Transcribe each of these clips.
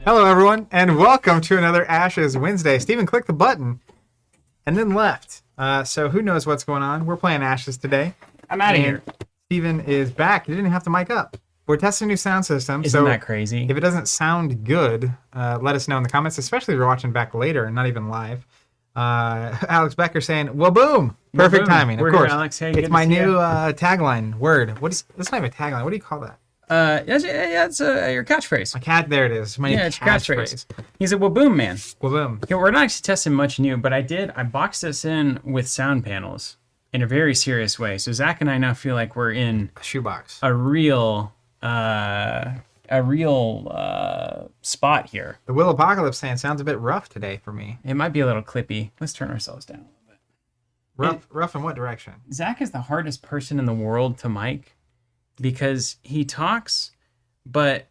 Hello, everyone, and welcome to another Ashes Wednesday. Steven clicked the button and then left. So who knows what's going on? We're playing Ashes today. I'm out of here. Steven is back. You didn't have to mic up. We're testing a new sound system. Isn't that crazy? If it doesn't sound good, let us know in the comments, especially if you're watching back later and not even live. Alex Becker saying, well, boom. Perfect timing, of course. Here, Alex. Hey, it's my new tagline word. That's not even a tagline. What do you call that? It's your catchphrase. My cat, there it is. My it's catchphrase. He's a waboom man. Waboom. Yeah, we're not actually testing much new, but I boxed this in with sound panels in a very serious way. So Zach and I now feel like we're in a shoebox. A real spot here. The Will Apocalypse saying sounds a bit rough today for me. It might be a little clippy. Let's turn ourselves down a little bit. Rough in what direction? Zach is the hardest person in the world to mic because he talks, but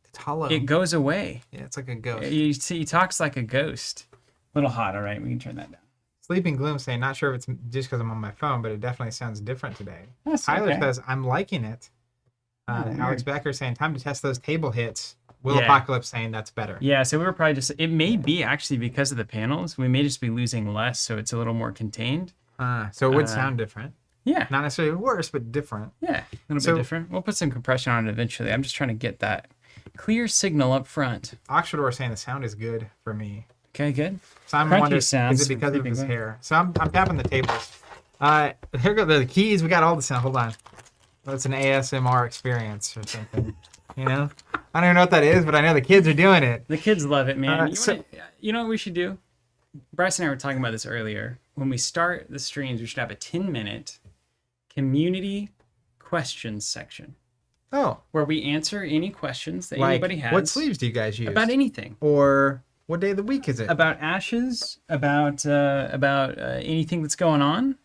it's hollow. It goes away. Yeah, it's like a ghost. You see, he talks like a ghost. A little hot, all right? We can turn that down. Sleeping Gloom saying, not sure if it's just because I'm on my phone, but it definitely sounds different today. That's Tyler okay. says, I'm liking it. Alex Becker saying, time to test those table hits. Will Yeah. Apocalypse saying that's better. Yeah, so we were probably it may be actually because of the panels. We may just be losing less, so it's a little more contained. So it would sound different. Yeah. Not necessarily worse, but different. Yeah, a little bit different. We'll put some compression on it eventually. I'm just trying to get that clear signal up front. Oxford saying the sound is good for me. Okay, good. Simon Crunchy wonders, sounds is it because of his creeping hair? So I'm tapping the tables. Here go the keys. We got all the sound. Hold on. Well, it's an ASMR experience or something. You know? I don't even know what that is, but I know the kids are doing it. The kids love it, man. So- You know what we should do? Bryce and I were talking about this earlier. When we start the streams, we should have a 10-minute community questions section Oh. where we answer any questions that Like, anybody has. what sleeves do you guys use? About anything. Or what day of the week is it? About Ashes, about anything that's going on,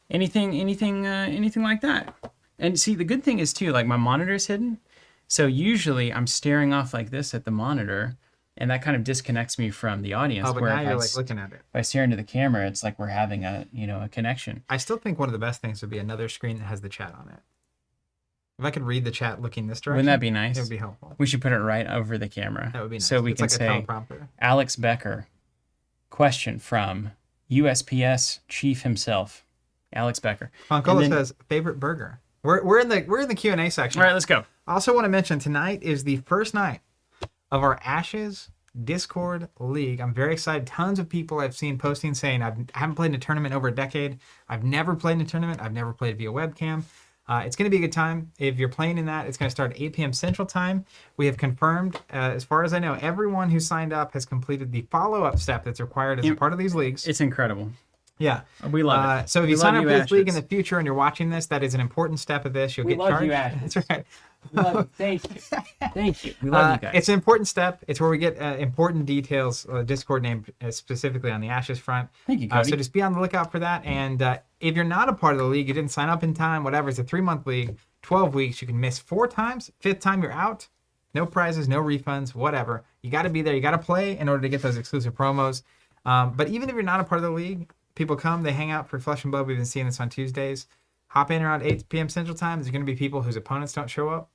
anything like that. And see, the good thing is too, like my monitor is hidden, so usually I'm staring off like this at the monitor, and that kind of disconnects me from the audience. Oh, but where now if you're I like looking at it. if I stare into the camera, it's like we're having a connection. I still think one of the best things would be another screen that has the chat on it. If I could read the chat looking this direction, Wouldn't that be nice? It would be helpful. We should put it right over the camera. That would be nice. So we It's can like a say, teleprompter. Alex Becker, question from USPS chief himself, Alex Becker. Foncola says favorite burger. We're in the Q&A section. All right, let's go. I also want to mention tonight is the first night of our Ashes Discord League. I'm very excited. Tons of people I've seen posting saying I haven't played in a tournament over a decade. I've never played in a tournament. I've never played via webcam. It's going to be a good time. If you're playing in that, it's going to start at 8 p.m. Central Time. We have confirmed, as far as I know, everyone who signed up has completed the follow-up step that's required as a part of these leagues. It's incredible. Yeah. We love it. So if We you sign love up you, for this league in Ashes. the future and you're watching this, that is an important step of this. You'll We get love charged. you, Ashes. That's right. We love you. Thank you. Thank you. We love you guys. It's an important step. It's where we get important details, Discord name specifically on the Ashes front. Thank you, Cody. So just be on the lookout for that. And if you're not a part of the league, you didn't sign up in time, whatever, it's a 3-month league, 12 weeks. You can miss 4 times. 5th time you're out. No prizes, no refunds, whatever. You got to be there. You got to play in order to get those exclusive promos. But even if you're not a part of the league, people come, they hang out for Flesh and Blood. We've been seeing this on Tuesdays. Hop in around 8 p.m. Central Time. There's going to be people whose opponents don't show up.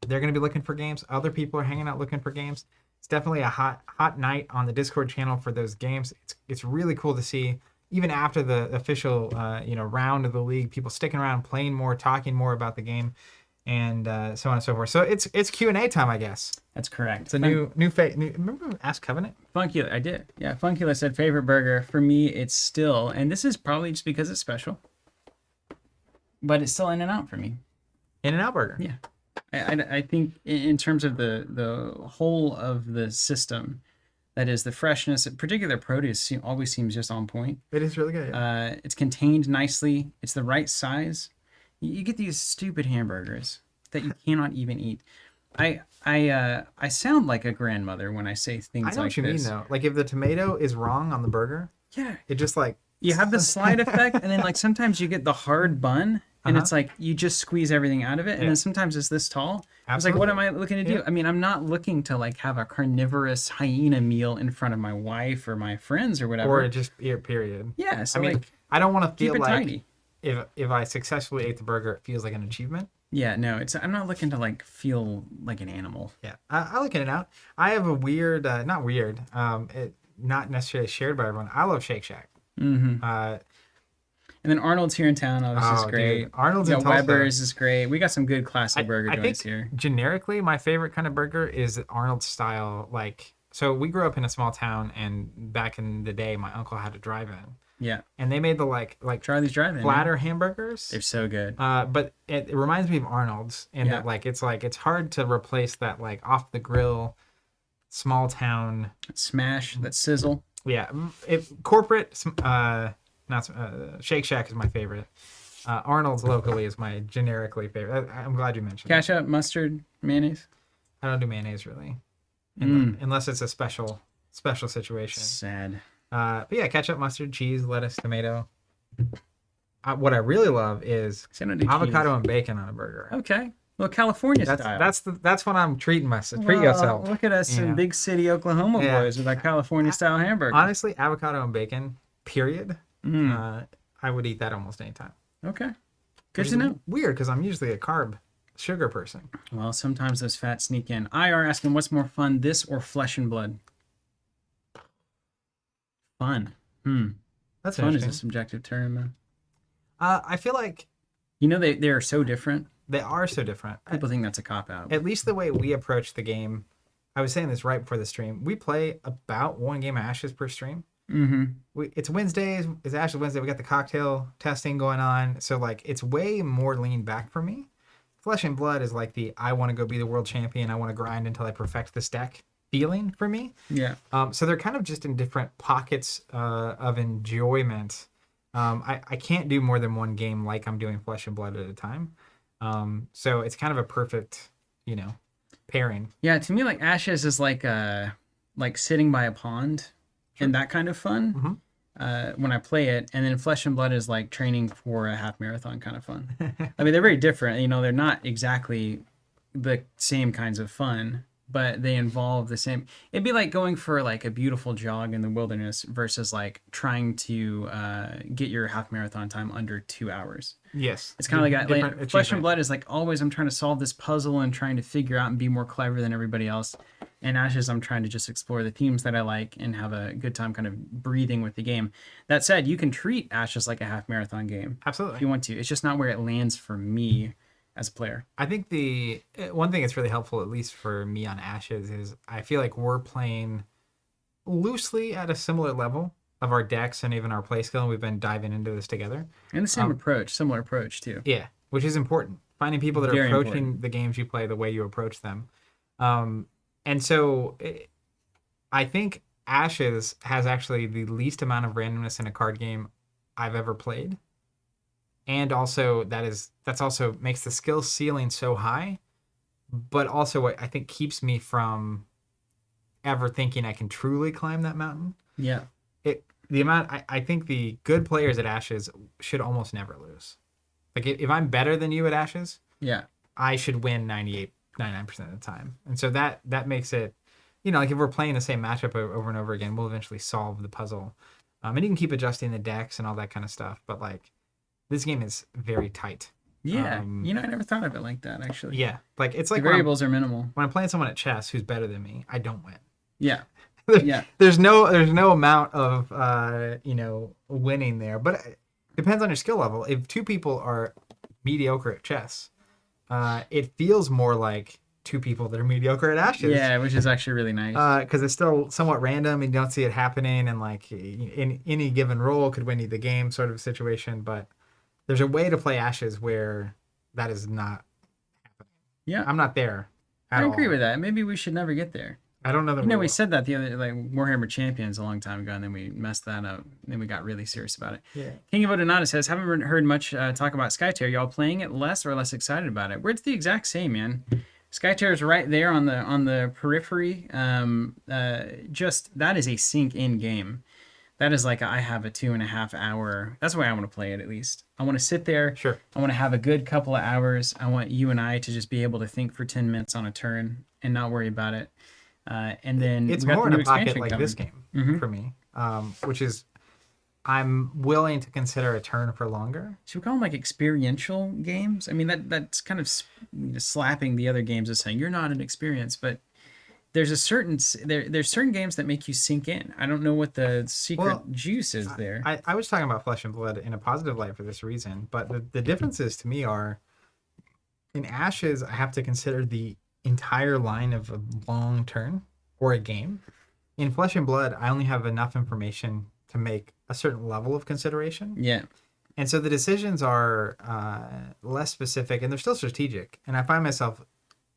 They're going to be looking for games. Other people are hanging out looking for games. It's definitely a hot night on the Discord channel for those games. It's really cool to see, even after the official round of the league, people sticking around, playing more, talking more about the game, and so on and so forth. So it's Q&A time, I guess. That's correct. It's a new remember Ask Covenant? Funkula, I did. Yeah, Funkula said favorite burger. For me, it's still, and this is probably just because it's special, but it's still In-N-Out for me. In-N-Out Burger. Yeah. I think in terms of the whole of the system, that is the freshness, particular produce always seems just on point. It is really good. Yeah. It's contained nicely. It's the right size. You get these stupid hamburgers that you cannot even eat. I sound like a grandmother when I say things like this. I know what you mean, though. Like if the tomato is wrong on the burger, yeah, it just like... You have the slide effect, and then like sometimes you get the hard bun, and it's like you just squeeze everything out of it, and then sometimes it's this tall. I was like, what am I looking to do? I mean, I'm not looking to like have a carnivorous hyena meal in front of my wife or my friends or whatever. Or just period. Yeah, so I mean, like, I don't want to keep feel it like tiny. if I successfully ate the burger, it feels like an achievement. Yeah, no, I'm not looking to like feel like an animal. Yeah, I like In-N-Out. I have a weird, not weird, not necessarily shared by everyone. I love Shake Shack. Mm-hmm. Uh, And then Arnold's here in town, obviously is oh, dude, great. Arnold's You in got Tulsa. Weber's is great. We got some good classic I, burger I joints think here. generically my favorite kind of burger is Arnold style. Like, so we grew up in a small town, and back in the day, my uncle had a drive-in, Yeah, and they made the like Charlie's Drive-In. flatter Man. hamburgers. They're so good. But it reminds me of Arnold's in Yeah. that like it's hard to replace that like off the grill, small town. Smash, that sizzle. Yeah, corporate. Not Shake Shack is my favorite. Arnold's locally is my generically favorite. I'm glad you mentioned that. Ketchup, mustard, mayonnaise. I don't do mayonnaise really, unless it's a special situation. Sad. But yeah, ketchup, mustard, cheese, lettuce, tomato. What I really love is See, I don't do avocado cheese. and bacon on a burger. Okay. Well, California That's style. that's what I'm treating myself. Treat Well, yourself. Look at us Yeah. in big city Oklahoma Yeah. boys with our California style hamburger. Honestly, avocado and bacon. Period. Mm. I would eat that almost anytime. Okay. Which Good is to know. Weird because I'm usually a carb, sugar person. Well, sometimes those fats sneak in. IR asking, what's more fun, this or flesh and blood? Fun. That's Fun is a interesting. subjective term. I feel like You know, they are so different. they are so different. People think that's a cop-out. At least the way we approach the game. I was saying this right before the stream. We play about one game of Ashes per stream. Mm-hmm. It's Wednesdays. It's Ashes Wednesday. We got the cocktail testing going on. So like it's way more lean back for me. Flesh and Blood is like the I want to go be the world champion. I want to grind until I perfect this deck feeling for me. Yeah. So they're kind of just in different pockets of enjoyment. I can't do more than one game like I'm doing Flesh and Blood at a time. So it's kind of a perfect, pairing. Yeah, to me, like Ashes is like sitting by a pond and that kind of fun when I play it. And then Flesh and Blood is like training for a half marathon kind of fun. I mean, they're very different. They're not exactly the same kinds of fun, but they involve the same. It'd be like going for like a beautiful jog in the wilderness versus like trying to get your half marathon time under 2 hours. Yes. It's kind of like that. Different Like, Flesh and achievement. Blood is like always I'm trying to solve this puzzle and trying to figure out and be more clever than everybody else. And Ashes, I'm trying to just explore the themes that I like and have a good time kind of breathing with the game. That said, you can treat Ashes like a half marathon game if Absolutely. you want to. It's just not where it lands for me as a player. I think the one thing that's really helpful, at least for me on Ashes, is I feel like we're playing loosely at a similar level of our decks and even our play skill, and we've been diving into this together. And the same approach, similar approach too. Yeah, which is important. Finding people that are Very approaching important. the games you play the way you approach them. And so I think Ashes has actually the least amount of randomness in a card game I've ever played. And also that's also makes the skill ceiling so high, but also what I think keeps me from ever thinking I can truly climb that mountain. Yeah. I think the good players at Ashes should almost never lose. Like if I'm better than you at Ashes, Yeah. I should win 99% of the time. And so that makes it, like if we're playing the same matchup over and over again, we'll eventually solve the puzzle. And you can keep adjusting the decks and all that kind of stuff. But like this game is very tight. Yeah. I never thought of it like that actually. Yeah. Like it's The like variables are minimal. when I'm playing someone at chess who's better than me, I don't win. Yeah. Yeah. There's no amount of winning there, but it depends on your skill level. If two people are mediocre at chess, it feels more like two people that are mediocre at Ashes. Yeah, which is actually really nice. Because it's still somewhat random and you don't see it happening, and like in any given roll could win you the game sort of situation. But there's a way to play Ashes where that is not happening. Yeah. I'm not there. I agree with that. Maybe we should never get there. I don't know the We rule. said that the other, like Warhammer Champions a long time ago, and then we messed that up. And then we got really serious about it. Yeah. King of Odonata says, haven't heard much talk about Skytear. Y'all playing it less or less excited about it? Where it's the exact same, man. Skytear is right there on the periphery. Just that is a sink in game. That is like I have a 2.5 hour. That's the way I want to play it at least. I want to sit there. Sure. I want to have a good couple of hours. I want you and I to just be able to think for 10 minutes on a turn and not worry about it. And then It's we got more the in new a pocket expansion like coming. this game for me, which is I'm willing to consider a turn for longer. Should we call them like experiential games? I mean, that's kind of slapping the other games as saying you're not an experience, but there's there's certain games that make you sink in. I don't know what the secret juice is there. I was talking about Flesh and Blood in a positive light for this reason, but the differences to me are in Ashes, I have to consider the entire line of a long turn or a game. In Flesh and Blood, I only have enough information to make a certain level of consideration. Yeah. And so the decisions are less specific and they're still strategic. And I find myself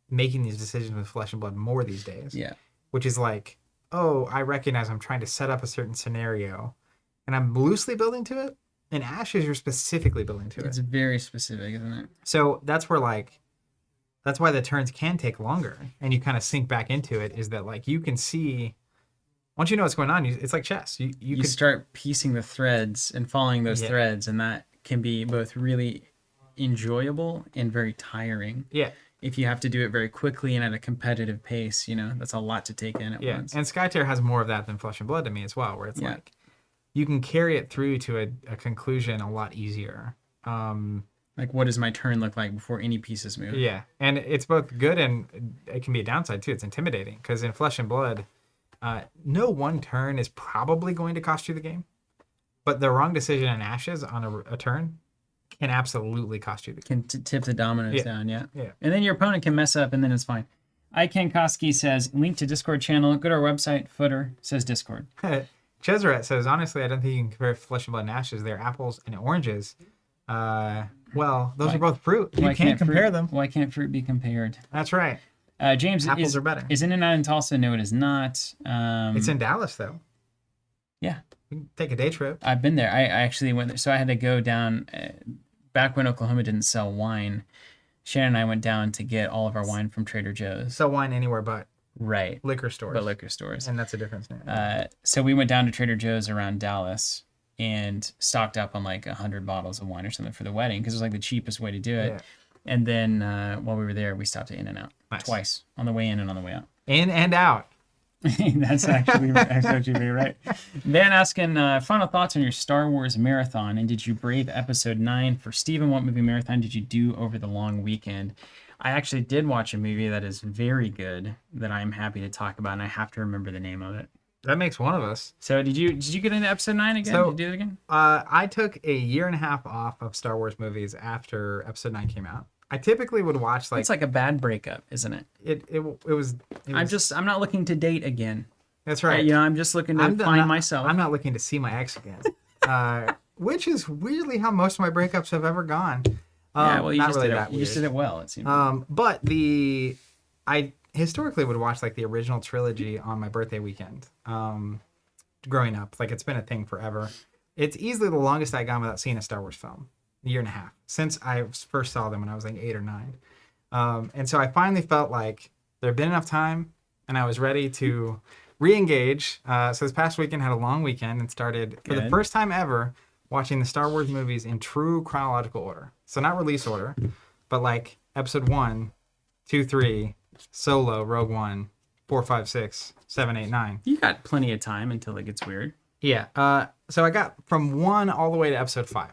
making these decisions with Flesh and Blood more these days. Yeah. Which is like, oh, I recognize I'm trying to set up a certain scenario and I'm loosely building to it. In Ashes, you're specifically building to it. It's very specific, isn't it? So that's where that's why the turns can take longer and you kind of sink back into it, is that like you can see, once you know what's going on, it's like chess. You could start piecing the threads and following those threads, and that can be both really enjoyable and very tiring. Yeah. If you have to do it very quickly and at a competitive pace, that's a lot to take in at once. And Skytear has more of that than Flesh and Blood to me as well, where it's like you can carry it through to a conclusion a lot easier. Like, what does my turn look like before any pieces move? Yeah, and it's both good and it can be a downside too. It's intimidating because in Flesh and Blood, no one turn is probably going to cost you the game, but the wrong decision in Ashes on a turn can absolutely cost you the game. Can tip the dominoes down, yeah. Yeah. And then your opponent can mess up and then it's fine. Ken Koski says, link to Discord channel. Go to our website, footer, says Discord. Chesret says, honestly, I don't think you can compare Flesh and Blood and Ashes. They're apples and oranges. Well, those are both fruit. You can't compare them. Why can't fruit be compared? That's right. James, apples are better. Is In-N-Out in Tulsa? No, it is not. It's in Dallas, though. Yeah. We can take a day trip. I've been there. I actually went there. So I had to go down, back when Oklahoma didn't sell wine, Shannon and I went down to get all of our wine from Trader Joe's. Sell wine anywhere but liquor stores. But liquor stores. And that's a difference now. So we went down to Trader Joe's around Dallas and stocked up on like 100 bottles of wine or something for the wedding because it was like the cheapest way to do it. Yeah. And then while we were there, we stopped at In-N-Out twice, on the way in and on the way out. In and out. That's actually right. Van asking, final thoughts on your Star Wars marathon, and did you brave episode 9? For Steven, what movie marathon did you do over the long weekend? I actually did watch a movie that is very good that I'm happy to talk about, and I have to remember the name of it. That makes one of us. So did you get into episode 9 again? So, did you do it again? I took a year and a half off of Star Wars movies after episode 9 came out. I typically would watch It's like a bad breakup, isn't it? It was. I'm not looking to date again. That's right. I'm just looking to find myself. I'm not looking to see my ex again. Which is weirdly how most of my breakups have ever gone. Yeah, well, you just did it well, it seems. But I historically would watch like the original trilogy on my birthday weekend. Growing up, like it's been a thing forever. It's easily the longest I gone without seeing a Star Wars film. A year and a half since I first saw them when I was like 8 or 9. And so I finally felt like there had been enough time and I was ready to re-engage. So this past weekend had a long weekend and started for the first time ever watching the Star Wars movies in true chronological order. So not release order, but like episode 1, 2, 3, Solo, Rogue One, 4, 5, 6, 7, 8, 9. You got plenty of time until it gets weird. Yeah. So I got from 1 all the way to episode 5.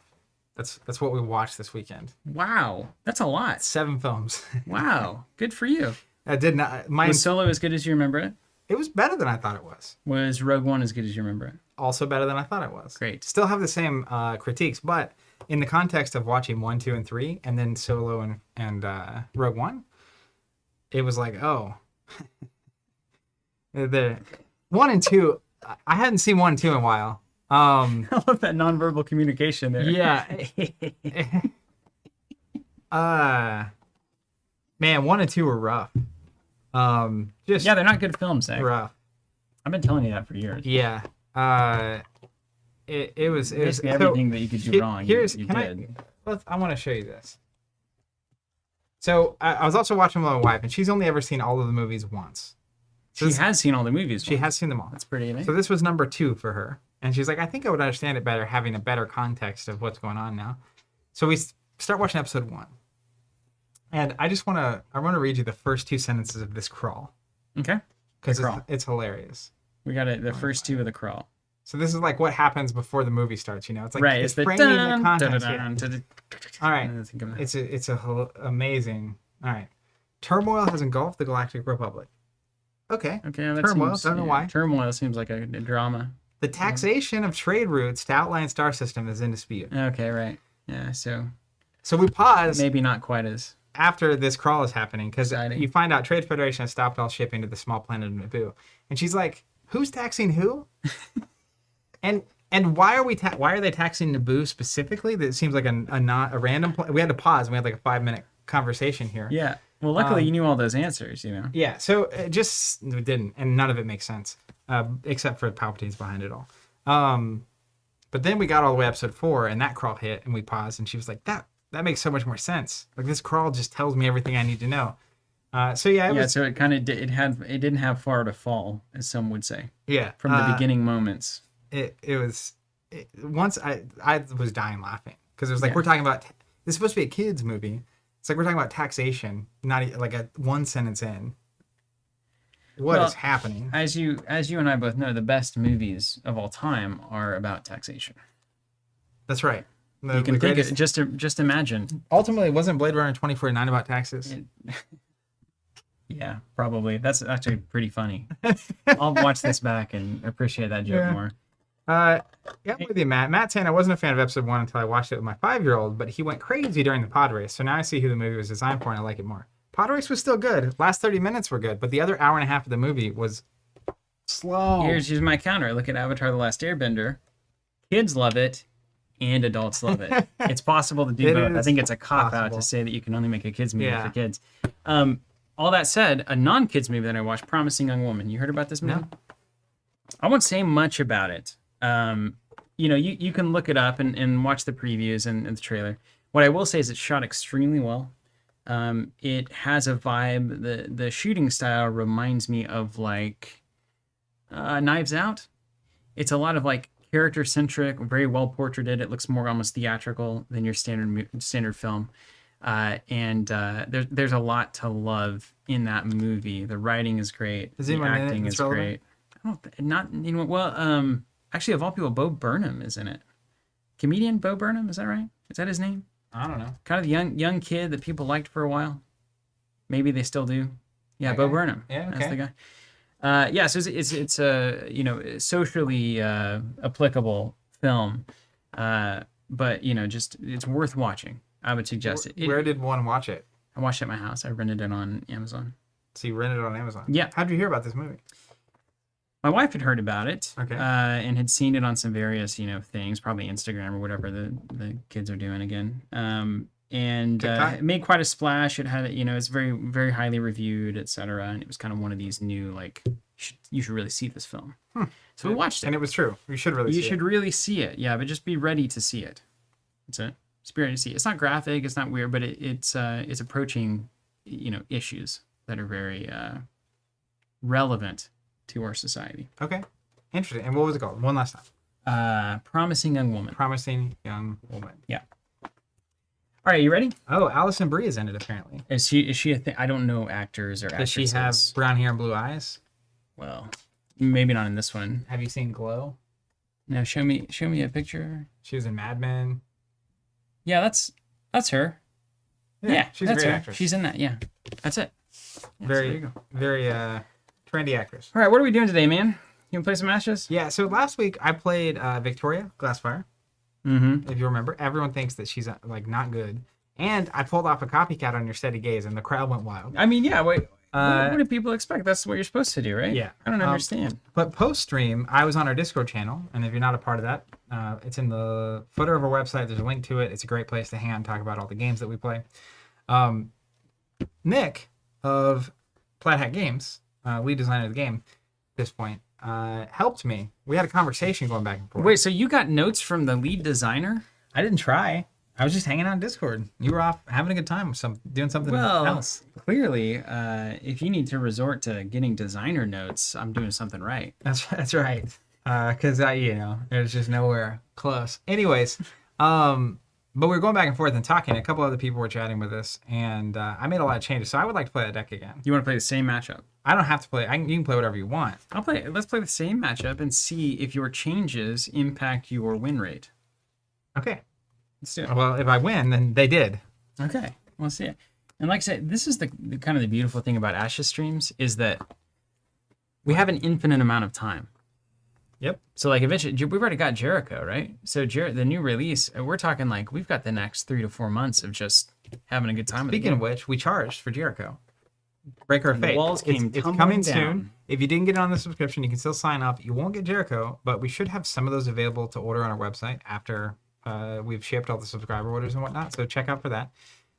That's what we watched this weekend. Wow, that's a lot. 7 films. Wow, good for you. I did not. Was Solo as good as you remember it? It was better than I thought it was. Was Rogue One as good as you remember it? Also better than I thought it was. Great. Still have the same critiques, but in the context of watching 1, 2, and 3, and then Solo and Rogue One, it was like, oh, the 1 and 2. I hadn't seen 1 and 2 in a while. I love that nonverbal communication there. Yeah. Man, 1 and 2 were rough. They're not good films, Zach. Rough. I've been telling you that for years. Yeah. It was basically everything that you could do wrong. You did. I want to show you this. So I was also watching with my wife, and she's only ever seen all of the movies once. So she has seen all the movies. She has seen them all. That's pretty amazing. So this was number 2 for her. And she's like, I think I would understand it better having a better context of what's going on now. So we start watching episode 1. And I want to read you the first 2 sentences of this crawl. Okay. Because it's hilarious. We got it. The first 2 of the crawl. So this is like what happens before the movie starts. It's like Right. it's It's the framing the dun, context. dun, Yeah. dun, dun, dun. All right. I think of that. It's amazing. All right. Turmoil has engulfed the Galactic Republic. Okay. Okay, that Turmoil. seems, Don't know why. Turmoil seems like a drama. The taxation of trade routes to outline star system is in dispute. Okay, right. Yeah, so We pause maybe not quite as after this crawl is happening because exciting. you find out Trade Federation has stopped all shipping to the small planet of Naboo, and she's like, "Who's taxing who?" and why are they taxing Naboo specifically? That seems like a random. We had to pause. And we had like a 5-minute conversation here. Yeah. Well, luckily you knew all those answers, Yeah, so it didn't, and none of it makes sense, except for Palpatine's behind it all. But then we got all the way to episode 4, and that crawl hit, and we paused, and she was like, that makes so much more sense. Like, this crawl just tells me everything I need to know. So it kind of it didn't have far to fall, as some would say. Yeah. From the beginning moments. Once I was dying laughing, because it was like, we're talking about, this is supposed to be a kid's movie. It's like we're talking about taxation, not like a one sentence in. What is happening? As you and I both know, the best movies of all time are about taxation. That's right. You can think it, just imagine. Ultimately, wasn't Blade Runner 2049 about taxes? Yeah, probably. That's actually pretty funny. I'll watch this back and appreciate that joke more. Yeah, I'm with you, Matt. Matt's saying I wasn't a fan of episode 1 until I watched it with my 5-year-old, but he went crazy during the pod race, so now I see who the movie was designed for and I like it more. Pod race was still good. Last 30 minutes were good, but the other hour and a half of the movie was slow. Here's my counter. Look at Avatar: The Last Airbender. Kids love it, and adults love it. It's possible to do both. I think it's a cop-out to say that you can only make a kids movie for kids. All that said, a non-kids movie that I watched, Promising Young Woman. You heard about this movie? No. I won't say much about it. You can look it up and watch the previews and the trailer. What I will say is it's shot extremely well. It has a vibe. The shooting style reminds me of like Knives Out. It's a lot of like character centric, very well portraited. It looks more almost theatrical than your standard film. There's a lot to love in that movie. The writing is great. The acting is great. Actually, of all people, Bo Burnham is in it. Comedian Bo Burnham, is that right? Is that his name? I don't know. Kind of the young kid that people liked for a while. Maybe they still do. Yeah, okay. Bo Burnham. Yeah, okay. That's the guy. So it's a socially applicable film, but just it's worth watching. I would suggest it. Where did one watch it? I watched it at my house. I rented it on Amazon. So you rented it on Amazon? Yeah. How'd you hear about this movie? My wife had heard about it, okay, and had seen it on some various, things, probably Instagram or whatever the kids are doing again. It made quite a splash. It had, it's very, very highly reviewed, etc. And it was kind of one of these new, like, you should really see this film. So we watched it, and it was true. You should really see it. Yeah, but just be ready to see it. That's it. Just be ready to see it. It's not graphic. It's not weird, but it's approaching, issues that are very relevant to our society. Okay. Interesting. And what was it called? One last time. Promising Young Woman. Promising Young Woman. Yeah. All right, you ready? Oh, Alison Brie is in it, apparently. Is she a thing? I don't know actors or actresses. Does she have brown hair and blue eyes? Well, maybe not in this one. Have you seen Glow? No, show me a picture. She was in Mad Men. Yeah, that's her. Yeah, she's a great actress. She's in that, yeah. That's it. Yeah, very trendy actress. All right, what are we doing today, man? You want to play some Ashes? Yeah, so last week I played Victoria Glassfire. Mm-hmm. If you remember, everyone thinks that she's like not good. And I pulled off a copycat on Your Steady Gaze, and the crowd went wild. I mean, yeah, what do people expect? That's what you're supposed to do, right? Yeah. I don't understand. But post-stream, I was on our Discord channel, and if you're not a part of that, it's in the footer of our website. There's a link to it. It's a great place to hang out and talk about all the games that we play. Nick of Plaid Hat Games, lead designer of the game at this point, helped me. We had a conversation going back and forth. Wait, so you got notes from the lead designer? I didn't try. I was just hanging out on Discord. You were off having a good time, doing something else. Clearly, if you need to resort to getting designer notes, I'm doing something right. That's right. Because there's just nowhere close. Anyways, But we were going back and forth and talking. A couple other people were chatting with us, and I made a lot of changes. So I would like to play that deck again. You want to play the same matchup? I don't have to play. You can play whatever you want. Let's play the same matchup and see if your changes impact your win rate. Okay. Let's do it. Well, if I win, then they did. Okay, we'll see it. And like I said, this is the kind of the beautiful thing about Ashes streams is that we have an infinite amount of time. Yep. So like eventually, we've already got Jericho, right? So the new release, we're talking like we've got the next 3 to 4 months of just having a good time. Speaking of which, we charged for Jericho. Breaker of The Fate. walls came It's tumbling coming down. soon. If you didn't get it on the subscription, you can still sign up. You won't get Jericho, but we should have some of those available to order on our website after we've shipped all the subscriber orders and whatnot. So check out for that.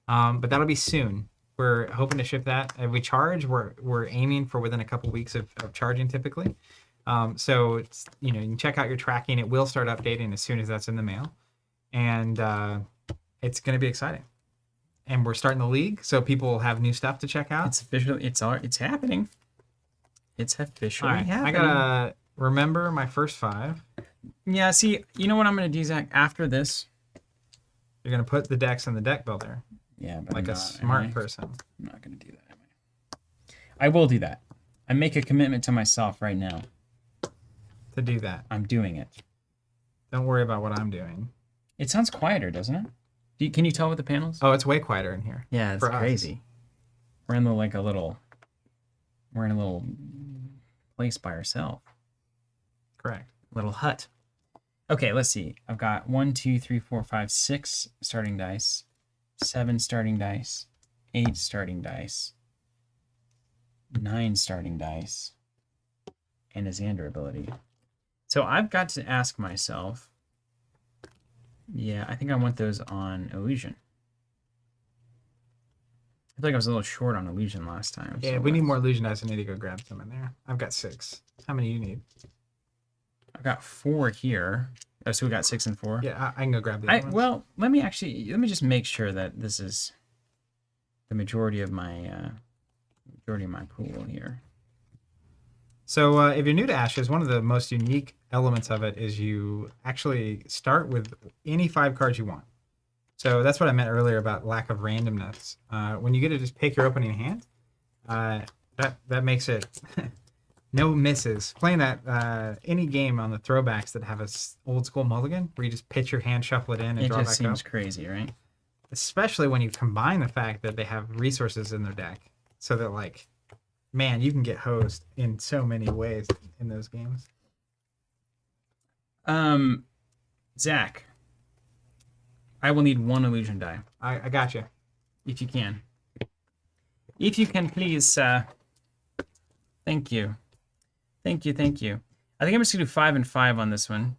But that'll be soon. We're hoping to ship that. If we charge, we're aiming for within a couple weeks of charging typically. So it's, you can check out your tracking. It will start updating as soon as that's in the mail, and it's going to be exciting. And we're starting the league, so people will have new stuff to check out. it's official. It's happening. It's officially All right, happening. I gotta remember my first 5. Yeah. See, you know what I'm gonna do, Zach? After this. You're gonna put the decks in the deck builder, Yeah, but like I'm a not, smart am I? person. I'm not gonna do that. Am I will do that. I make a commitment to myself right now. To do that. I'm doing it. Don't worry about what I'm doing. It sounds quieter, doesn't it? Can you tell with the panels? Oh, it's way quieter in here. Yeah, it's for us. crazy. We're in a little place by ourselves. Correct. Little hut. Okay, let's see. I've got 1, 2, 3, 4, 5, 6 starting dice, 7 starting dice, 8 starting dice, 9 starting dice, and a Xander ability. So I've got to ask myself, yeah, I think I want those on Illusion. I feel like I was a little short on Illusion last time. Yeah, so we need let's- more illusion dice. I need to go grab some in there. I've got 6. How many do you need? I've got 4 here. Oh, so we got 6 and 4. Yeah, I can go grab the other ones. Well, let me just make sure that this is the majority of my pool here. So if you're new to Ashes, one of the most unique elements of it is you actually start with any 5 cards you want. So that's what I meant earlier about lack of randomness. When you get to just pick your opening hand, that makes it no misses. Playing that any game on the throwbacks that have a old school mulligan where you just pitch your hand, shuffle it in, and It draw just back seems up. crazy, right? Especially when you combine the fact that they have resources in their deck, so that like, man, you can get hosed in so many ways in those games. Zach, I will need 1 illusion die, I got you. if you can. If you can, please. Thank you. Thank you. Thank you. I think I'm just gonna do 5 and 5 on this one,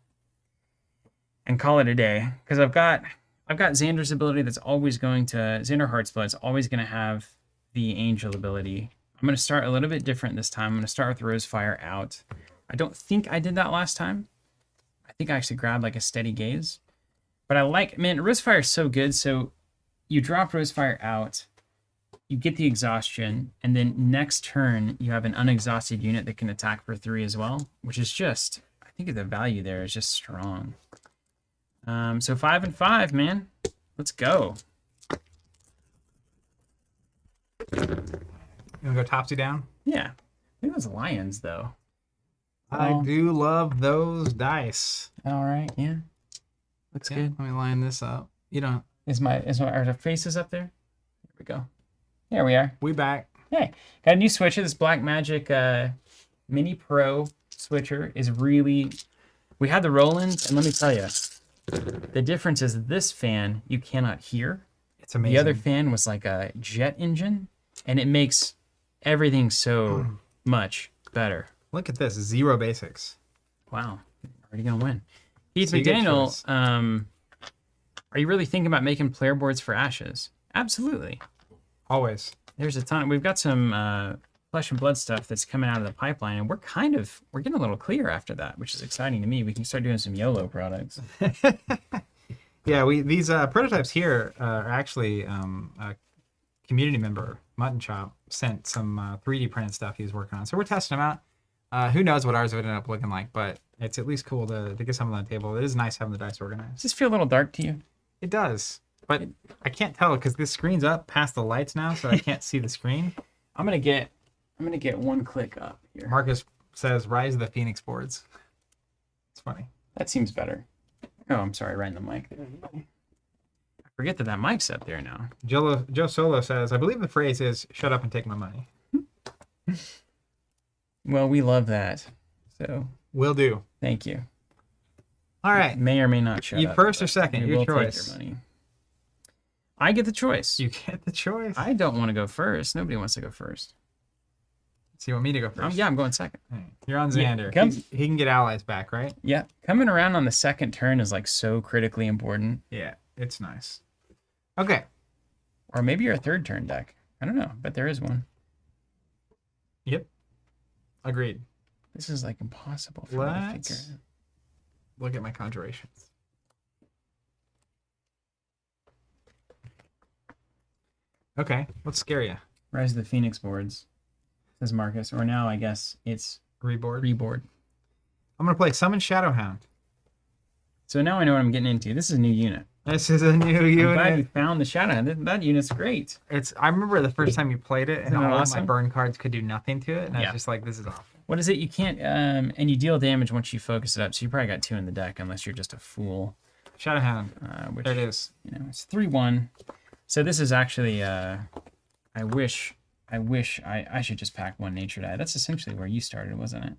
and call it a day. Because I've got Xander's ability that's always going to Xander Heartsblood's always gonna have the Angel ability. I'm gonna start a little bit different this time. I'm gonna start with Rosefire out. I don't think I did that last time. I think I actually grabbed like a Steady Gaze. But I like, man, Rosefire is so good. So you drop Rosefire out, you get the exhaustion, and then next turn you have an unexhausted unit that can attack for 3 as well, which is just, I think the value there is just strong. So 5 and 5, man. Let's go. You wanna go topsy down? Yeah. Look at those lions, though. I Oh. do love those dice. All right. Yeah. Looks Yeah, good. let me line this up. You don't. Are the faces up there? Here we go. There we are. We back. Hey, got a new switcher. This Black Magic Mini Pro switcher is really. We had the Roland, and let me tell you, the difference is this fan you cannot hear. It's amazing. The other fan was like a jet engine, and it makes everything so much better. Look at this. 0 basics. Wow, already gonna win. Heath So you get McDaniel, choice. are you really thinking about making player boards for Ashes? Absolutely. Always. There's a ton. We've got some flesh and blood stuff that's coming out of the pipeline, and we're getting a little clear after that, which is exciting to me. We can start doing some YOLO products. Yeah, these prototypes here are actually a community member, Mutton Chop, sent some 3D printed stuff he was working on. So we're testing them out. Who knows what ours would end up looking like, but it's at least cool to get something on the table. It is nice having the dice organized. Does this feel a little dark to you? It does, but I can't tell because this screen's up past the lights now, so I can't see the screen. I'm gonna get one click up here. Marcus says, "Rise of the Phoenix boards." It's funny. That seems better. Oh, I'm sorry, right in the mic there. I forget that mic's up there now. Joe Solo says, "I believe the phrase is shut up and take my money." Well, we love that. So Will do. thank you. All right. May or may not shut You up. first or but second? we Your will take choice. your money. I get the choice. You get the choice. I don't want to go first. Nobody wants to go first. So you want me to go first? Yeah, I'm going second. All right. You're on Yeah, Xander. come- He can get allies back, right? Yeah, coming around on the second turn is like so critically important. Yeah, it's nice. Okay. Or maybe your third turn deck. I don't know, but there is one. Yep. Agreed. This is like impossible for me to Let's figure out. look at my conjurations. Okay, what's scare you? Rise of the Phoenix boards, says Marcus. Or now I guess it's Reboard. reboard. I'm gonna play Summon Shadowhound. So now I know what I'm getting into. This is a new unit. This is a new I'm glad unit. you found the Shadowhound. That unit's great. I remember the first time you played it, and Isn't it all of my awesome? burn cards could do nothing to it, and I Yeah. was just like, "This is awful." What is it? You can't, and you deal damage once you focus it up. So you probably got 2 in the deck, unless you're just a fool. Shadowhound. Which There it is. it's 3/1. So this is actually, I wish I should just pack 1 nature die. That's essentially where you started, wasn't it?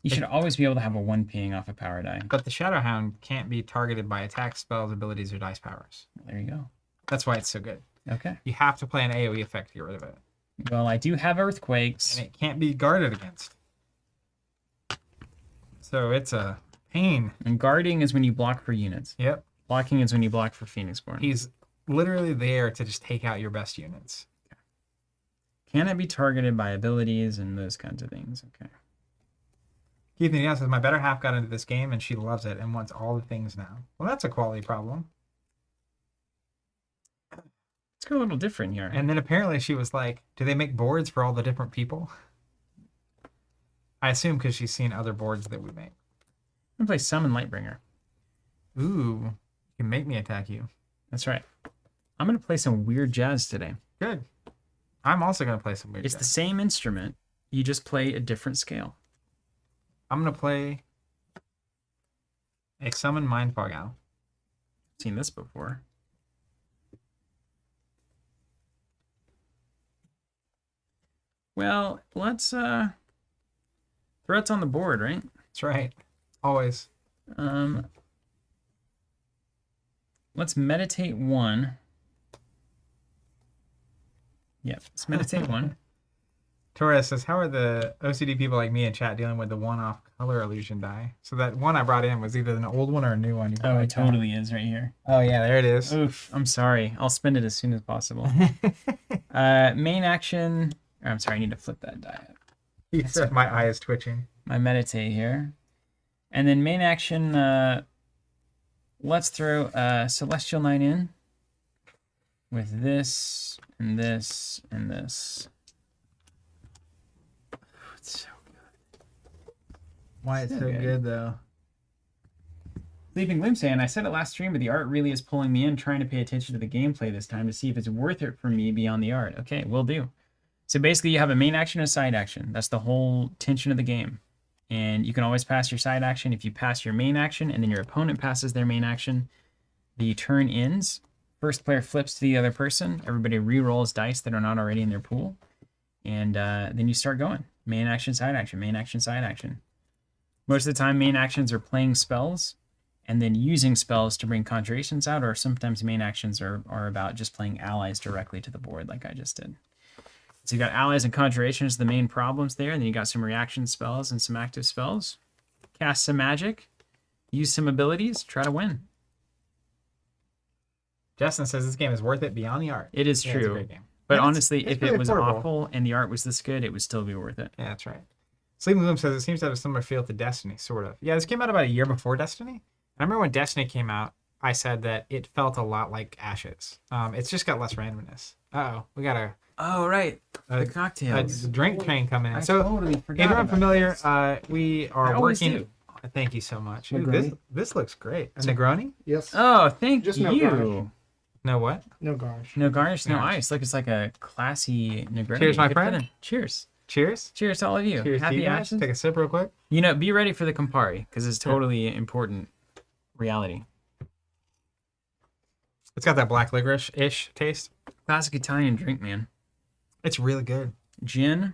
You should always be able to have a 1 ping off a power die. But the Shadowhound can't be targeted by attack spells, abilities, or dice powers. There you go. That's why it's so good. Okay. You have to play an AoE effect to get rid of it, Well, I do have earthquakes. and it can't be guarded against. So it's a pain. And guarding is when you block for units. Yep. Blocking is when you block for Phoenixborn. He's literally there to just take out your best units. Can it be targeted by abilities and those kinds of things? Okay. Keith Neal says, "My better half got into this game and she loves it and wants all the things now." Well, that's a quality problem. Let's go a little different here. And then apparently she was like, "Do they make boards for all the different people?" I assume because she's seen other boards that we make. I'm going to play Summon Lightbringer. Ooh, you can make me attack you. That's right. I'm going to play some weird jazz today. Good. I'm also going to play some weird It's jazz. the same instrument. You just play a different scale. I'm going to play a Summon Mindfog Owl. Seen this before. Well, let's threats on the board, right? That's right. Always. Let's meditate 1. Yep, let's meditate 1. Torres says, "How are the OCD people like me in chat dealing with the one-off color illusion die?" So that one I brought in was either an old one or a new one. You Oh, brought it totally is right here. Oh yeah, there it is. Oof, I'm sorry. I'll spend it as soon as possible. Main action. I'm sorry, I need to flip that die up. He said my eye is twitching. My meditate here. And then main action, let's throw Celestial Knight in with this and this and this. It's so good. Why it's So so good. good though. Sleeping Gloom saying, I said it last stream, but the art really is pulling me in, trying to pay attention to the gameplay this time to see if it's worth it for me beyond the art. Okay, will do. So basically you have a main action and a side action. That's the whole tension of the game. And you can always pass your side action. If you pass your main action and then your opponent passes their main action, the turn ends. First player flips to the other person. Everybody re-rolls dice that are not already in their pool. And then you start going. Main action, side action, main action, side action. Most of the time, main actions are playing spells and then using spells to bring conjurations out, or sometimes main actions are about just playing allies directly to the board like I just did. So you got allies and conjurations, the main problems there. And then you got some reaction spells and some active spells. Cast some magic, use some abilities, try to win. Justin says this game is worth it beyond the art. It is Yeah, it's a true. great game. But And honestly, it's if really it was affordable. awful and the art was this good, it would still be worth it. Yeah, that's right. Sleeping Gloom says it seems to have a similar feel to Destiny, sort of. Yeah, this came out about a year before Destiny. And I remember when Destiny came out, I said that it felt a lot like Ashes. It's just got less randomness. Uh-oh, we got Oh, right. a cocktails. drink train coming in. I so totally forgot if you're about unfamiliar, this. we I are always working do. Thank you so much. Ooh, Negroni. this looks great. A Negroni? Yes. Oh, thank Just you. no garnish. No what? No garnish. No garnish, no Garnish. ice. Look, it's like a classy Negroni. Cheers, my Good for friend. them. Cheers. Cheers. Cheers to all of you. Cheers to Happy you guys. Ashes. Take a sip real quick. You know, be ready for the Campari because it's totally important reality. It's got that black licorice-ish taste. Classic Italian drink, man. It's really good. Gin,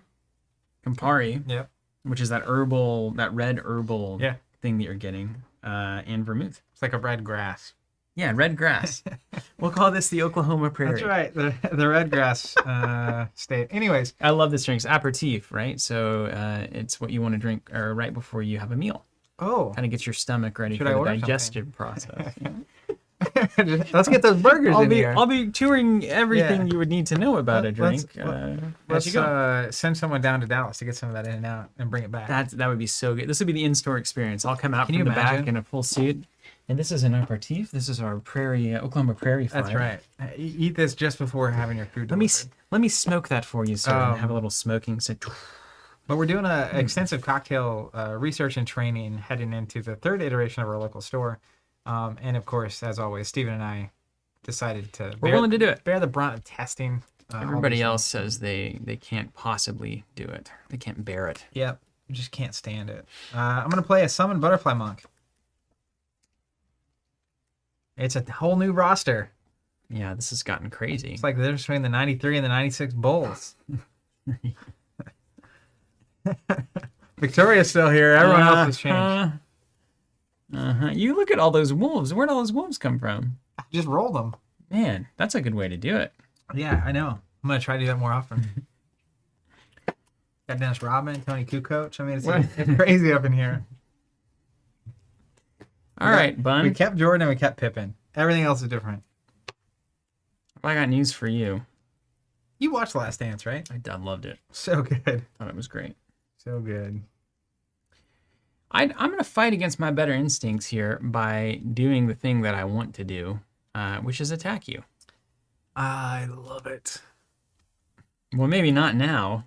Campari, Yep. which is that red herbal Yeah. thing that you're getting, and vermouth. It's like a red grass. Yeah, red grass. We'll call this the Oklahoma Prairie. That's right. The red grass state. Anyways, I love this drink. It's aperitif, right? So it's what you want to drink right before you have a meal. oh, Kind of gets your stomach ready Should for I the order digestive process. let's get those burgers in here. I'll be touring everything Yeah. you would need to know about a drink. As Let's you go. send someone down to Dallas to get some of that in and out and bring it back. That would be so good. This would be the in-store experience. I'll come out Can from you the back imagine? in a full suit. And this is an aperitif. This is our Oklahoma Prairie fry. That's right. Eat this just before having your food. Let me smoke that for you, sir, and have a little smoking. So, But we're doing an extensive cocktail research and training heading into the third iteration of our local store. And of course, as always, Stephen and I decided to we're willing to do it. bear the brunt of testing. all Everybody these else says they can't possibly do it. They can't bear it. things. Yep. Just can't stand it. I'm going to play a Summon Butterfly Monk. It's a whole new roster. Yeah, this has gotten crazy. It's like the difference between the 93 and the 96 Bulls. Victoria's still here. Everyone else has changed. You look at all those wolves. Where'd all those wolves come from? Just roll them. Man, that's a good way to do it. Yeah, I know. I'm going to try to do that more often. Got Dennis Rodman, Tony Kukoc. I mean, it's crazy up in here. All right, We Bun. kept Jordan and we kept Pippen. Everything else is different. I got news for you. You watched Last Dance, right? I loved it. So good. Thought it was great. So good. I'm going to fight against my better instincts here by doing the thing that I want to do, which is attack you. I love it. Well, maybe not now.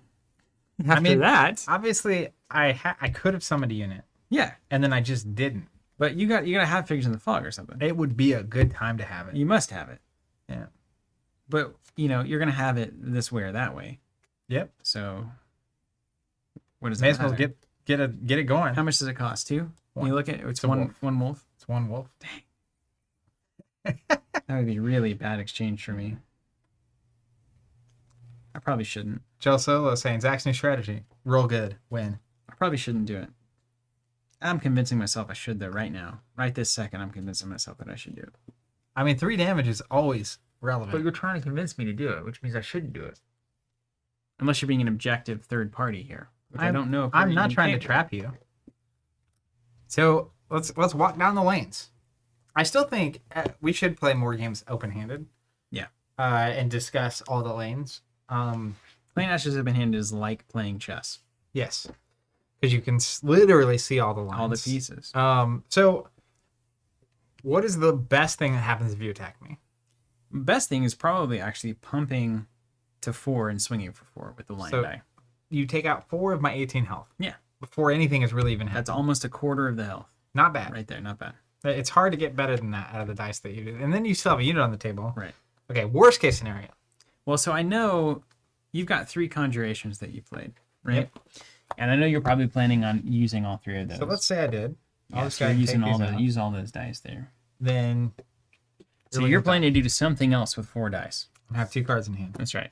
After that, Obviously, I could have summoned a unit, yeah. and then I just didn't. But you got to have figures in the fog or something. It would be a good time to have it. You must have it. Yeah. But you're going to have it this way or that way. Yep. So what does May that as well matter? get it going. How much does it cost? 2? One. You look at it's a one wolf. one wolf. It's one wolf. That would be really bad exchange for me. I probably shouldn't. Joe Solo saying Zach's new strategy. Roll good. Win. I probably shouldn't do it. I'm convincing myself I should though right now. Right this second, I'm convincing myself that I should do it. I mean, 3 damage is always relevant. But you're trying to convince me to do it, which means I shouldn't do it. Unless you're being an objective third party here. Which I don't know if I'm we're not even trying to capable. trap you. So let's walk down the lanes. I still think we should play more games open-handed. Yeah. And discuss all the lanes. Playing Ashes Reborn is like playing chess. Yes. Because you can literally see all the lines. All the pieces. So what is the best thing that happens if you attack me? Best thing is probably actually pumping to 4 and swinging for 4 with the lion So- die. You take out 4 of my 18 health. Yeah. Before anything is really even happening. That's almost a quarter of the health. Not bad. Right there, not bad. It's hard to get better than that out of the dice that you did. And then you still have a unit on the table. Right. Okay, worst case scenario. Well, so I know you've got 3 conjurations that you played, right? Yep. And I know you're probably planning on using all 3 of those. So let's say I did. yeah, just so go you're ahead and using take all these those, out. use all those dice there. Then So looking you're at planning to do something else with 4 dice. that. I have 2 cards in hand. That's right.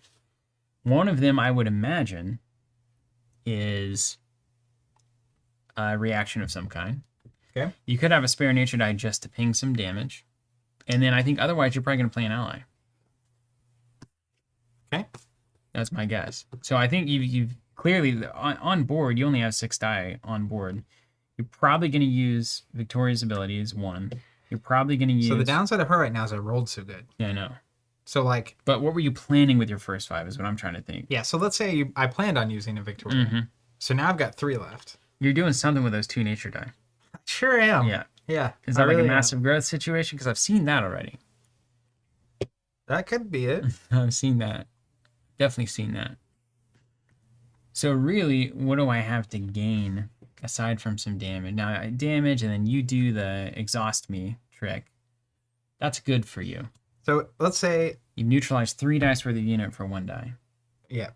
One of them, I would imagine, is a reaction of some kind. Okay. You could have a spare nature die just to ping some damage. And then I think otherwise you're probably going to play an ally. Okay. That's my guess. So I think you've clearly, on board, you only have 6 die on board. You're probably going to use Victoria's abilities, 1. You're probably going to use... So the downside of her right now is I rolled so good. Yeah, I know. So like, But what were you planning with your first 5 is what I'm trying to think. yeah, so let's say I planned on using a Victoria. Mhm. So now I've got 3 left. You're doing something with those 2 nature die. Sure am. Yeah. Yeah. Is I that like really a am. massive growth situation? Because I've seen that already. That could be it. I've seen that. Definitely seen that. So really, what do I have to gain aside from some damage. Now, damage, and then you do the exhaust me trick. That's good for you. So let's say, You've neutralized 3 dice worth of unit for 1 die. yeah,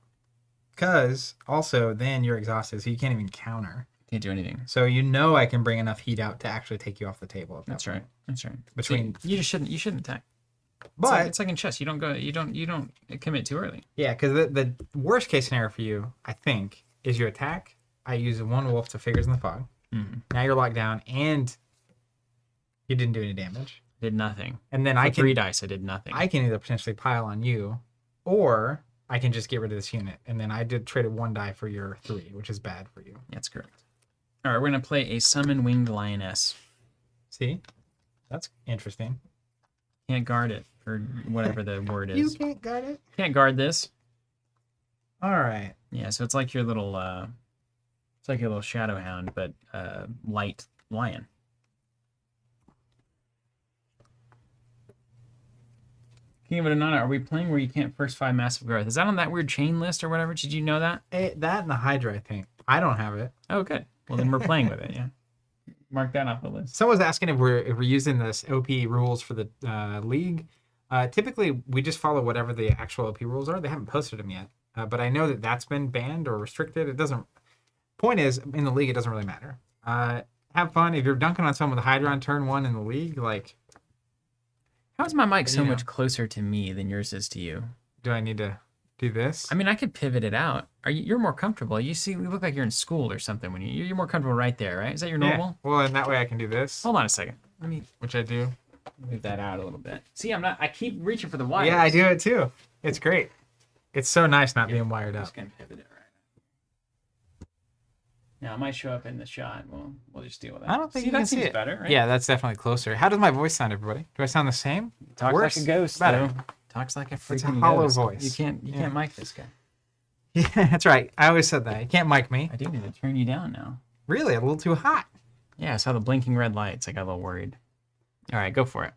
because also then you're exhausted, so you can't even counter. Can't do anything. So you know I can bring enough heat out to actually take you off the table. At that That's point. right. That's right. Between See, you shouldn't attack. but It's like in chess. You don't commit too early. yeah, because the worst case scenario for you, I think, is you attack. I use 1 wolf to Figures in the Fog. Mm-hmm. Now you're locked down, and you didn't do any damage. Did nothing. And then For I can 3 dice, I did nothing. I can either potentially pile on you, or I can just get rid of this unit. And then I did traded 1 die for your 3, which is bad for you. That's correct. All right, we're gonna play a summon winged lioness. See, that's interesting. Can't guard it, or whatever the word You is. can't guard it. Can't guard this. All right. Yeah, so it's like your little shadow hound, but light lion. King of Anana, are we playing where you can't first 5 massive growth? Is that on that weird chain list or whatever? Did you know that? That and the Hydra, I think. I don't have it. Oh, good. Well, then we're playing with it. Yeah. Mark that off the list. Someone was asking if we're using this OP rules for the league. Typically, we just follow whatever the actual OP rules are. They haven't posted them yet, but I know that that's been banned or restricted. It doesn't. Point is, in the league, it doesn't really matter. Have fun. If you're dunking on someone with a Hydra on turn 1 in the league, like, How is my mic so You know. much closer to me than yours is to you? do I need to do this? I mean, I could pivot it out. You're more comfortable. You look like you're in school or something when you're more comfortable right there, right? Is that your normal? Yeah. Well, and that way I can do this, Hold on a second. Let me which I do. move that out a little bit. See, I keep reaching for the wires. Yeah, I do it too. It's great. It's so nice not being wired I'm up. just gonna pivot it right now. It might show up in the shot. We'll just deal with that. I don't think see, you that can see seems it. better, right? Yeah, that's definitely closer. How does my voice sound, everybody? Do I sound the same? Talks Worse? like a ghost. Better. Though. Talks like a freaking It's a hollow ghost. voice. You can't Yeah. mic this guy. Yeah, that's right. I always said that. You can't mic me. I do need to turn you down now. Really, a little too hot. Yeah, I saw the blinking red lights. I got a little worried. All right, go for it.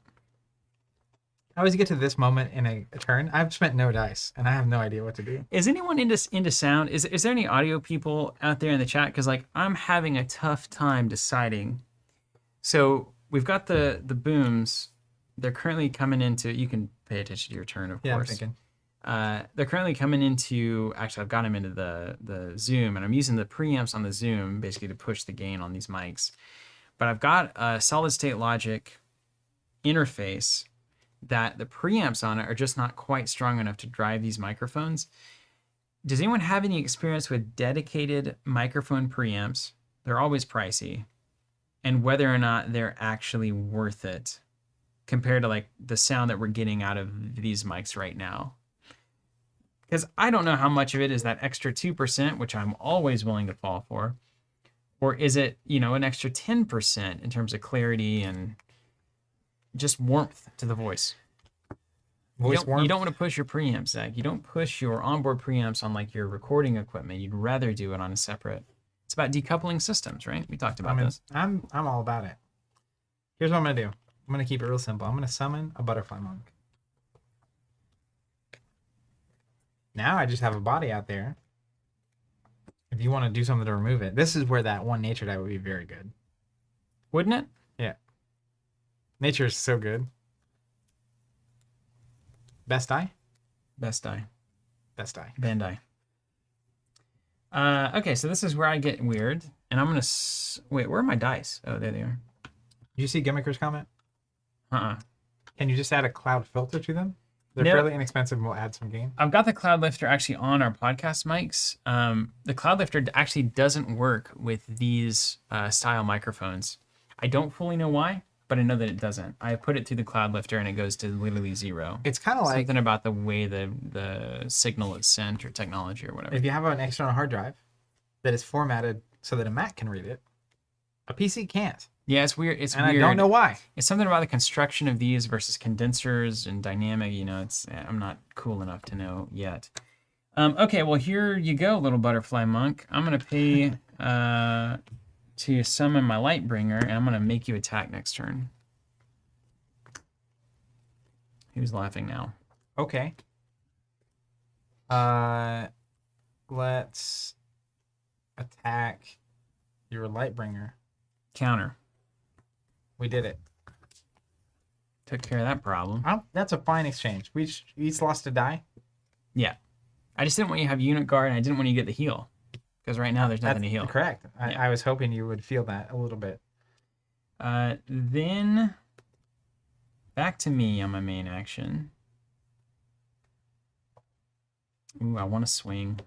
I always get to this moment in a turn. I've spent no dice, and I have no idea what to do. Is anyone into sound? Is there any audio people out there in the chat? Because like I'm having a tough time deciding. So we've got the booms. They're currently coming into. You can pay attention to your turn, of Yeah, I'm course. thinking. They're currently coming into. Actually, I've got them into the Zoom, and I'm using the preamps on the Zoom basically to push the gain on these mics. But I've got a solid state logic interface that the preamps on it are just not quite strong enough to drive these microphones. Does anyone have any experience with dedicated microphone preamps? They're always pricey, and whether or not they're actually worth it compared to like the sound that we're getting out of these mics right now. Because I don't know how much of it is that extra 2%, which I'm always willing to fall for, or is it, an extra 10% in terms of clarity and just warmth to the voice. Voice warmth. You don't want to push your preamps, Zach. You don't push your onboard preamps on like your recording equipment. You'd rather do it on a separate. It's about decoupling systems, right? We talked about this. I'm all about it. Here's what I'm gonna do. I'm gonna keep it real simple. I'm gonna summon a butterfly monk. Now I just have a body out there. If you want to do something to remove it, this is where that one nature die would be very good. Wouldn't it? Yeah. Nature is so good. Best die? Best die. Best die. Bandai. Okay, so this is where I get weird, and I'm gonna wait. Where are my dice? Oh, there they are. Did you see Gimmicker's comment? Uh-uh. Can you just add a cloud filter to them? They're No. fairly inexpensive and will add some gain. I've got the Cloud Lifter actually on our podcast mics. The Cloud Lifter actually doesn't work with these style microphones. I don't fully know why, but I know that it doesn't. I put it through the Cloud Lifter and it goes to literally 0. It's kind of like Something about the way the signal is sent or technology or whatever. if you have an external hard drive that is formatted so that a Mac can read it, a PC can't. Yeah, it's weird. It's And weird. I don't know why. It's something about the construction of these versus condensers and dynamic. I'm not cool enough to know yet. Okay, well, here you go, little butterfly monk. I'm going to pay to summon my Lightbringer, and I'm going to make you attack next turn. Who's laughing now? Okay. Let's attack You're a light bringer. Counter. We did it. Took care of that problem. Oh, that's a fine exchange. We each lost a die. Yeah. I just didn't want you to have unit guard, and I didn't want you to get the heal. Because right now there's nothing to heal. Correct. Yeah. I was hoping you would feel that a little bit. Then back to me on my main action. Ooh, I want to swing.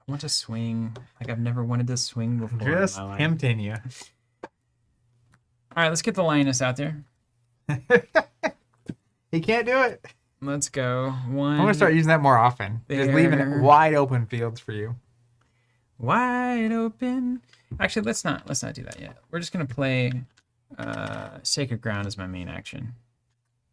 I want to swing like I've never wanted to swing before. Just in my life. tempting you. All right, let's get the lioness out there. He can't do it. Let's go. One. I'm gonna start using that more often. Just leaving there. it wide open fields for you. Wide open. Actually, let's not do that yet. We're just gonna play Sacred Ground as my main action.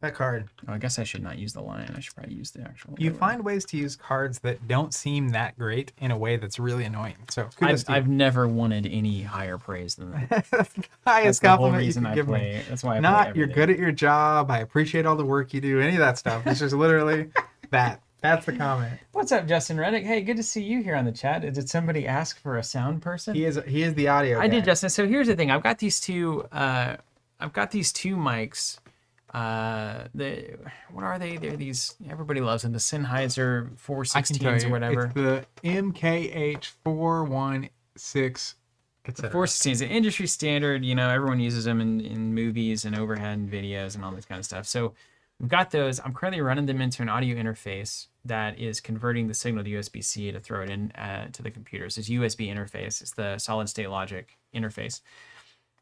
That card. Oh, I guess I should not use the lion. I should probably use the actual. You find ways to use cards that don't seem that great in a way that's really annoying. So kudos to you. I've never wanted any higher praise than that. That's the That's highest the whole compliment you reason can I give me. play. That's why I play Not every you're day. good at your job. I appreciate all the work you do. Any of that stuff. It's just literally that. That's the comment. What's up, Justin Reddick? Hey, good to see you here on the chat. Did somebody ask for a sound person? He is the audio I guy. did, Justin. So here's the thing. I've got these two. I've got these two mics. What are they? They're these. Everybody loves them. The Sennheiser I can tell 416s you, or whatever. it's the MKH 416. The 416s, an industry standard. You know, everyone uses them in movies and overhead videos and all this kind of stuff. So we've got those. I'm currently running them into an audio interface that is converting the signal to USB-C to throw it in to the computers. It's USB interface. It's the solid state logic interface.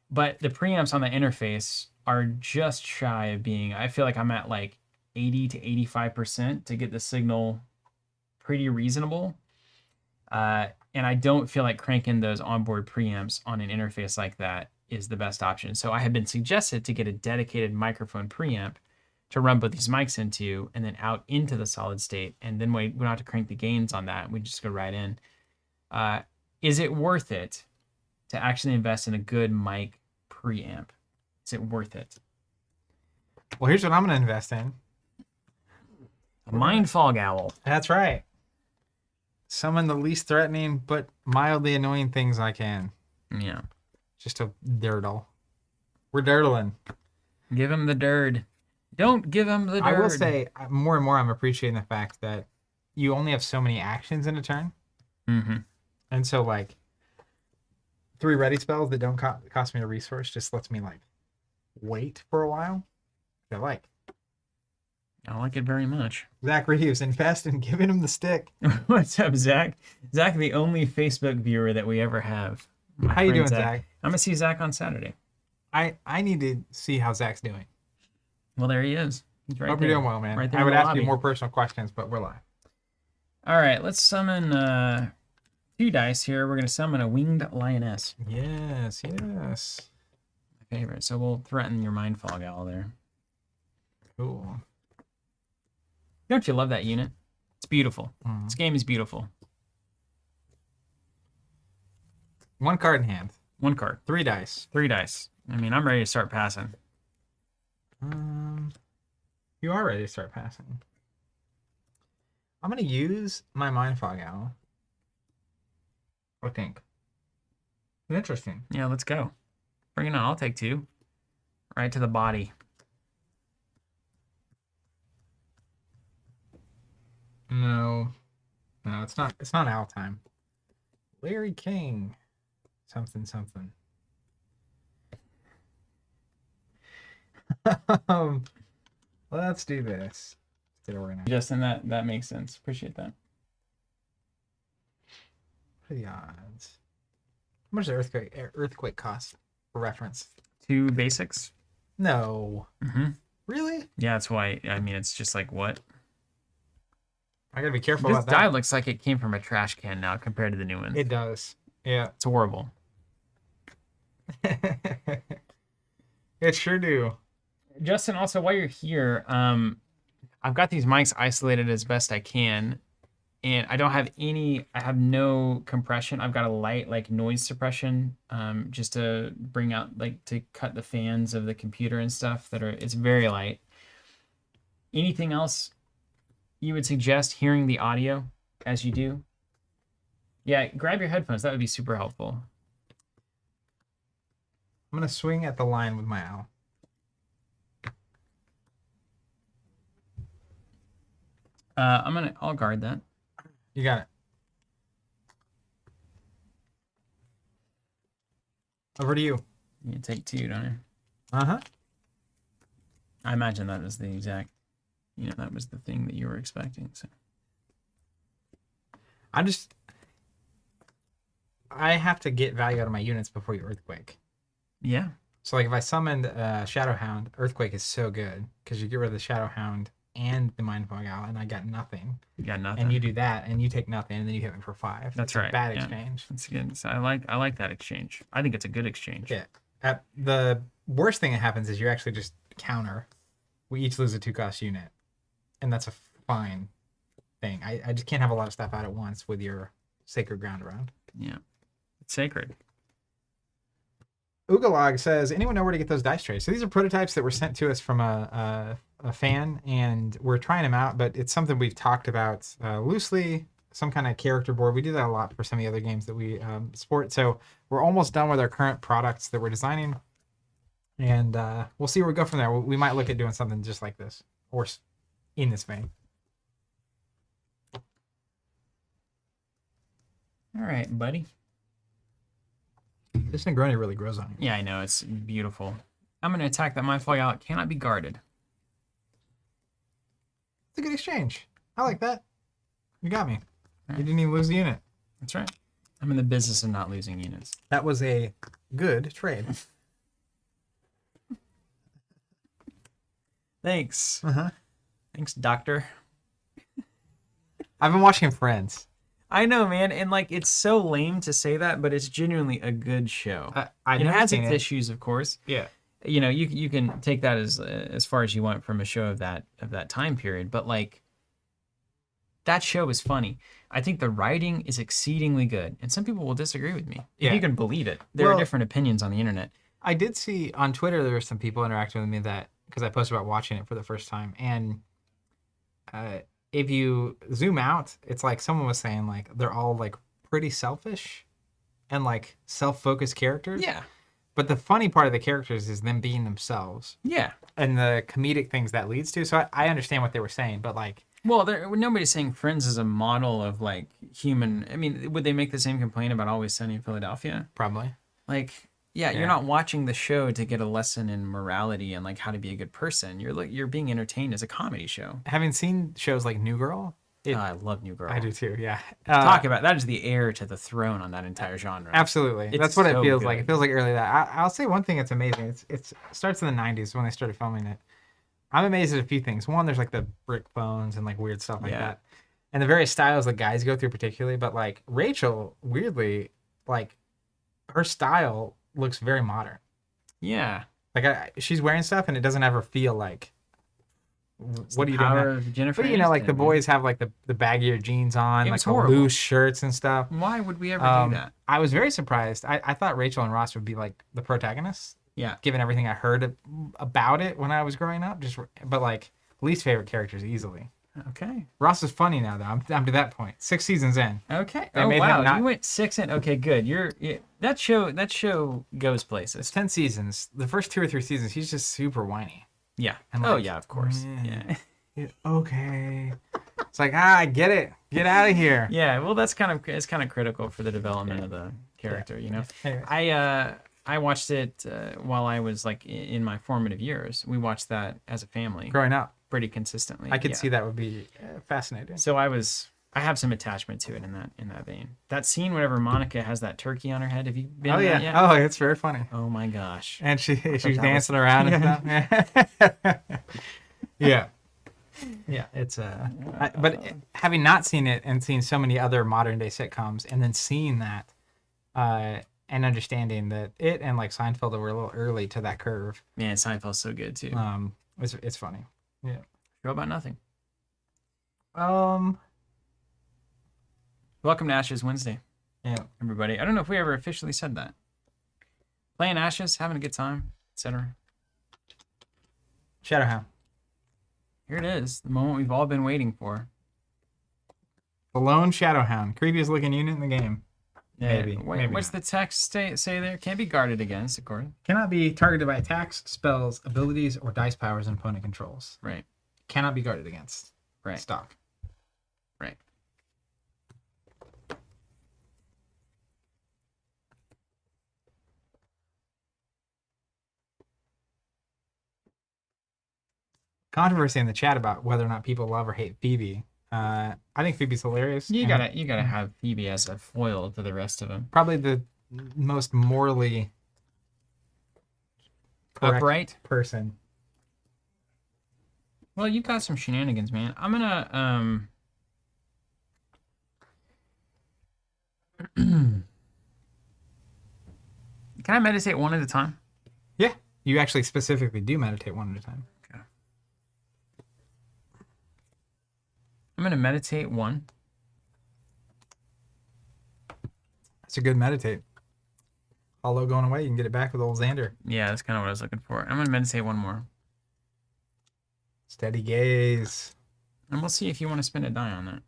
But the preamps on the interface are just shy of being, I feel like I'm at like 80 to 85% to get the signal pretty reasonable. And I don't feel like cranking those onboard preamps on an interface like that is the best option. So I have been suggested to get a dedicated microphone preamp to run both these mics into and then out into the solid state. And then we don't have to crank the gains on that. We just go right in. Is it worth it to actually invest in a good mic preamp? Is it worth it? Well, here's what I'm going to invest in. A mind fog owl. That's right. Summon the least threatening but mildly annoying things I can. Yeah. Just a dirtle. We're dirtling. Give him the dirt. Don't give him the dirt. I will say, more and more I'm appreciating the fact that you only have so many actions in a turn. Mm-hmm. And so, like, 3 ready spells that don't cost me a resource just lets me, like, wait for a while. I like. I like it very much. Zach Reeves, invest in giving him the stick. What's up, Zach? Zach, the only Facebook viewer that we ever have. My How you friend doing, Zach? I'm going to see Zach on Saturday. I need to see how Zach's doing. Well, there he is. He's right Hope there. you're doing well, man. Right there I in would the ask lobby. you more personal questions, but we're live. All right, let's summon 2 dice here. We're going to summon a winged lioness. Yes. My favorite. So we'll threaten your mind fog owl there. Cool. Don't you love that unit? It's beautiful. Mhm. This game is beautiful. 1 card in hand. 1 card. 3 dice. 3 dice. I mean, I'm ready to start passing. You are ready to start passing. I'm going to use my Mind Fog Owl. I think. Interesting. Yeah, let's go. Bring it on. I'll take 2. Right to the body. No, it's not. It's not owl time. Larry King, something. Let's do this. Get organized. Justin, that makes sense. Appreciate that. What are the odds? How much does earthquake cost for reference? 2 basics. No. Mm-hmm. Really? Yeah, that's why. I mean, it's just like what? I gotta be careful This about die that. looks like it came from a trash can now compared to the new one. It does. Yeah. It's horrible. It sure do. Justin, also while you're here, I've got these mics isolated as best I can, and I don't have any. I have no compression. I've got a light like noise suppression, just to bring out to cut the fans of the computer and stuff. It's very light. Anything else you would suggest hearing the audio as you do? Yeah, grab your headphones. That would be super helpful. gonna swing at the line with my owl. I'll guard that. You got it. Over to you. You take 2, don't you? Uh-huh. I imagine that was the exact, that was the thing that you were expecting. So I have to get value out of my units before you Earthquake. yeah, So like if I summoned Shadowhound, Earthquake is so good because you get rid of the Shadowhound and the Mindfog Owl, and I got nothing. you got nothing. And you do that, and you take nothing, and then you hit me for 5. That's It's right. A bad yeah. exchange. That's good. So I like that exchange. I think it's a good exchange. Yeah. The worst thing that happens is you actually just counter. We each lose a 2-cost unit, and that's a fine thing. I just can't have a lot of stuff out at once with your Sacred Ground around. Yeah, it's sacred. Ugalog says, anyone know where to get those dice trays? So these are prototypes that were sent to us from a fan, and we're trying them out, but it's something we've talked about loosely, some kind of character board. We do that a lot for some of the other games that we sport. So we're almost done with our current products that we're designing, and we'll see where we go from there. We might look at doing something just like this, or in this vein. All right, buddy. This Negroni really grows on you. Yeah, I know. It's beautiful. I'm going to attack that Mindfog Owl. It cannot be guarded. It's a good exchange. I like that. You got me. Right. You didn't even lose the unit. That's right. I'm in the business of not losing units. That was a good trade. Thanks. Uh-huh. Thanks, Doctor. I've been watching Friends. I know, man. And, like, it's so lame to say that, but it's genuinely a good show. I've It never has seen its it. issues, of course. Yeah. You can take that as far as you want from a show of that time period, but like that show is funny. I think the writing is exceedingly good, and some people will disagree with me. If Yeah. you can believe it. There are different opinions on the internet. I did see on Twitter there were some people interacting with me that because I posted about watching it for the first time, and if you zoom out, it's like someone was saying like they're all like pretty selfish and like self-focused characters. Yeah. But the funny part of the characters is them being themselves Yeah. and the comedic things that leads to. So I understand what they were saying, but like, Well, nobody's saying Friends is a model of like human. I mean, would they make the same complaint about Always Sunny in Philadelphia? probably. Like, yeah, you're not watching the show to get a lesson in morality and like how to be a good person. You're being entertained as a comedy show. Having seen shows like New Girl, I love New Girl. I do too. Yeah. Talk about that is the heir to the throne on that entire genre. Absolutely. It's That's what it so feels good. like. It feels like early that. I'll say one thing that's amazing. It starts in the 90s when they started filming it. I'm amazed at a few things. One, there's like the brick phones and like weird stuff like that. And the various styles that guys go through particularly. But like Rachel, weirdly, like her style looks very modern. Yeah. Like she's wearing stuff and it doesn't ever feel like, what are you doing? Power Now? of Jennifer But you know, like Aniston, the man. boys have like the baggier jeans on, It like was the horrible. loose shirts and stuff. Why would we ever do that? I was very surprised. I thought Rachel and Ross would be like the protagonists, Yeah. given everything I heard about it when I was growing up. But like least favorite characters easily. Okay. Ross is funny now though. I'm to that point. 6 seasons in. Okay. They Oh made him wow, not- you went 6 in. Okay, good. That show goes places. It's 10 seasons. The first 2 or 3 seasons, he's just super whiny. Yeah. And Oh like, yeah, of course. yeah. Yeah. Okay. It's like I get it. Get out of here. Yeah. Well, it's kind of critical for the development of the character. You know. Anyway. I watched it while I was like in my formative years. We watched that as a family Growing up, pretty consistently. I could Yeah. see that would be fascinating. So I have some attachment to it in that vein. That scene whenever Monica has that turkey on her head. Have you been? Oh in yeah. that yet? Oh, it's very funny. Oh my gosh. And she's that was- dancing around and stuff. Yeah. Yeah, it's but having not seen it and seen so many other modern day sitcoms and then seeing that and understanding that it and like Seinfeld were a little early to that curve. Man, Seinfeld's so good too. It's funny. Yeah. Show about nothing. Um Welcome to Ashes Wednesday, yeah. everybody. I don't know if we ever officially said that. Playing Ashes, having a good time, etc. Shadowhound. Here it is, the moment we've all been waiting for. The lone Shadowhound. Creepiest looking unit in the game. Maybe. Maybe What's not. the text say there? Can't be guarded against, of course. Cannot be targeted by attacks, spells, abilities, or dice powers and opponent controls. Right. Cannot be guarded against. Right. Stock. Right. Controversy in the chat about whether or not people love or hate Phoebe. I think Phoebe's hilarious. You and gotta have Phoebe as a foil to the rest of them. probably the most morally correct Upright. person. Well, you got some shenanigans, man. I'm gonna Can I meditate one at a time? Yeah, you actually specifically do meditate one at a time. Okay. I'm gonna meditate one. That's a good meditate. Hollow going away, you can get it back with old Xander. Yeah, that's kind of what I was looking for. I'm gonna meditate one more, Steady gaze. and we'll see if you want to spend a die on that.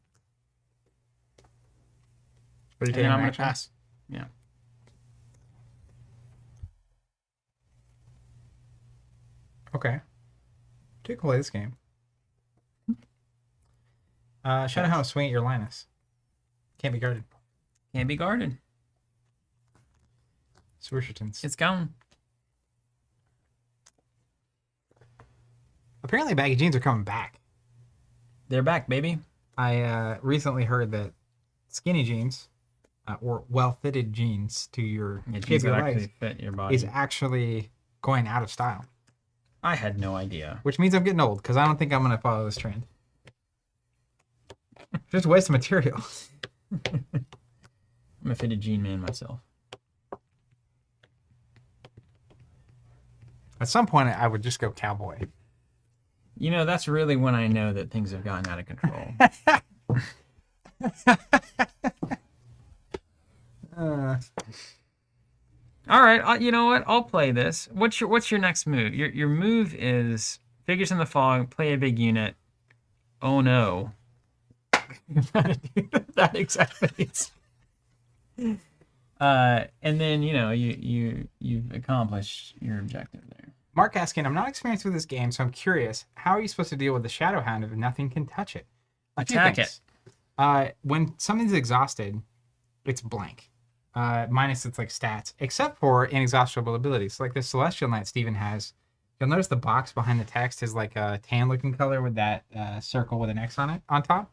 What are you And taking? then I'm gonna action? pass. Yeah. Okay. You can play this game. Shadowhound swing at your Linus. Can't be guarded. Can't be guarded. Swishertons. It's gone. Apparently baggy jeans are coming back. They're back, baby. I recently heard that skinny jeans or well-fitted jeans to your Yeah, shape jeans of your that legs actually fit your body. is actually going out of style, I had no idea. which means I'm getting old because I don't think I'm going to follow this trend. Just a waste of material. I'm a fitted jean man myself. At some point, I would just go cowboy. You know, that's really when I know that things have gotten out of control. All right, you know what? I'll play this. What's your next move? Your move is figures in the fog, play a big unit. Oh no. That exact face. And then you've accomplished your objective there. Mark asking, I'm not experienced with this game, so I'm curious. How are you supposed to deal with the Shadowhound if nothing can touch it? A few Attack things. When something's exhausted, it's blank. Minus its like stats, except for inexhaustible abilities. Like the Celestial Knight Steven has. You'll notice the box behind the text is like a tan looking color with that circle with an X on it on top.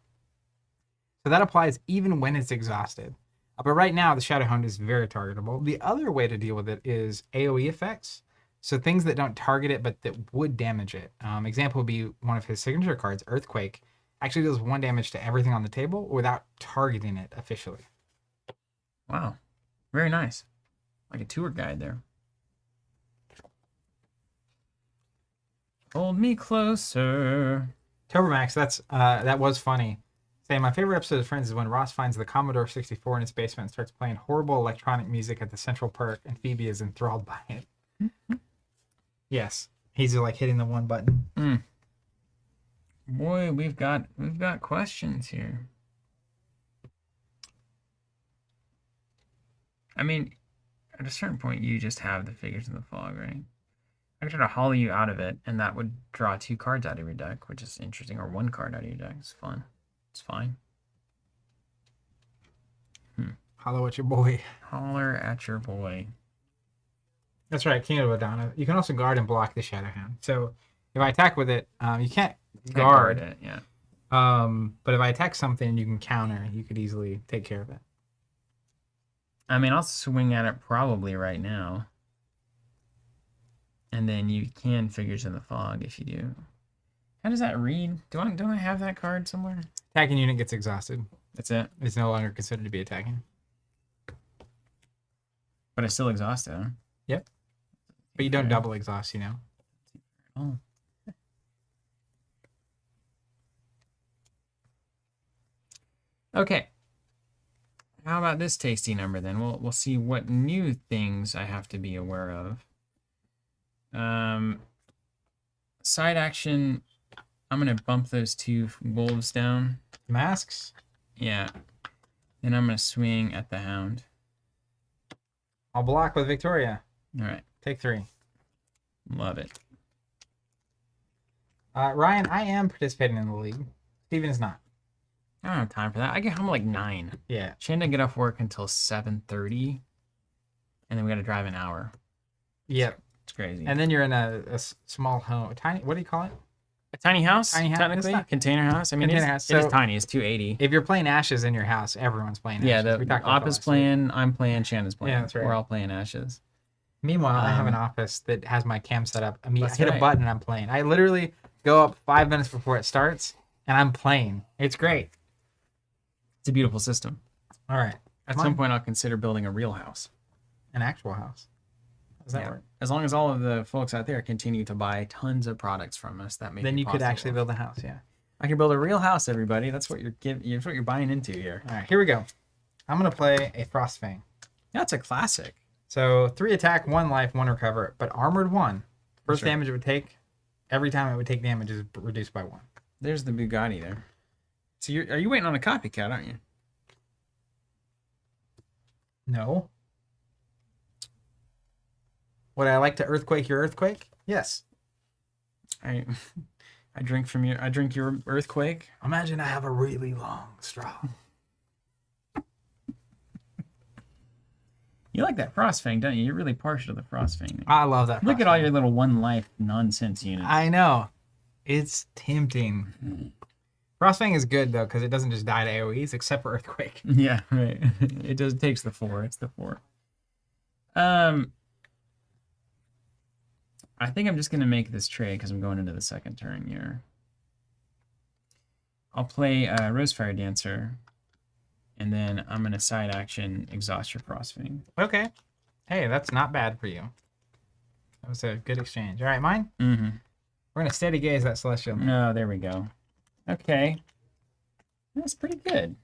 So that applies even when it's exhausted. But right now, the Shadowhound is very targetable. The other way to deal with it is AoE effects. So things that don't target it, but that would damage it. Example would be one of his signature cards, Earthquake. Actually deals 1 damage to everything on the table without targeting it officially. Wow. Very nice. Like a tour guide there. Hold me closer. Tobermax, that was funny. Saying my favorite episode of Friends is when Ross finds the Commodore 64 in his basement and starts playing horrible electronic music at the central perk, and Phoebe is enthralled by it. Yes, he's like hitting the one button. Boy, we've got questions here. I mean, at a certain point, you just have the figures in the fog, right? I could try to hollow you out of it, and that would draw 2 cards out of your deck, which is interesting, or 1 card out of your deck. It's fun. It's fine. Hollow at your boy. Holler at your boy. That's right, King of Adana. You can also guard and block the Shadowhound. So if I attack with it, you can't guard it, yeah. But if I attack something, you can counter. You could easily take care of it. I mean, I'll swing at it probably right now. And then you can figures in the fog if you do. How does that read? Don't I have that card somewhere? Attacking unit gets exhausted. That's it. It's no longer considered to be attacking. But it's still exhausted, huh? Yep. But you don't double exhaust, you know. Oh. Okay. How about this tasty number then? We'll see what new things I have to be aware of. Side action. I'm gonna bump those 2 wolves down. Masks. Yeah. Then I'm gonna swing at the hound. I'll block with Victoria. All right. Take 3. Love it. Ryan, I am participating in the league. Steven is not. I don't have time for that. I get home like 9. Yeah. Shane didn't get off work until 7:30, and then we got to drive an hour. Yep. It's crazy. And then you're in a small home. Tiny, what do you call it? A tiny house, Tiny house? technically. It's not- Container house. I mean, Container it's, house. it is So- tiny. It's 280. If you're playing Ashes in your house, everyone's playing Yeah, Ashes. We the talked about that Oppa's last week. playing, I'm playing, Shannon's playing. Yeah, that's right. We're all playing Ashes. Meanwhile, I have an office that has my cam set up. I mean, I That's hit a right. button and I'm playing. I literally go up 5 minutes before it starts and I'm playing. It's great. It's a beautiful system. All right. At Come some on. point, I'll consider building a real house. An actual house. How does that Yeah. work? As long as all of the folks out there continue to buy tons of products from us, that makes Then it you could possible. actually build a house, yeah. I can build a real house, everybody. That's what that's what you're buying into here. All right, here we go. I'm going to play a Frostfang. That's a classic. So 3 attack, 1 life, 1 recover, but armored 1. First That's right. damage it would take, every time it would take damage is reduced by 1. There's the Bugatti there. So are you waiting on a copycat, aren't you? No. Would I like to earthquake your earthquake? Yes. I drink your earthquake. Imagine I have a really long straw. You like that Frostfang, don't you? You're really partial to the Frostfang. I love that. Look at all Frostfang. your little one life nonsense units. I know. It's tempting. Frostfang is good though because it doesn't just die to AoEs except for earthquake. Yeah, right. It takes the 4. It's the 4. I think I'm just gonna make this trade because I'm going into the second turn here. I'll play Rosefire Dancer, and then I'm gonna side action exhaust your Frostfang. Okay. Hey, that's not bad for you. That was a good exchange. All right, mine. Mm-hmm. We're gonna steady gaze that celestial. Oh, there we go. Okay, that's pretty good.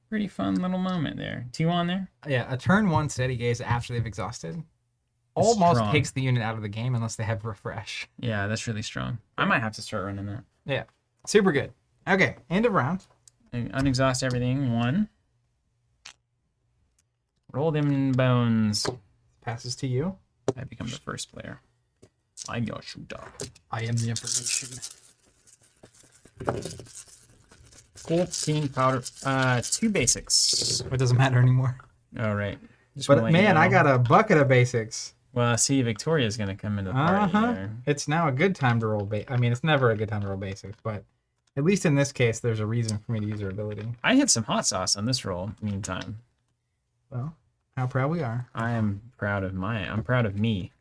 Pretty fun little moment there. 2 on there. Yeah, a turn 1 steady gaze after they've exhausted almost Strong. takes the unit out of the game unless they have refresh. Yeah, that's really strong. I might have to start running that. Yeah, super good. Okay, end of round. And unexhaust everything. 1. Roll them bones. Passes to you. I become the first player. I'm your shooter. I am the information. 14 powder. 2 basics. It doesn't matter anymore. All right. But man, I got a bucket of basics. Well, see, Victoria's gonna come into the party here. It's now a good time to roll I mean, it's never a good time to roll basics, but at least in this case, there's a reason for me to use her ability. I hit some hot sauce on this roll. Meantime, Well, how proud we are. I am proud of I'm proud of me.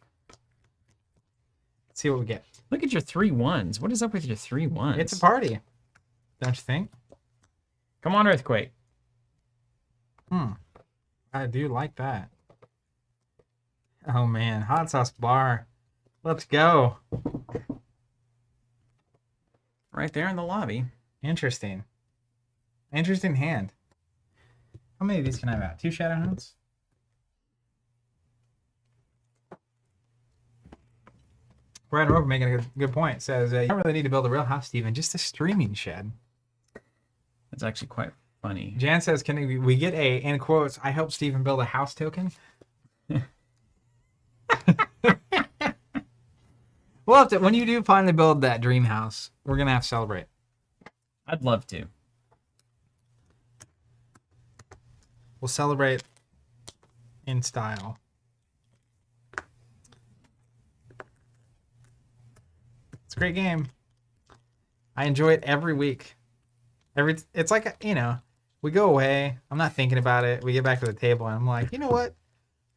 Let's see what we get. Look at your 3 1s. What is up with your 3 1s? It's a party, don't you think? Come on, Earthquake. I do like that. Oh man, hot sauce bar. Let's go. Right there in the lobby. Interesting. Interesting hand. How many of these can I have out? 2 Shadow Hounds? Brad Roper making a good point. Says, you don't really need to build a real house, Steven, just a streaming shed. That's actually quite funny. Jan says, can we get a, in quotes, I helped Steven build a house token? We'll have to, when you do finally build that dream house, we're going to have to celebrate. I'd love to. We'll celebrate in style. It's a great game. I enjoy it every week. It's like, we go away. I'm not thinking about it. We get back to the table and I'm like, you know what?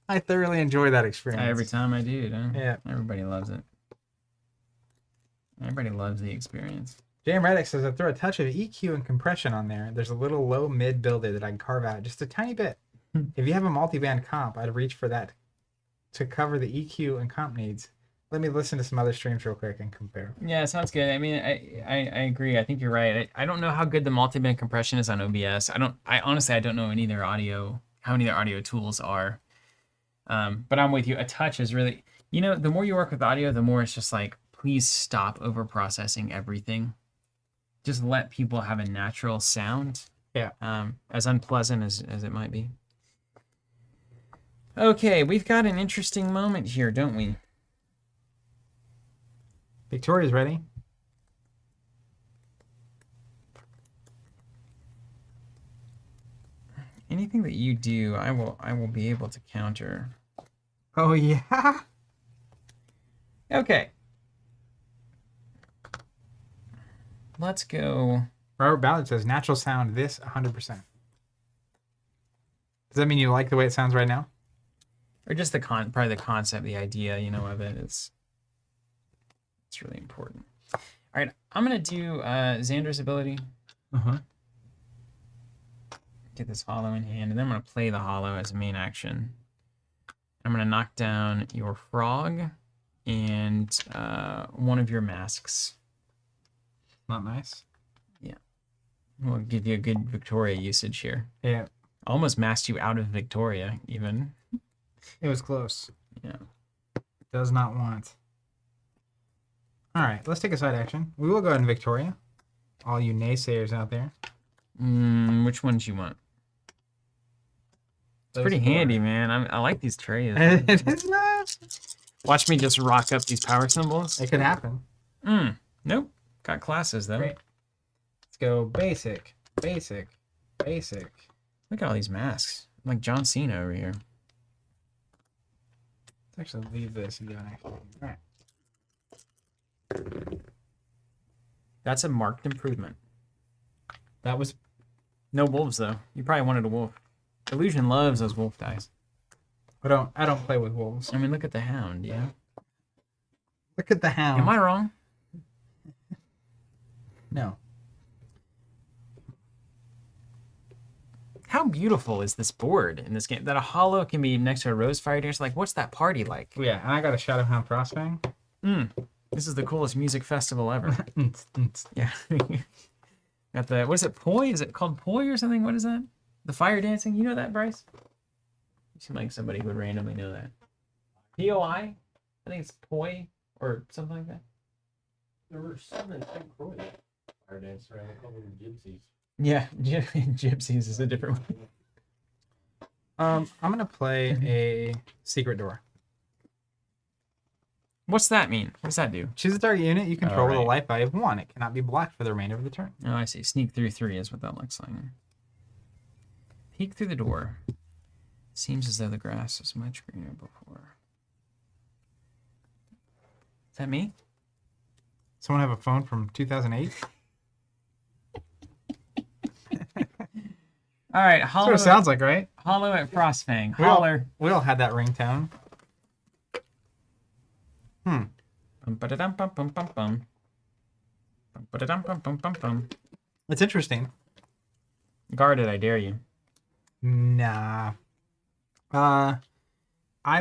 I thoroughly enjoy that experience. Every time I do, huh? Yeah. Everybody loves it. Everybody loves the experience. Jam Reddick says, I throw a touch of EQ and compression on there. There's a little low mid builder that I can carve out just a tiny bit. If you have a multi-band comp, I'd reach for that to cover the EQ and comp needs. Let me listen to some other streams real quick and compare. Yeah, sounds good. I mean, I agree. I think you're right. I don't know how good the multi-band compression is on OBS. I honestly don't know how many of their audio tools are. But I'm with you. A touch is really, the more you work with audio, the more it's just like, please stop over processing everything. Just let people have a natural sound. Yeah. As unpleasant as it might be. Okay, we've got an interesting moment here, don't we? Victoria's ready. Anything that you do, I will be able to counter. Oh, yeah. Okay. Let's go. Robert Ballard says natural sound this 100%. Does that mean you like the way it sounds right now? Or just probably the concept, the idea, of it. It's really important. All right, I'm gonna do Xander's ability. Get this hollow in hand, and then I'm gonna play the hollow as a main action. I'm gonna knock down your frog and one of your masks. Not nice. Yeah, we'll give you a good Victoria usage here. Yeah. Almost masked you out of Victoria, even. It was close. Yeah. Does not want. All right, let's take a side action. We will go ahead and Victoria. All you naysayers out there. Which ones you want? It's pretty handy, man. I like these trays. It is nice. Watch me just rock up these power symbols. It could happen. Nope. Got classes, though. Great. Let's go basic, basic, basic. Look at all these masks. I'm like John Cena over here. Let's actually leave this and go next. All right. That's a marked improvement. That was. No wolves, though. You probably wanted a wolf. Illusion loves those wolf dice. I don't play with wolves. I mean, look at the hound, yeah? Look at the hound. Am I wrong? No. How beautiful is this board in this game? That a hollow can be next to a rose fire dance. Like, what's that party like? Yeah, and I got a Shadowhound Frostfang. This is the coolest music festival ever. Yeah. Got the, what is it, Poi? Is it called Poi or something? What is that? The fire dancing? You know that, Bryce? You seem like somebody who would randomly know that. POI? I think it's Poi or something like that. There were 7 Croy fire dance around. They called them gypsies. Yeah, Gypsies is a different one. I'm gonna play a secret door. What's that mean? What does that do? Choose a target unit you control with a Alright. life value of 1. It cannot be blocked for the remainder of the turn. Oh, I see. Sneak through 3 is what that looks like. Peek through the door. Seems as though the grass was much greener before. Is that me? Someone have a phone from 2008? All right, That's what it sounds like, right? Hollow at Frostfang. We all- Holler. We all had that ringtone. Bum, ba-da-dum, bum, bum, bum, bum. Bum, ba-da-dum, bum, bum, bum, bum. It's interesting. Guard it, I dare you. Nah. I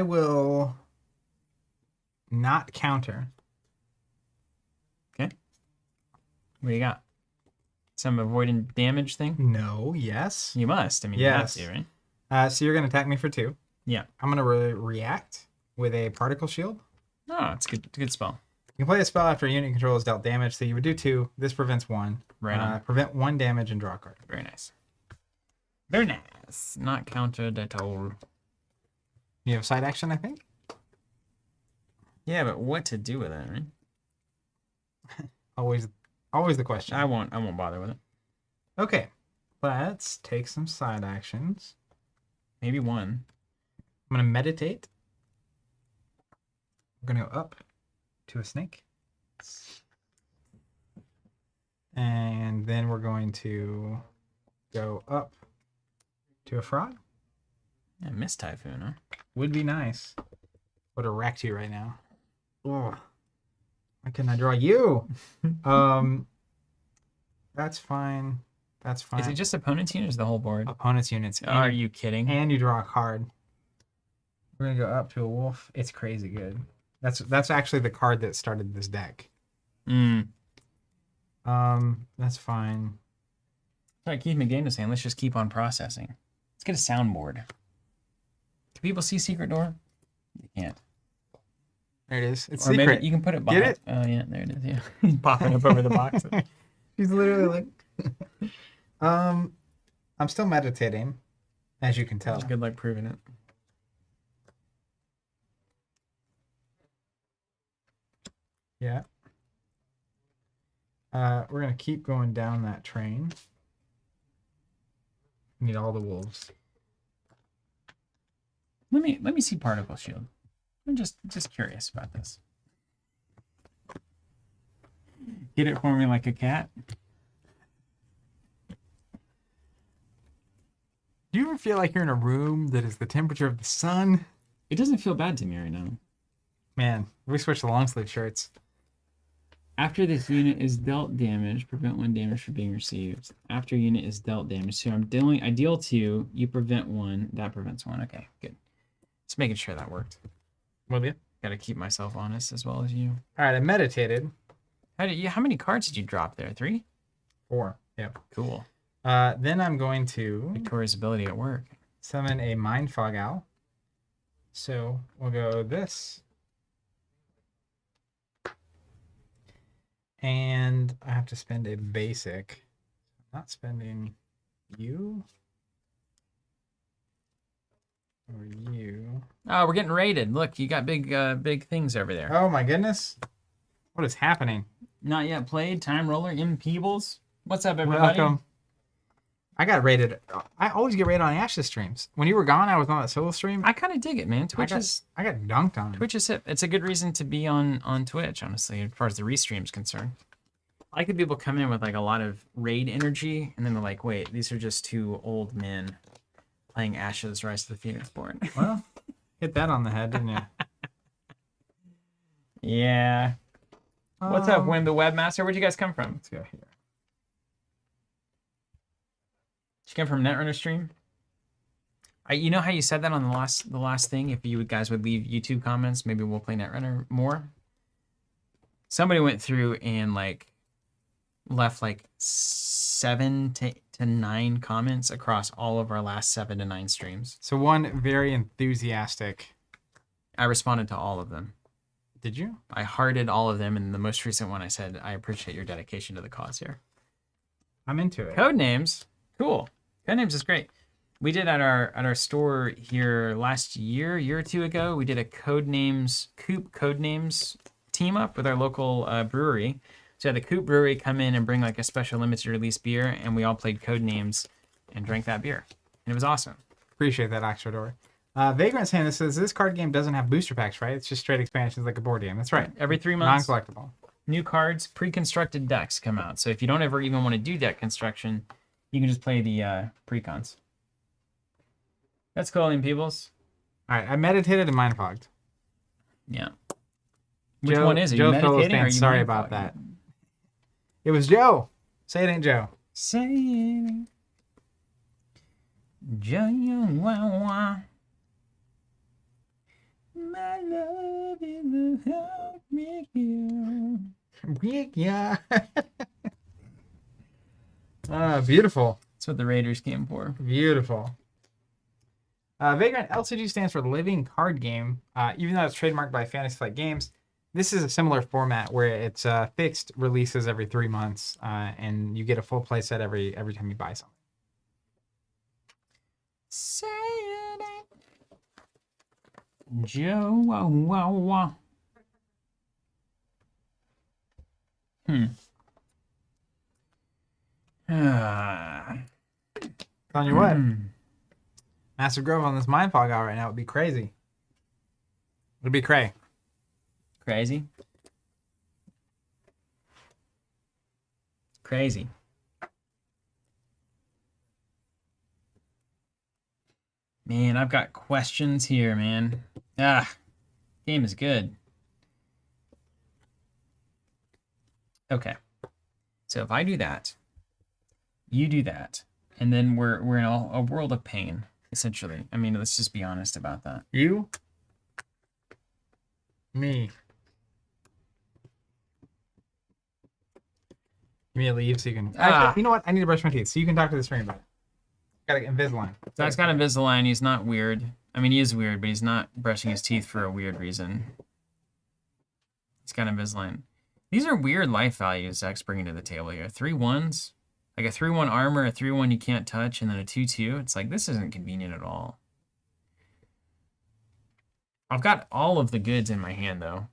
will not counter. Okay. What do you got? Some avoiding damage thing? No, yes. You must. I mean, Yes. you have to, right? So you're going to attack me for 2. Yeah. I'm going to react with a particle shield. Oh, it's good. Good spell. You can play a spell after a unit control is dealt damage, so you would do 2. This prevents 1. Right on. Prevent 1 damage and draw a card. Very nice. Very nice. Not countered at all. You have side action, I think? Yeah, but what to do with it, right? Always the question. I won't bother with it. Okay, let's take some side actions. Maybe one. I'm going to meditate. We're going to go up to a snake. And then we're going to go up to a frog. Yeah, Miss Typhoon, huh? Would be nice. Would have wrecked you right now. Oh, why couldn't I draw you? That's fine. That's fine. Is it just opponent's unit or is the whole board? Opponent's units? Are you kidding? And you draw a card. We're gonna go up to a wolf. It's crazy good. That's actually the card that started this deck. That's fine. All right, Keith McGinn was saying, let's just keep on processing. Let's get a soundboard. Can people see Secret Door? You can't. There it is. It's Or secret. maybe you can put it behind. Get it? Oh yeah, there it is. Yeah, he's popping up over the box. She's literally like. I'm still meditating, as you can tell. Good luck proving it. Yeah. We're gonna keep going down that train. Need all the wolves. Let me see particle shield. I'm just curious about this. Get it for me like a cat. Do you ever feel like you're in a room that is the temperature of the sun? It doesn't feel bad to me right now. Man, we switched to long sleeve shirts. After this unit is dealt damage, prevent 1 damage from being received. After unit is dealt damage, so I deal 2, you prevent 1, that prevents 1. Okay, good. Just making sure that worked. Will you? Gotta keep myself honest as well as you. All right, I meditated. How many cards did you drop there? 3? 4. Yep. Cool. Then I'm going to Victoria's ability at work. summon a Mind Fog Owl. So we'll go this. And I have to spend a basic. I'm not spending you. Or you. Oh, we're getting raided. Look, you got big things over there. Oh my goodness. What is happening? Not yet played. Time Roller, M. Peebles. What's up, everybody? Welcome. I got rated. I always get rated on Ashes streams. When you were gone, I was on that solo stream. I kind of dig it, man. I got dunked on. Twitch is hip. It's a good reason to be on Twitch, honestly, as far as the restream's concerned. I like that people come in with like a lot of raid energy, and then they're like, "Wait, these are just 2 old men playing Ashes: Rise to the Phoenix Born." Well, hit that on the head, didn't you? Yeah. What's up, Win the Webmaster? Where'd you guys come from? Let's go here. Did you come from Netrunner stream? You know how you said that on the last thing? If you guys would leave YouTube comments, maybe we'll play Netrunner more. Somebody went through and like left like 7 to 9 comments across all of our last 7 to 9 streams. So one very enthusiastic. I responded to all of them. Did you? I hearted all of them, and the most recent one I said, "I appreciate your dedication to the cause here." I'm into it. Codenames, cool. Codenames is great. We did at our store here last year or 2 ago. We did a Coop Codenames team up with our local brewery. So had the Coop Brewery come in and bring like a special limited release beer, and we all played Codenames and drank that beer, and it was awesome. Appreciate that, Oxfordor. Vagrant Santa says this card game doesn't have booster packs, right? It's just straight expansions like a board game. That's right. Every 3 months, Non-collectible. new cards, pre-constructed decks come out. So if you don't ever even want to do deck construction, you can just play the pre-cons. That's cool, Ian Peebles. All right, I meditated and mind fogged. Yeah. Which one is it? Joe You meditating or are you sorry mind about fogging? that. It was Joe. Say it ain't Joe. Say it. Joe. My love is a heartbreak you. Yeah. Beautiful. That's what the Raiders came for. Beautiful. Vagrant LCG stands for Living Card Game. Even though it's trademarked by Fantasy Flight Games, this is a similar format where it's fixed releases every 3 months, and you get a full play set every time you buy something. Say it ain't Joe. Telling you what, Massive Grove on this Mind Fog out right now would be crazy. It'd be cray. Crazy. Crazy. Man, I've got questions here, man. Game is good. Okay. So if I do that, you do that, and then we're in a world of pain, essentially. I mean, let's just be honest about that. You? Me. Give me a leave so you can. Actually, you know what? I need to brush my teeth so you can talk to the screen about it. Got an Invisalign. Zach's got Invisalign. He's not weird. I mean, he is weird, but he's not brushing his teeth for a weird reason. He's got Invisalign. These are weird life values Zach's bringing to the table here. 3-1s. Like a 3-1 armor, a 3-1 you can't touch, and then a 2-2. It's like, this isn't convenient at all. I've got all of the goods in my hand, though.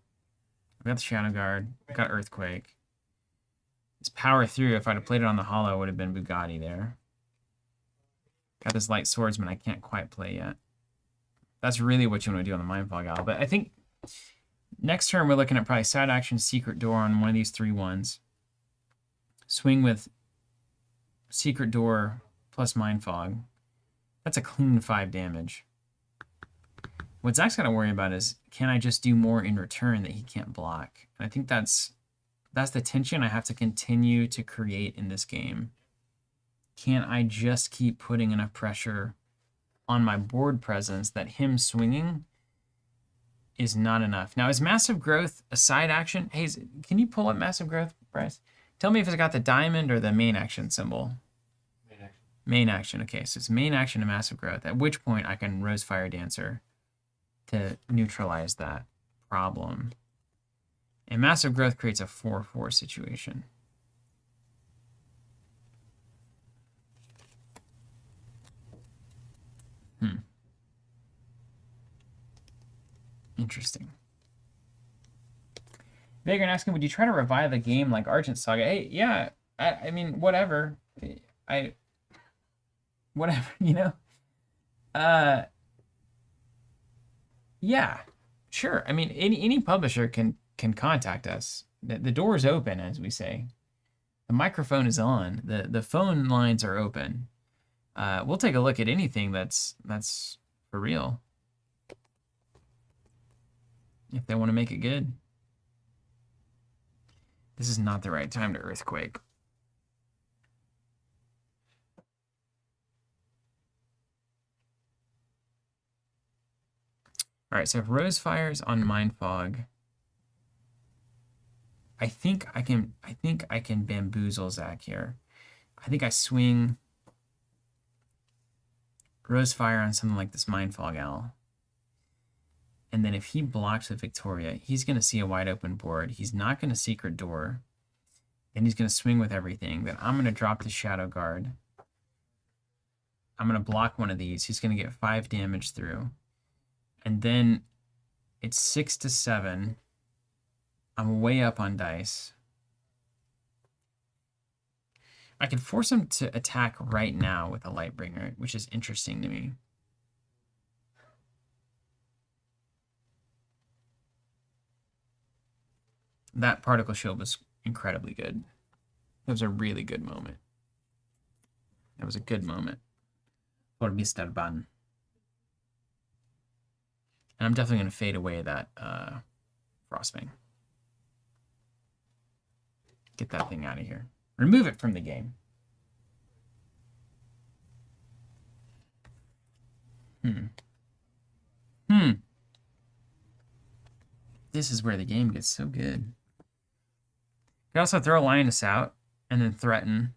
We got the Shadow Guard. We got Earthquake. This Power Through, if I'd have played it on the Hollow, would have been Bugatti there. Got this Light Swordsman I can't quite play yet. That's really what you want to do on the Mindfog Owl. But I think next turn we're looking at probably side action Secret Door on one of these 3/1s. Swing with Secret Door plus Mindfog. That's a clean 5 damage. What Zach's got to worry about is, can I just do more in return that he can't block? And I think that's the tension I have to continue to create in this game. Can I just keep putting enough pressure on my board presence that him swinging is not enough? Now, is Massive Growth a side action? Hey, can you pull up Massive Growth, Bryce? Tell me if it's got the diamond or the main action symbol. Main action. Main action. Okay, so it's main action to Massive Growth, at which point I can Rosefire Dancer to neutralize that problem. And Massive Growth creates a 4/4 situation. Interesting. Vagrant asking, would you try to revive a game like Argent Saga? Hey, yeah, I mean, whatever. Whatever, you know? Yeah, sure. I mean, any publisher can contact us. The door is open, as we say. The microphone is on. The phone lines are open. We'll take a look at anything that's for real. If they want to make it good. This is not the right time to Earthquake. All right, so if Rosefire's on Mindfog, I think I can bamboozle Zach here. I think I swing Rosefire on something like this Mindfog Owl. And then if he blocks with Victoria, he's going to see a wide open board. He's not going to Secret Door. Then he's going to swing with everything. Then I'm going to drop the Shadow Guard. I'm going to block one of these. He's going to get 5 damage through. And then it's 6 to 7. I'm way up on dice. I can force him to attack right now with a Lightbringer, which is interesting to me. That Particle Shield was incredibly good. It was a really good moment. That was a good moment for Mr. Ban. And I'm definitely going to fade away that Frostbane. Get that thing out of here. Remove it from the game. This is where the game gets so good. You can also throw a Lioness out and then threaten.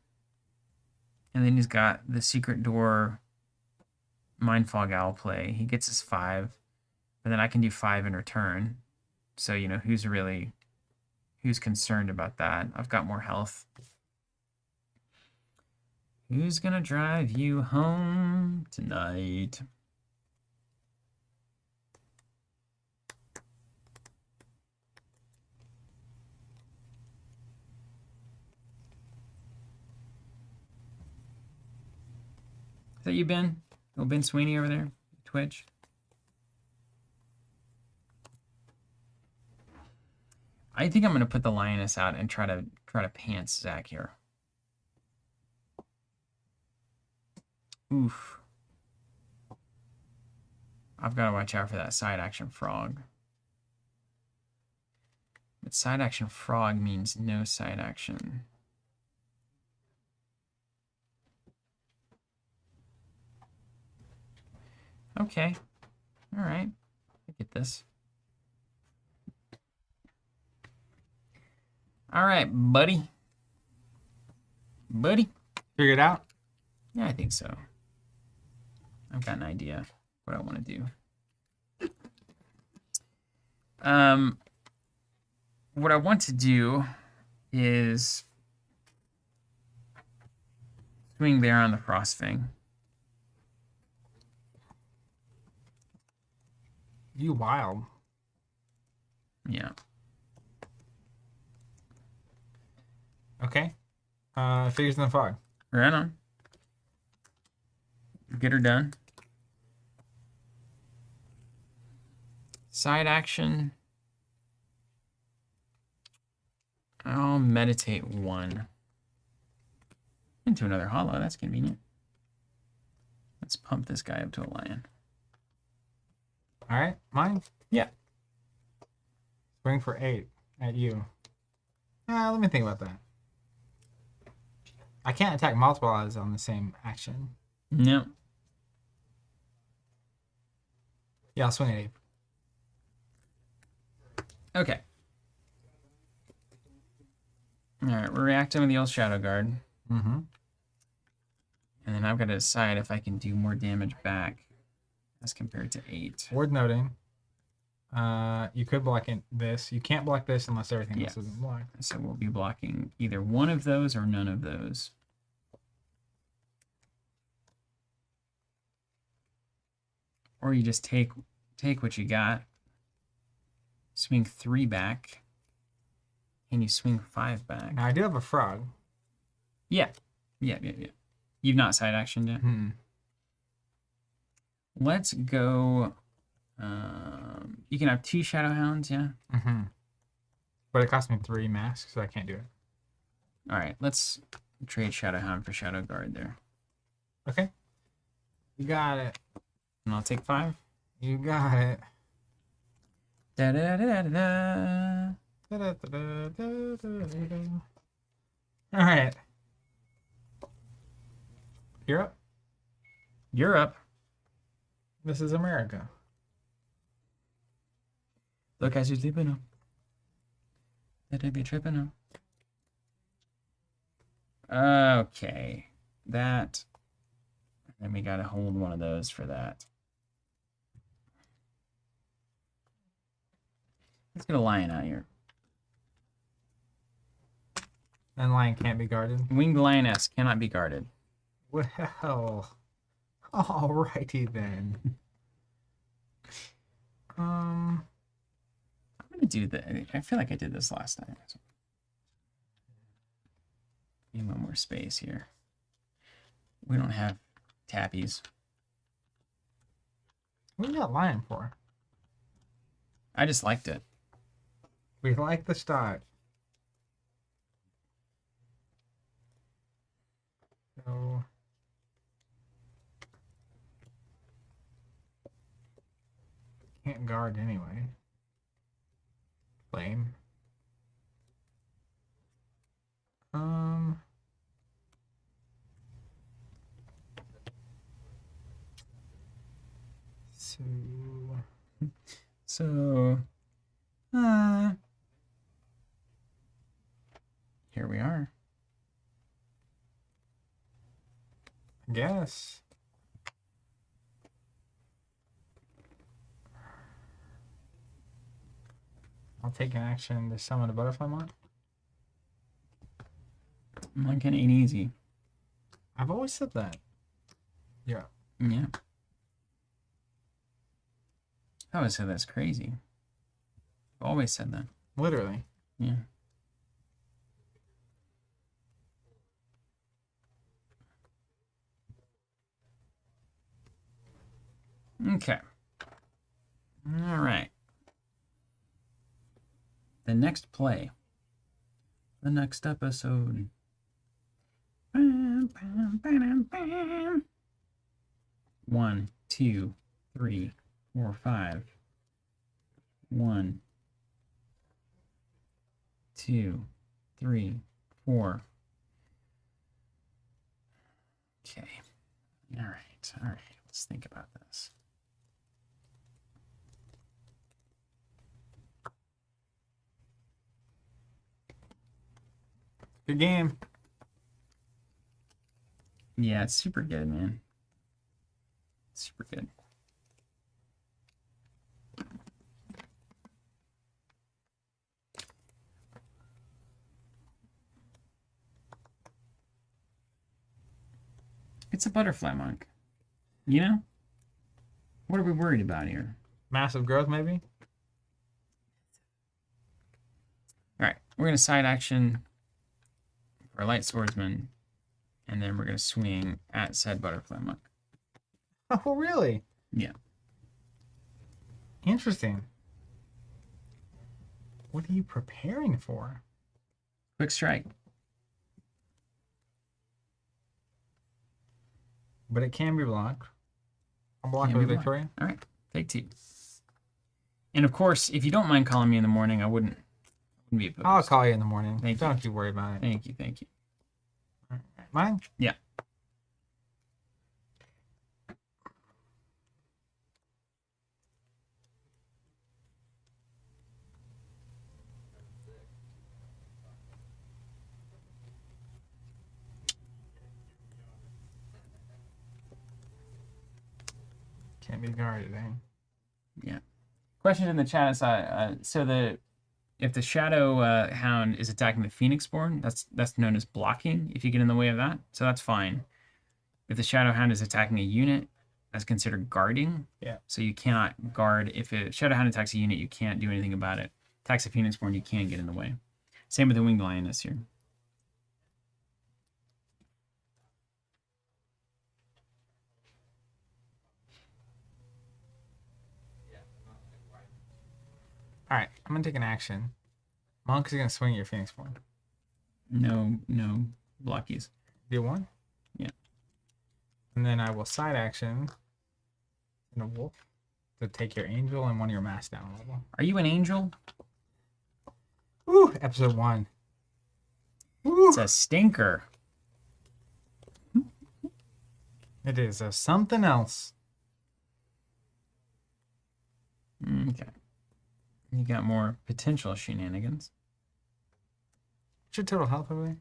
And then he's got the Secret Door Mindfog Owl play. He gets his 5. But then I can do 5 in return. So, you know, who's concerned about that? I've got more health. Who's gonna drive you home tonight? Is that you, Ben? Oh, Ben Sweeney over there? Twitch? I think I'm going to put the Lioness out and try to pants Zach here. Oof. I've got to watch out for that side action frog. But side action frog means no side action. Okay. All right. I get this. All right, buddy. Buddy. Figure it out? Yeah, I think so. I've got an idea what I want to do. What I want to do is swing there on the Frostfang. You wild. Yeah. Okay. Figures in the fog. Right on. Get her done. Side action. I'll meditate 1. Into another hollow. That's convenient. Let's pump this guy up to a lion. All right, mine. Yeah. Swing for 8 at you. Let me think about that. I can't attack multiple odds on the same action. No. Yeah, I'll swing at 8. Okay. All right, we're reacting with the old Shadow Guard. Mm-hmm. And then I've got to decide if I can do more damage back as compared to 8. Worth noting. You could block this. You can't block this unless everything else isn't blocked. So we'll be blocking either one of those or none of those. Or you just take what you got, swing 3 back, and you swing 5 back. Now I do have a frog. Yeah. You've not side actioned yet. Let's go. You can have 2 Shadow Hounds, yeah? Mm-hmm. But it cost me 3 masks, so I can't do it. All right, let's trade Shadow Hound for Shadow Guard there. Okay. You got it. And I'll take 5. You got it. Da da da da da. All right. You're up. You're up. This is America. Look, as you're sleeping now. That'd be tripping now. Okay. That. Then we gotta hold one of those for that. Let's get a lion out here. And lion can't be guarded. Winged lioness cannot be guarded. Well, alrighty then. I'm gonna do that. I feel like I did this last time. Need one more space here. We don't have tappies. What do you got lion for? I just liked it. We like the start. So can't guard anyway. Lame. So, here we are. I guess. I'll take an action to summon a butterfly monk. Monk ain't easy. I've always said that. Yeah. Yeah. I always said that's crazy. I've always said that. Literally. Yeah. Okay. All right. The next play. The next episode. Bam, bam, bam, bam. 1, 2, 3, 4, 5. 1, 2, 3, 4. Okay. All right. Let's think about this. Good game. Yeah, it's super good, man. Super good. It's a butterfly monk. You know? What are we worried about here? Massive growth, maybe? All right, we're going to side action our light swordsman, and then we're gonna swing at said butterfly monk. Oh, really? Yeah. Interesting. What are you preparing for? Quick strike. But it can be blocked. I'll block Can with be blocked. Victoria. All right, take 2. And of course, if you don't mind calling me in the morning, I wouldn't be opposed. I'll call you in the morning. Thank you. Don't you worry about it. Thank you, thank you. Mine? Yeah. Can't be guarded, eh? Yeah. Question in the chat is if the Shadow Hound is attacking the Phoenixborn, that's known as blocking if you get in the way of that. So that's fine. If the Shadow Hound is attacking a unit, that's considered guarding. Yeah. So you cannot guard. If a Shadow Hound attacks a unit, you can't do anything about it. Attacks a Phoenixborn, you can get in the way. Same with the Winged Lioness here. All right, I'm gonna take an action. Monk is gonna swing at your Phoenixborn. No blockies. Do one. Yeah. And then I will side action in a wolf to take your angel and one of your mass down a level. Are you an angel? Woo! Episode 1. Woo! It's a stinker. It is something else. Okay. You got more potential shenanigans. What's your total health over there?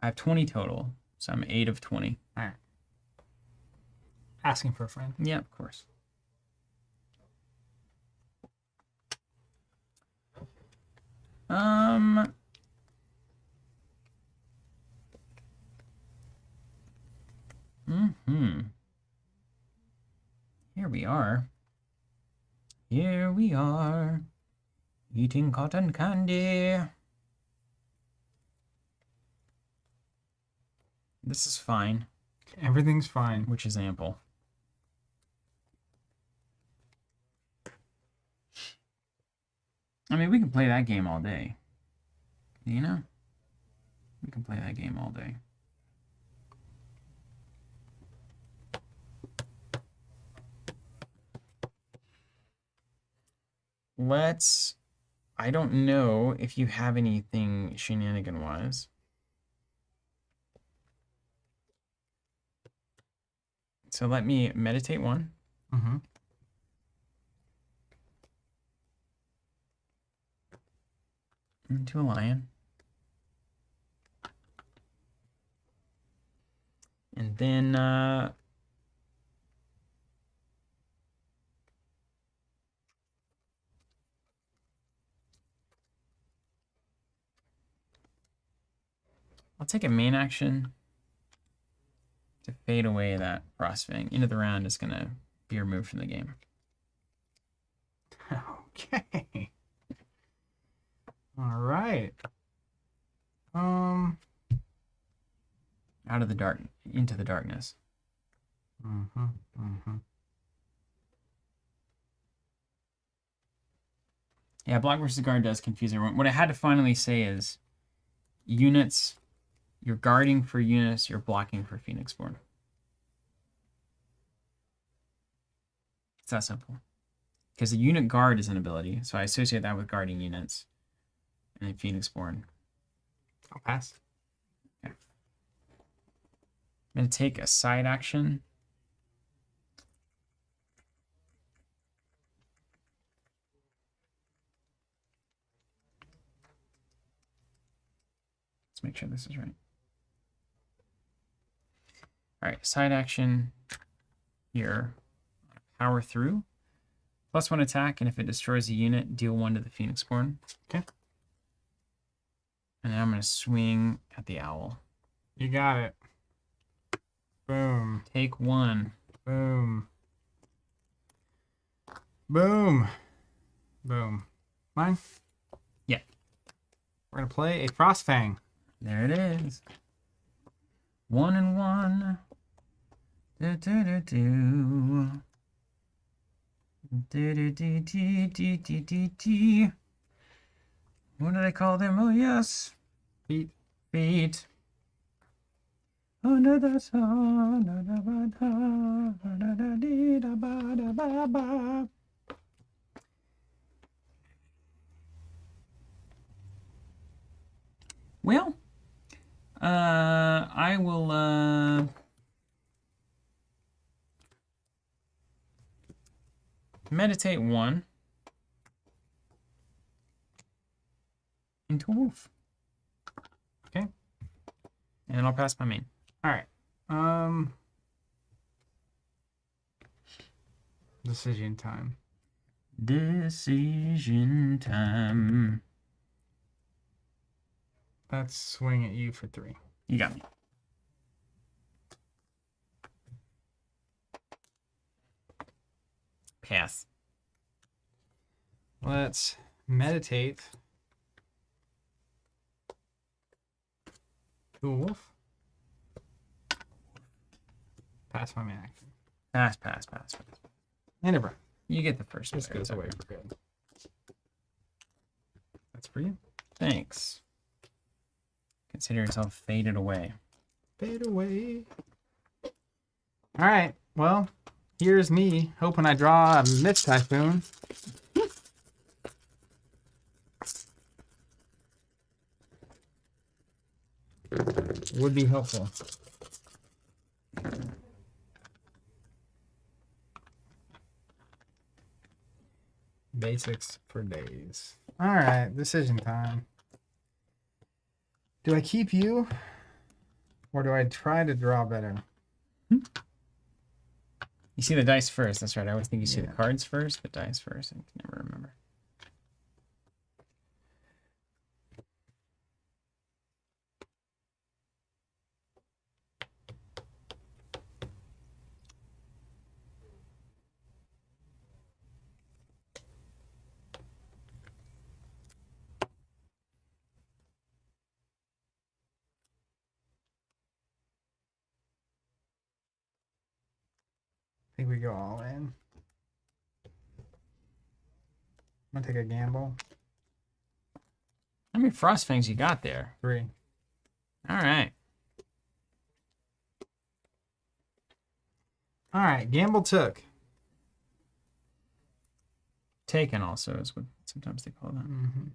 I have 20 total, so I'm 8 of 20. All right. Asking for a friend. Yeah, of course. Here we are. Here we are. Eating cotton candy. This is fine, Everything's fine. which is ample. I mean, we can play that game all day. You know? We can play that game all day. I don't know if you have anything shenanigan-wise. So let me meditate 1. Mm-hmm. Into a lion. And then I'll take a main action to fade away that Frostfang. End of the round is gonna be removed from the game. Okay. All right. Out of the dark, into the darkness. Mm-hmm. Mm-hmm. Yeah, block versus guard does confuse everyone. What I had to finally say is units, you're guarding for units, you're blocking for Phoenixborn. It's that simple. Because the unit guard is an ability, so I associate that with guarding units. And then Phoenixborn. I'll pass. Okay. I'm going to take a side action. Let's make sure this is right. All right, side action here. Power through. +1 attack, and if it destroys a unit, deal 1 to the Phoenixborn. Okay. And then I'm going to swing at the owl. You got it. Boom. Take 1. Boom. Boom. Boom. Mine? Yeah. We're going to play a Frostfang. There it is. 1 and 1. Do, do, do, do. Do, do, do, do, do, do, do, do. What do they call them? Oh, yes. Feet. Feet. Under the sun. Da, da, ba, da, ba, da, da, dee, da, ba, da, ba, ba. Well, I will meditate 1 into a wolf. Okay. And I'll pass my main. All right. Decision time. Decision time. Let's swing at you for 3. You got me. Pass. Let's meditate. The wolf. Pass my main action. Pass. And a breath. You get the first. This player. goes away for good. That's for you. Thanks. Consider yourself faded away. Fade away. All right. Well, here's me hoping I draw a Mist Typhoon. Would be helpful. Basics for days. All right, decision time. Do I keep you, or do I try to draw better? You see the dice first. That's right. I always think you see the Yeah. cards first, but dice first. I can never remember. I think we go all in. I'm gonna take a gamble. How many Frost Fangs you got there? 3. All right. All right, gamble took. Taken also is what sometimes they call that. Mm-hmm.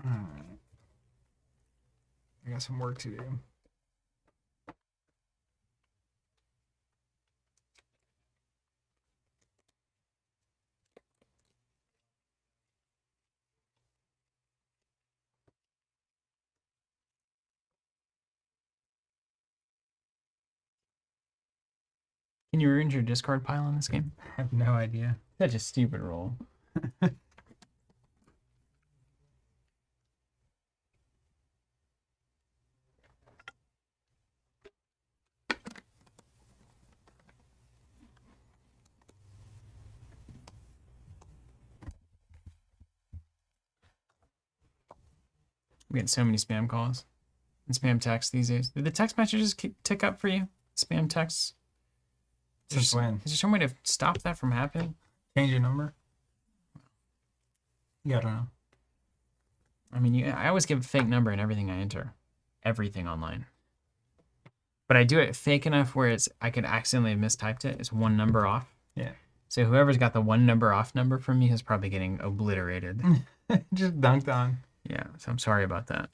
All right. I got some work to do. Can you arrange your discard pile in this game? I have no idea. That's a stupid roll. I'm getting so many spam calls and spam texts these days. Did the text messages tick up for you? Spam texts? Since when? Is there some way to stop that from happening? Change your number? Yeah, I don't know. I mean, I always give a fake number in everything I enter. Everything online. But I do it fake enough where I could accidentally have mistyped it. It's 1 number off. Yeah. So whoever's got the 1 number off number from me is probably getting obliterated. Just dunked on. Yeah, so I'm sorry about that.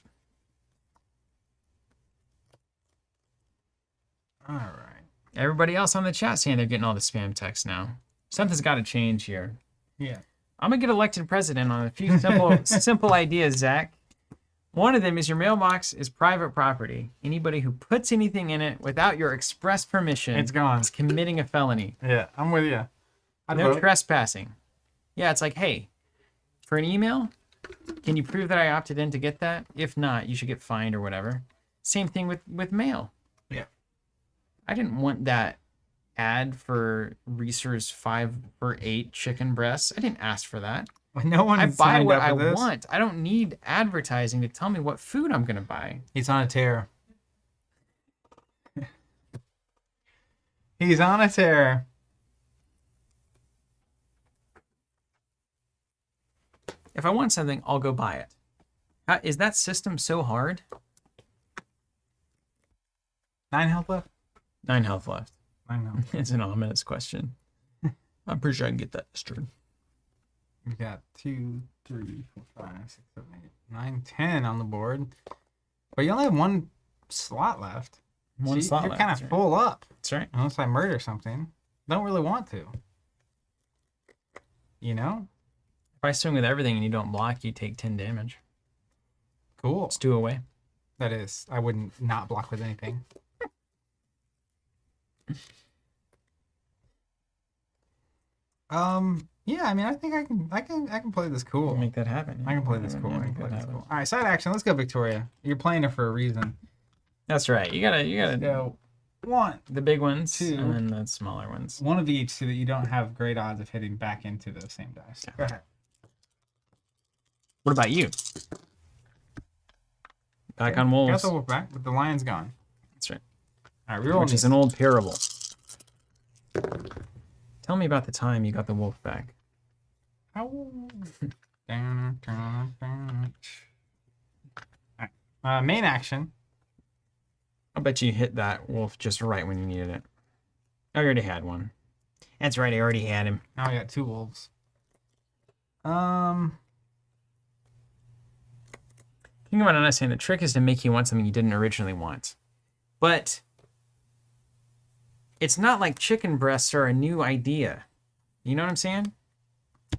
All right. Everybody else on the chat saying they're getting all the spam texts now. Something's got to change here. Yeah. I'm gonna get elected president on a few simple ideas, Zach. One of them is your mailbox is private property. Anybody who puts anything in it without your express permission It's gone. is committing a felony. Yeah, I'm with you. I'd No vote. trespassing. Yeah, it's like, hey, for an email, can you prove that I opted in to get that? If not, you should get fined or whatever. Same thing with mail. Yeah. I didn't want that ad for Reese's 5 for 8 chicken breasts. I didn't ask for that. No one I buy signed what up I for this. want. I don't need advertising to tell me what food I'm gonna buy. He's on a tear. He's on a tear. If I want something, I'll go buy it. Is that system so hard? 9 health left? 9 health left. I know. It's an ominous question. I'm pretty sure I can get that straight. We got 2, 3, 4, 5, 6, 7, 8, 9, 10 on the board. But you only have one slot left. One So slot you're left, kind that's of right. full up. That's right. Unless I murder something. Don't really want to. You know? If I swing with everything and you don't block, you take 10 damage. Cool. It's 2 away. That is. I wouldn't not block with anything. Yeah, I mean, I think I can play this cool. Make that happen. I can play this cool. I can play this cool. All right, side action. Let's go, Victoria. You're playing her for a reason. That's right. You gotta Go 1, the big ones 2. and then the smaller ones. one of each, so that you don't have great odds of hitting back into the same dice. Go ahead. What about you? Back on Got wolves. the wolf back, but the lion's gone. That's right. All right, reroll. Which is an old parable. Tell me about the time you got the wolf back. Main action. I'll bet you hit that wolf just right when you needed it. I already had one. That's right, I already had him. Now we got 2 wolves. Think about what I'm saying. The trick is to make you want something you didn't originally want. But it's not like chicken breasts are a new idea. You know what I'm saying?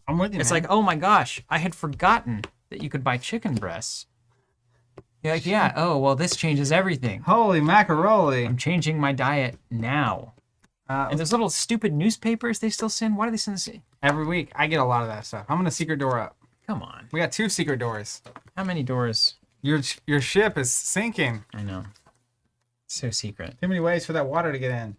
I'm with you. It's man. like, oh my gosh, I had forgotten that you could buy chicken breasts. You're like, yeah, oh, well, this changes everything. holy macaroni. I'm changing my diet now. And those little stupid newspapers they still send, why do they send this? Every week, I get a lot of that stuff. I'm gonna secret door up. Come on. We got 2 secret doors. How many doors? Your ship is sinking. I know. So secret. Too many ways for that water to get in.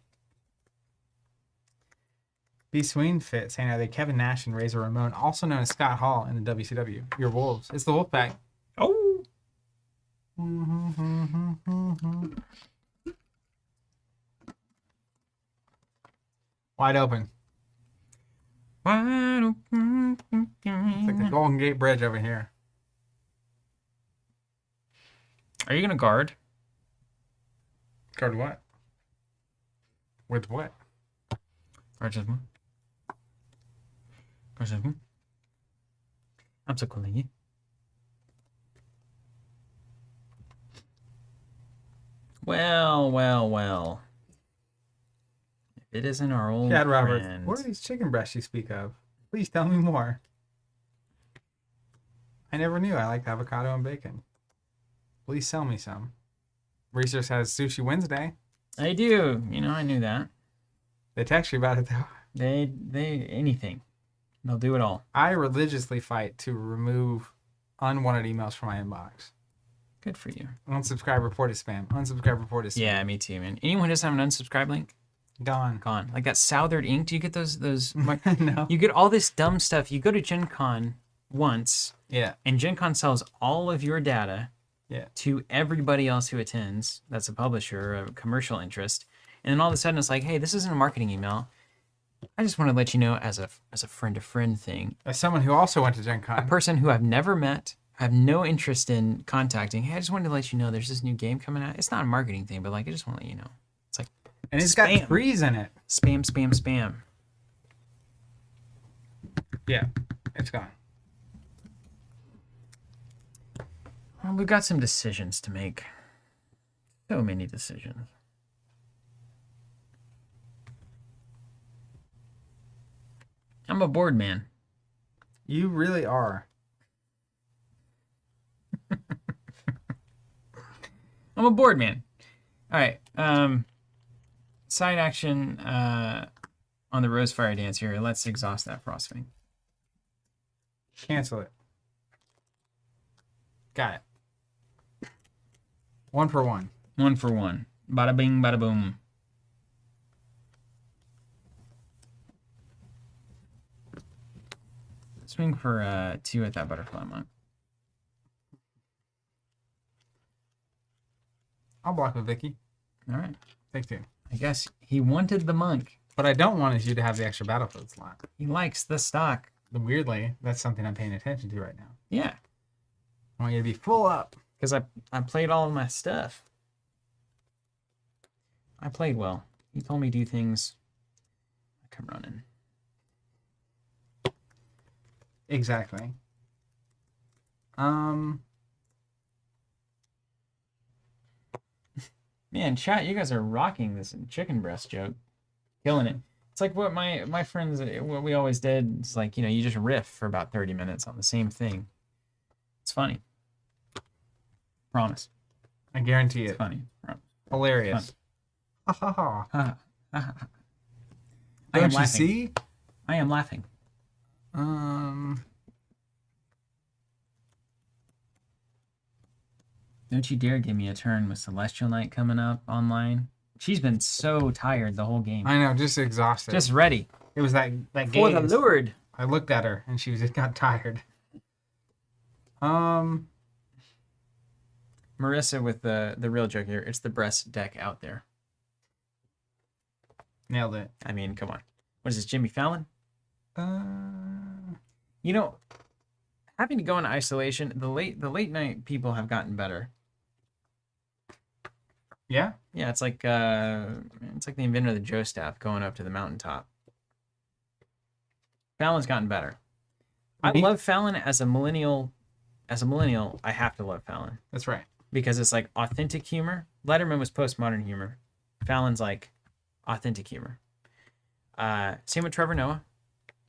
B. Sween fit saying, are they Kevin Nash and Razor Ramon, also known as Scott Hall in the WCW? Your wolves. It's the Wolfpack. Oh. Wide open. Wide open. It's like the Golden Gate Bridge over here. Are you going to guard? Guard what? With what? Guard just one. Guard just one. I'm so calling you. Well. If it isn't our old Chad Roberts. friend. What are these chicken breasts you speak of? Please tell me more. I never knew I liked avocado and bacon. Please sell me some. Research has Sushi Wednesday. I do. You know, I knew that. They text you about it though. They anything. They'll do it all. I religiously fight to remove unwanted emails from my inbox. Good for you. Unsubscribe, report as spam. Unsubscribe, report as spam. Yeah, me too, man. Anyone who doesn't have an unsubscribe link, Gone. gone. Like that Southered ink. Do you get those? No. You get all this dumb stuff. You go to Gen Con once, Yeah. and Gen Con sells all of your data Yeah. to everybody else who attends. That's a publisher, a commercial interest. And then all of a sudden it's like, hey, this isn't a marketing email. I just want to let you know as a friend-to-friend thing. As someone who also went to Gen A Con. person who I've never met, have no interest in contacting. Hey, I just wanted to let you know there's this new game coming out. It's not a marketing thing, but like I just want to let you know. It's like And it's spam. got trees in it. Spam. Yeah. It's gone. Well, we've got some decisions to make. So many decisions. I'm a bored man. You really are. I'm a bored man. All right. Side action on the Rosefire dance here. Let's exhaust that frostfang. Cancel it. Got it. 1 for 1. 1 for 1. Bada bing, bada boom. Swing for 2 at that butterfly monk. I'll block with Vicky. All right. Take 2. I guess he wanted the monk. What I don't want is you to have the extra battlefield slot. He likes the stock. Weirdly, that's something I'm paying attention to right now. Yeah. I want you to be full up. Because I played all of my stuff. I played well. He told me do things. I come running. Exactly. Man, chat, you guys are rocking this chicken breast joke. Killing it. It's like what my friends, what we always did. It's like, you just riff for about 30 minutes on the same thing. It's funny. Promise. I guarantee It's it. funny. Hilarious. Ha ha ha. I am Don't you laughing. see? I am laughing. Don't you dare give me a turn with Celestial Knight coming up online. She's been so tired the whole game. I know, just exhausted. Just ready. It was that For gaze. the Lord. I looked at her and she just got tired. Marissa with the real joke here. It's the breast deck out there. Nailed it. I mean, come on. What is this, Jimmy Fallon? Having to go in isolation, the late night people have gotten better. Yeah? Yeah, it's like the inventor of the Joe staff going up to the mountaintop. Fallon's gotten better. I love Fallon as a millennial. As a millennial, I have to love Fallon That's right. because it's like authentic humor. Letterman was postmodern humor. Fallon's like authentic humor. Same with Trevor Noah.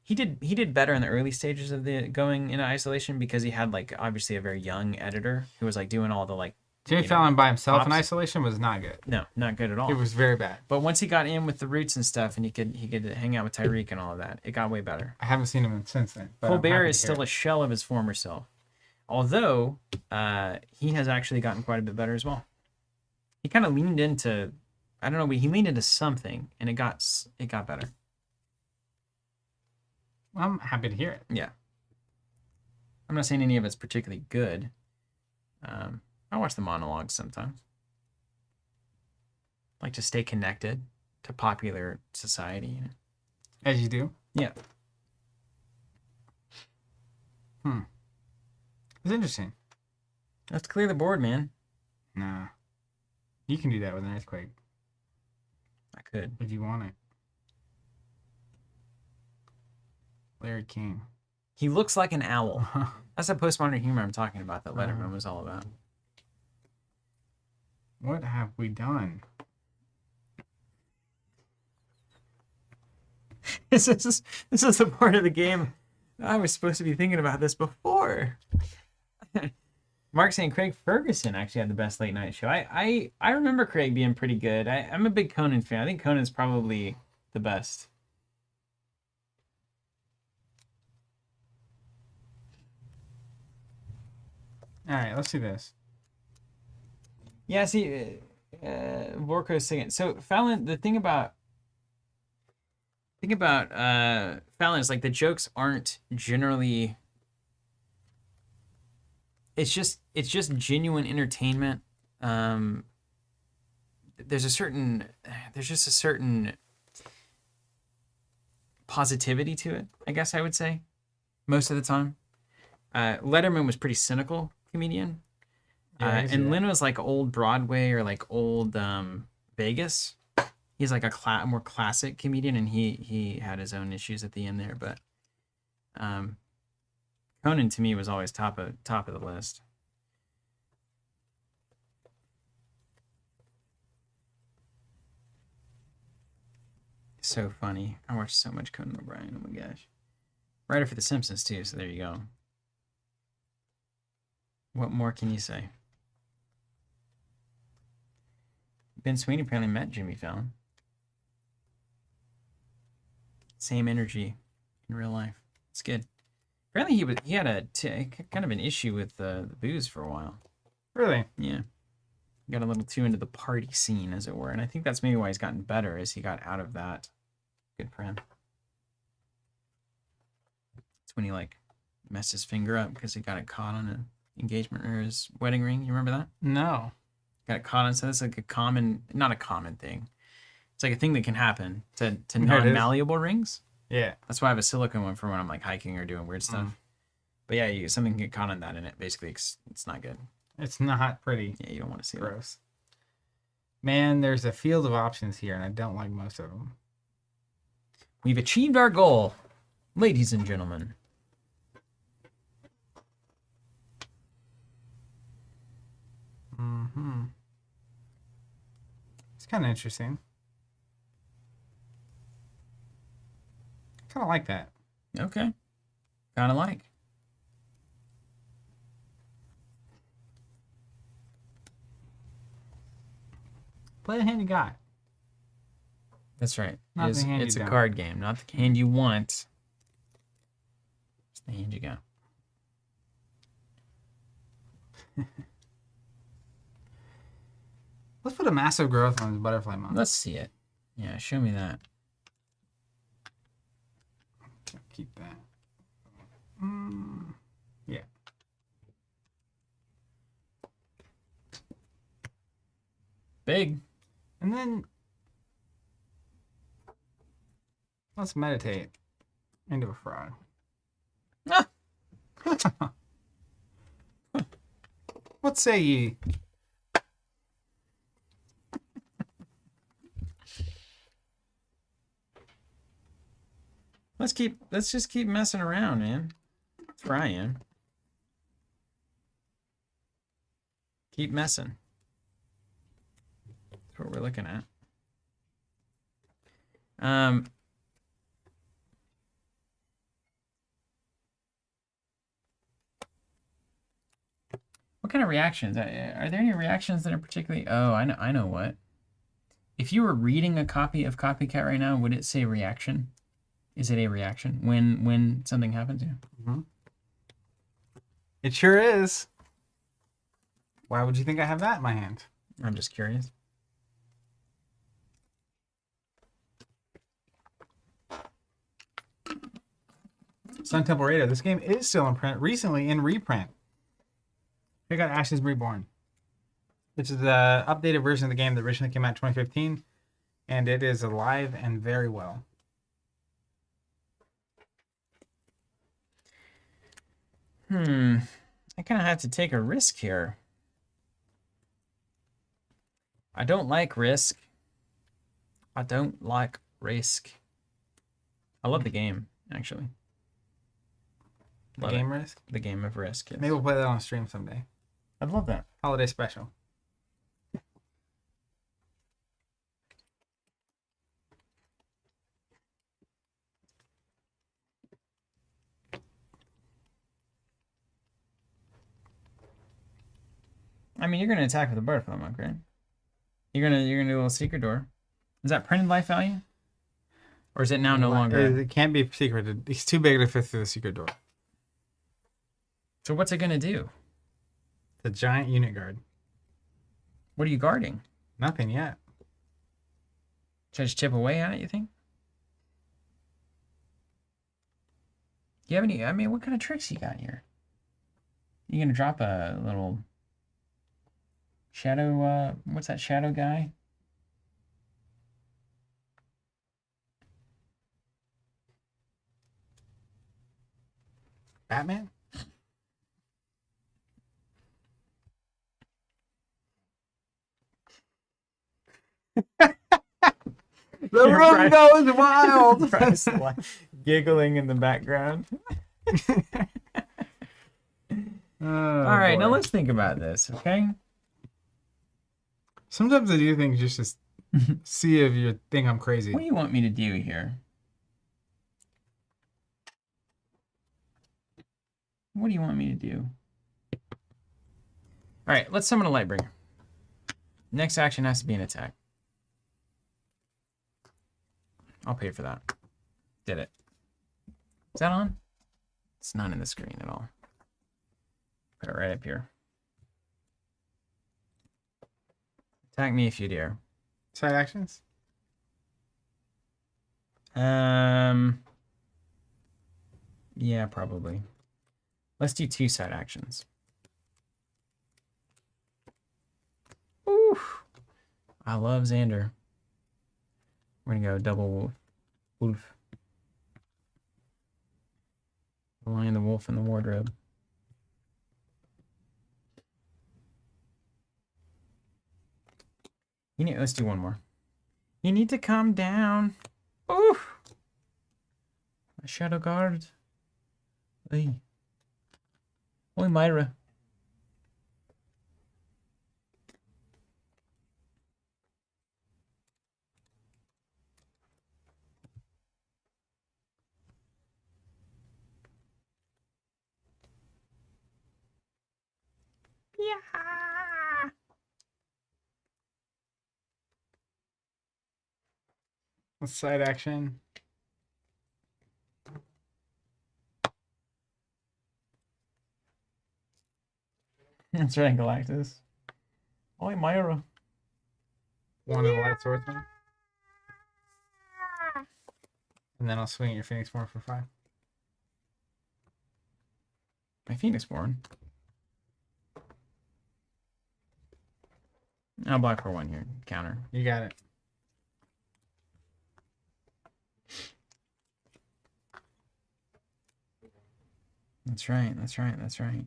He did better in the early stages of the going into isolation because he had like obviously a very young editor who was like doing all the like. Jimmy Fallon by himself in pops. isolation was not good. No, not good at all. It was very bad. But once he got in with the Roots and stuff, and he could hang out with Tyreek and all of that, it got way better. I haven't seen him since then. But I'm Colbert happy is to hear still it. a shell of his former self, although he has actually gotten quite a bit better as well. He kind of leaned into, I don't know, he leaned into something, and it got better. I'm happy to hear it. Yeah. I'm not saying any of it's particularly good. I watch the monologues sometimes. I like to stay connected to popular society. As you do. Yeah. It's interesting. Let's clear the board, man. Nah. You can do that with an earthquake I could. if you want it. Larry King. He looks like an owl. That's the postmodern humor I'm talking about that Letterman Uh-huh. was all about. What have we done? This is the part of the game I was supposed to be thinking about this before. Mark saying Craig Ferguson actually had the best late night show. I remember Craig being pretty good. I'm a big Conan fan. I think Conan's probably the best. All right, let's do this. Yeah, see, Vorko's saying so. Fallon, the thing about Fallon is like the jokes aren't generally. It's just genuine entertainment. There's just a certain positivity to it, I guess I would say, most of the time. Letterman was pretty cynical comedian. Yeah, I see And that. Lynn was like old Broadway or like old Vegas. He's like a more classic comedian, and he had his own issues at the end there. But Conan to me was always top of the list. So funny. I watched so much Conan O'Brien. Oh my gosh. Writer for The Simpsons too. So there you go. What more can you say? Ben Sweeney apparently met Jimmy Fallon. Same energy in real life. It's good. Apparently he had kind of an issue with the booze for a while. Really? Yeah. Got a little too into the party scene, as it were. And I think that's maybe why he's gotten better, as he got out of that. Good for him. It's when he like messed his finger up because he got it caught on an engagement or his wedding ring. You remember that? No. Got it caught on. So that's like a common, not a common thing. It's like a thing that can happen to There it is. non-malleable rings. Yeah. That's why I have a silicone one for when I'm like hiking or doing weird stuff. Mm. But yeah, something can get caught on that, and it basically it's not good. It's not pretty. Yeah, you don't want to see that. Gross. Man, there's a field of options here, and I don't like most of them. We've achieved our goal, ladies and gentlemen. Mm-hmm. It's kind of interesting. Kind of like that. Okay. Kind of like. Play the hand you got. That's right. Not the hand It's you a don't. card game, not the hand you want. It's the hand you got. Let's put a massive growth on the butterfly moth. Let's see it. Yeah, show me that. Keep that. Yeah. Big. And then let's meditate into a frog. Ah. What say ye? Let's just keep messing around, man. That's where I am. Keep messing. That's what we're looking at. What kind of reactions? Are there any reactions that are particularly? Oh, I know what. If you were reading a copy of Copycat right now, would it say reaction? Is it a reaction when something happens? Yeah. It sure is. Why would you think I have that in my hand? I'm just curious. Sun Temple Radio. This game is still in print. Recently in reprint. We got Ashes Reborn, which is the updated version of the game that originally came out in 2015, and it is alive and very well. I kind of have to take a risk here. I don't like risk. I don't like risk. I love the game, actually. The Love game it. risk. The game of risk. Yes. Maybe we'll play that on stream someday. I'd love that. Holiday special. I mean, you're gonna attack with a butterfly monk, right? You're gonna do a little secret door. Is that printed life value? Or is it now no longer? It can't be secreted. It's too big to fit through the secret door. So what's it gonna do? The giant unit guard. What are you guarding? Nothing yet. Should I just chip away at it, you think? Do you have any, I mean, what kind of tricks you got here? You gonna drop a little shadow, what's that shadow guy? Batman? The room goes wild. Bryce, giggling in the background. Oh, All right, now boy. let's think about this, okay? Sometimes I do things just to see if you think I'm crazy. What do you want me to do here? What do you want me to do? All right, let's summon a Lightbringer. Next action has to be an attack. I'll pay for that. Did it. Is that on? It's not in the screen at all. Put it right up here. Attack me if you dare. Side actions? Yeah, probably. Let's do 2 side actions. Ooh, I love Xander. We're gonna go double wolf. Wolf. The lion, the wolf, and the wardrobe. You need. Let's do one more. You need to calm down. Ooh. My shadow guard. Hey. Oi, Myra. Yeah. Let's side action. That's right, Galactus. Oi, Myra. One of the light swordsman. And then I'll swing at your Phoenix Form for 5. My Phoenix Born. I'll block for 1 here. Counter. You got it. That's right. That's right. That's right.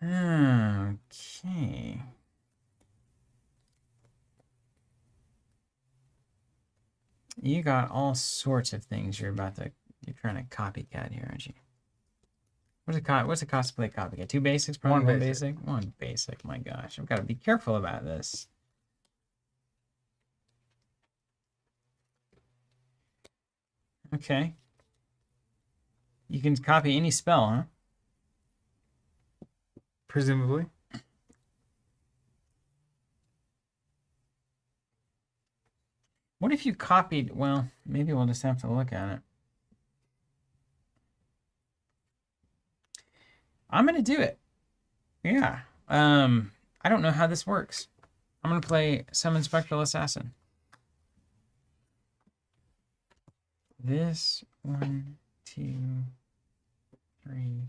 Okay. You got all sorts of things you're trying to copycat here, aren't you? What's the cost to play copycat? 2 basics, probably 1 basic. 1 basic. My gosh, I've got to be careful about this. Okay. You can copy any spell, huh? Presumably. What if you copied? Well, maybe we'll just have to look at it. I'm gonna do it. Yeah. I don't know how this works. I'm gonna play Summon Spectral Assassin. This 1, 2, 3.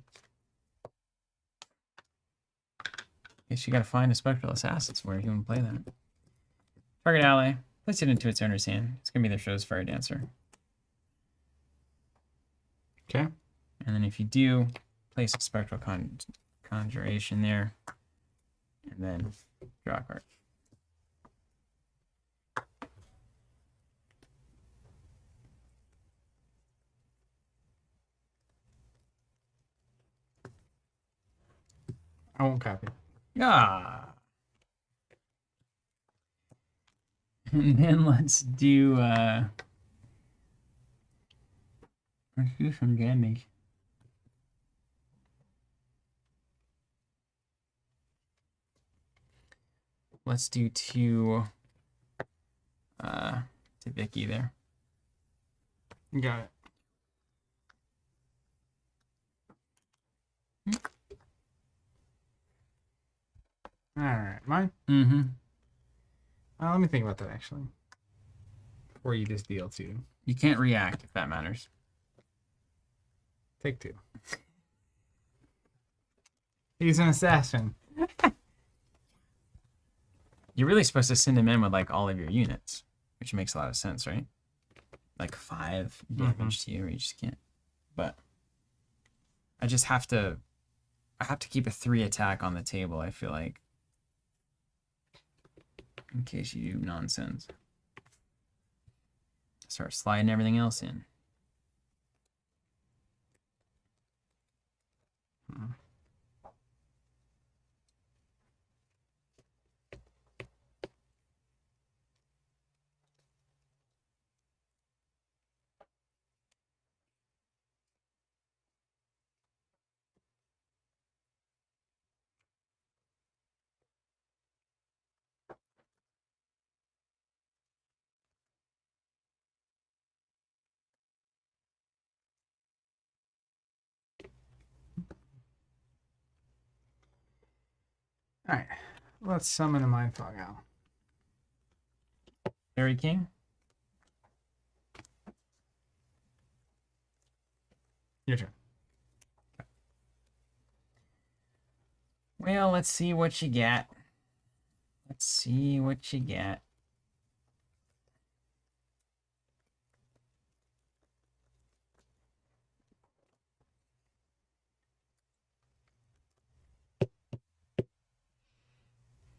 Guess you gotta find a Spectral Assassin where you want to play that. Target ally. Place it into its owner's hand. It's gonna be their show's Fire Dancer. Okay. And then if you do, place a Spectral Conjuration there. And then draw a card. I won't copy. Yeah. And then let's do some damage. Let's do 2 to Vicky there. You got it. All right, mine. Mm-hmm. Let me think about that actually. Before you just deal 2. You can't react if that matters. Take 2. He's an assassin. You're really supposed to send him in with like all of your units, which makes a lot of sense, right? Like 5 damage to you, or you just can't. But I just have to. I have to keep a 3 attack on the table. I feel like, in case you do nonsense. Start sliding everything else in. All right, let's summon a Mind Fog Owl. Fairy King. Your turn. Well, let's see what you get. Let's see what you get.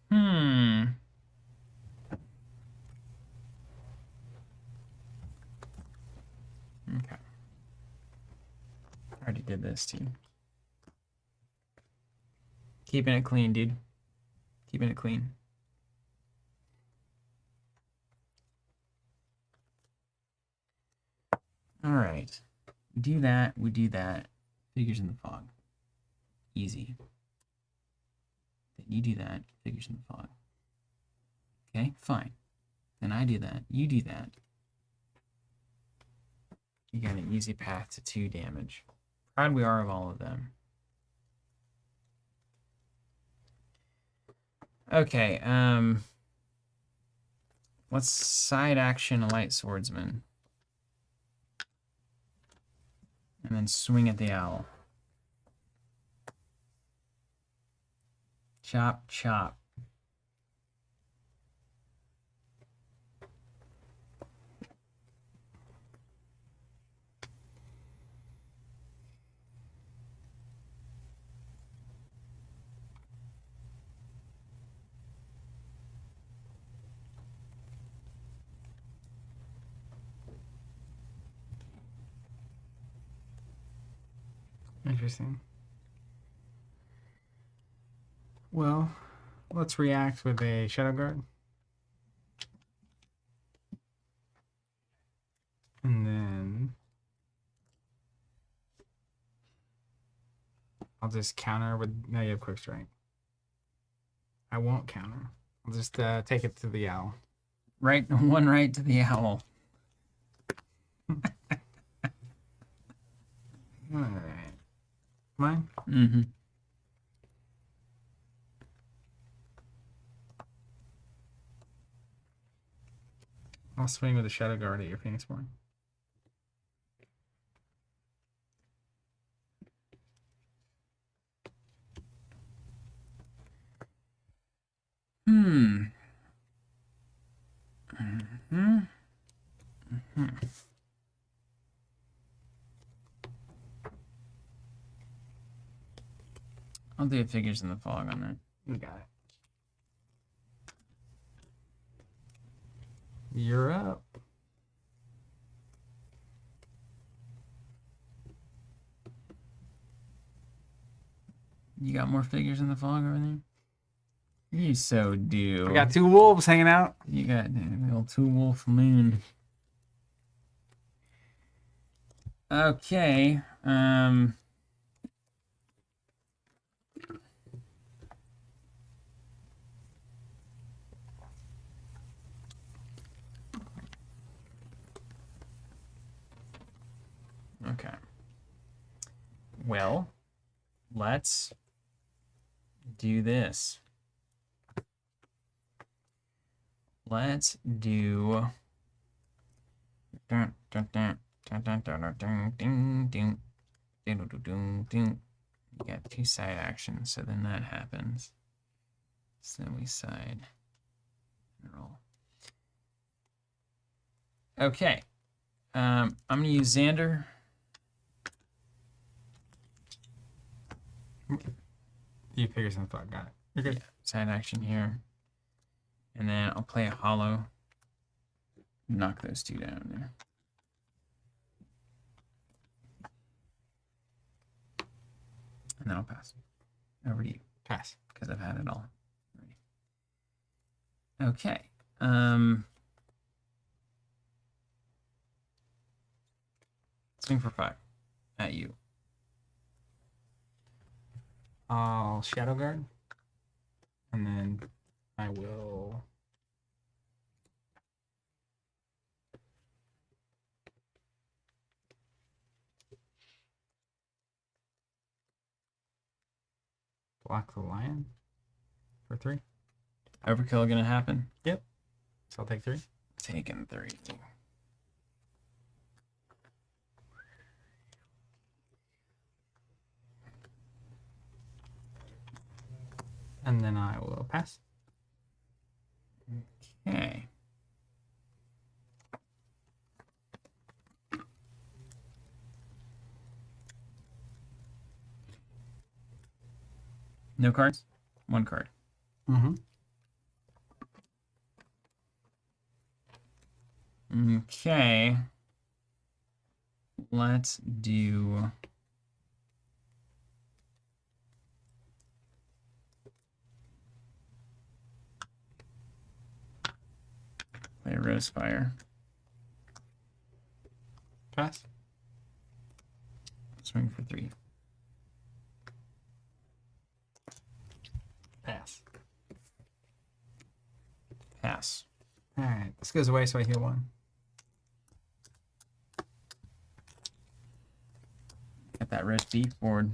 Hmm. Okay. I already did this too. Keeping it clean, dude. Keeping it clean. All right. We do that. We do that. Figures in the fog. Easy. Then you do that. Figures in the fog. Okay, fine. Then I do that. You do that. You got an easy path to 2 damage. Proud we are of all of them. Okay, let's side action a light swordsman. And then swing at the owl. Chop, chop. Interesting. Well, let's react with a Shadow Guard. And then I'll just counter with, now you have Quick Strike. I won't counter. I'll just take it to the owl. Right, one right to the owl. All right. Mine? Mm-hmm. I'll swing with a Shadow Guard at your Phoenix Born. Hmm. Mm-hmm. Mm-hmm. I'll do figures in the fog on that. You got it. You're up. You got more figures in the fog over there? You so do. We got 2 wolves hanging out. You got the old 2 wolf moon. Okay. Okay. Well, let's do this. Let's do you got 2 side actions, so then that happens. So then we side and roll. Okay. I'm gonna use Xander. You figure some thought. Got it. You're good. Yeah, side action here. And then I'll play a hollow. Knock those 2 down there. And then I'll pass. Over to you. Pass. Because I've had it all. Okay. Swing for 5 at you. I'll Shadow Guard. And then I will block the lion for 3. Overkill gonna happen? Yep. So I'll take 3. Taking 3. And then I will pass. Okay. No cards? One card. Mm-hmm. Okay. Let's do... play Rosefire. Pass. Swing for 3. Pass. Pass. All right. This goes away, so I heal 1. Got that roast beef board.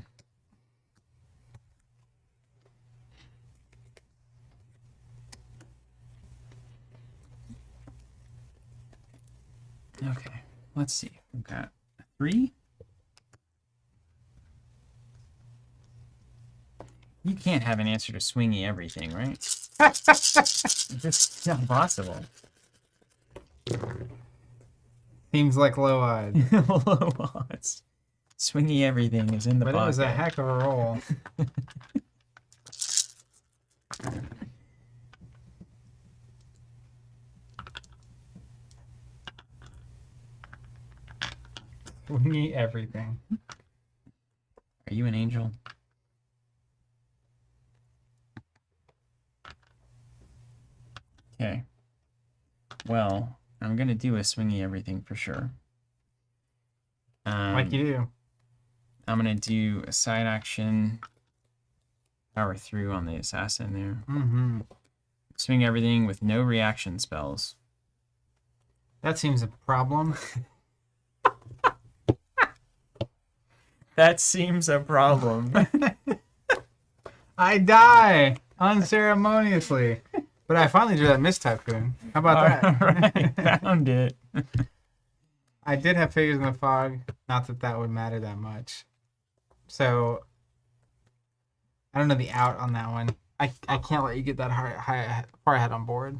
Okay, let's see. We've got 3. You can't have an answer to swingy everything, right? It's just not possible. Seems like low-eyed. Low odds. Swingy everything is in the But pocket. it was a heck of a roll. Swingy everything. Are you an angel? Okay. Well, I'm gonna do a swingy everything for sure. Like you do. I'm gonna do a side action. Power through on the assassin there. Mm-hmm. Swing everything with no reaction spells. That seems a problem. That seems a problem. I die unceremoniously. But I finally drew that Mist Typhoon. How about that? Alright, found it. I did have Figures in the Fog. Not that that would matter that much. So, I don't know the out on that one. I can't let you get that far ahead on board.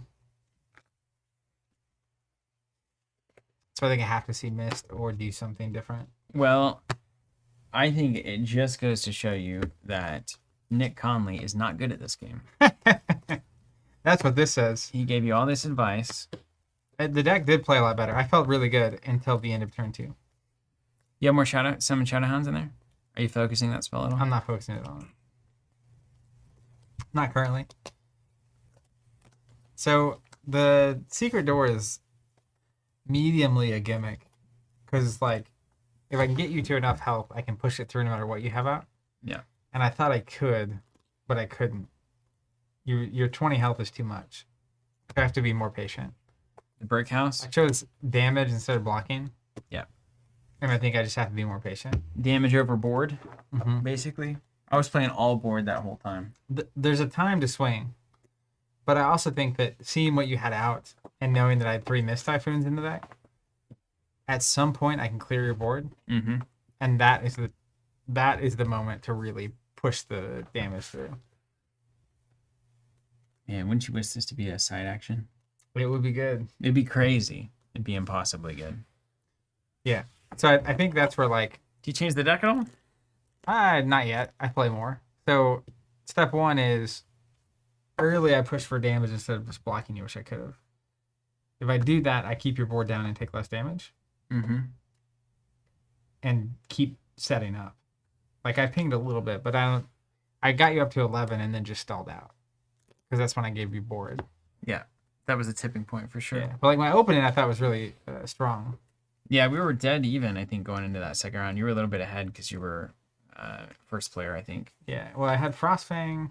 So I think I have to see Mist or do something different. Well, I think it just goes to show you that Nick Conley is not good at this game. That's what this says. He gave you all this advice. The deck did play a lot better. I felt really good until the end of turn 2. You have more summon Shadowhounds in there? Are you focusing that spell at all? I'm not focusing it on. Not currently. So the secret door is mediumly a gimmick. Because it's like, if I can get you to enough health, I can push it through no matter what you have out. Yeah. And I thought I could, but I couldn't. Your 20 health is too much. I have to be more patient. The Brick House? I chose damage instead of blocking. Yeah. And I think I just have to be more patient. Damage over board, Mm-hmm. basically. I was playing all board that whole time. There's a time to swing. But I also think that seeing what you had out and knowing that I had 3 Mist Typhoons in the deck, at some point I can clear your board. Mm-hmm. And that is the moment to really push the damage through. Man, wouldn't you wish this to be a side action? It would be good. It'd be crazy. It'd be impossibly good. Yeah. So I think that's where, like... Do you change the deck at all? Not yet. I play more. So step 1 is early I push for damage instead of just blocking you, which I could have. If I do that, I keep your board down and take less damage. Mm-hmm. And keep setting up. Like I pinged a little bit, but I got you up to 11 and then just stalled out. Because that's when I gave you board. Yeah, that was a tipping point for sure. Yeah. But like my opening I thought was really strong. Yeah, we were dead even, I think, going into that second round. You were a little bit ahead because you were first player, I think. Yeah. Well, I had Frostfang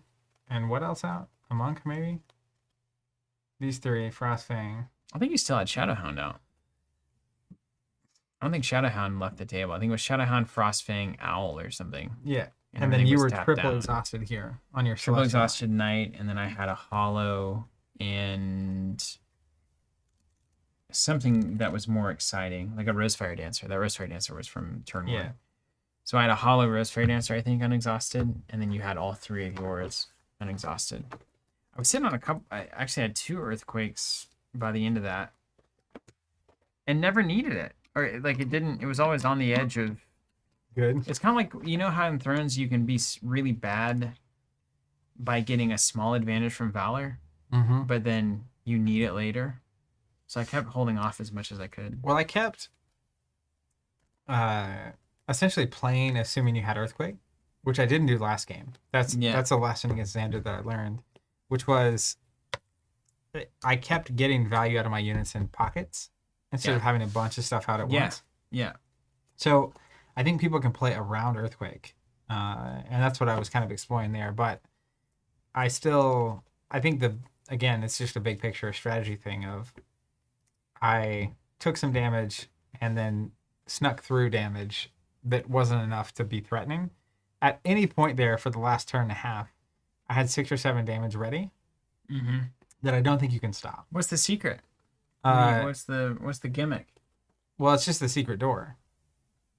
and what else out? A Monk, maybe? These 3, Frostfang. I think you still had Shadowhound out. I don't think Shadowhound left the table. I think it was Shadowhound, Frostfang, Owl, or something. Yeah. And then everything you was were tapped triple down. exhausted here on your Triple Celestial. Exhausted Knight, and then I had a Hollow and something that was more exciting, like a Rosefire Dancer. That Rosefire Dancer was from turn 1. So I had a Hollow Rosefire Dancer, I think, unexhausted, and then you had all 3 of yours. unexhausted. I was sitting on a couple. I actually had 2 earthquakes by the end of that, and never needed it, or like it didn't. It was always on the edge of. Good. It's kind of like, you know how in Thrones you can be really bad by getting a small advantage from Valor, Mm-hmm. but then you need it later. So I kept holding off as much as I could. Well, I kept essentially playing assuming you had Earthquake, which I didn't do last game. That's a lesson against Xander that I learned, which was I kept getting value out of my units in pockets instead of having a bunch of stuff out at once. Yeah. So I think people can play around Earthquake, and that's what I was kind of exploring there. But I think again, it's just a big picture strategy thing of I took some damage and then snuck through damage that wasn't enough to be threatening. At any point there for the last turn and a half, I had 6 or 7 damage ready that I don't think you can stop. What's the secret? What's the gimmick? Well, it's just the secret door.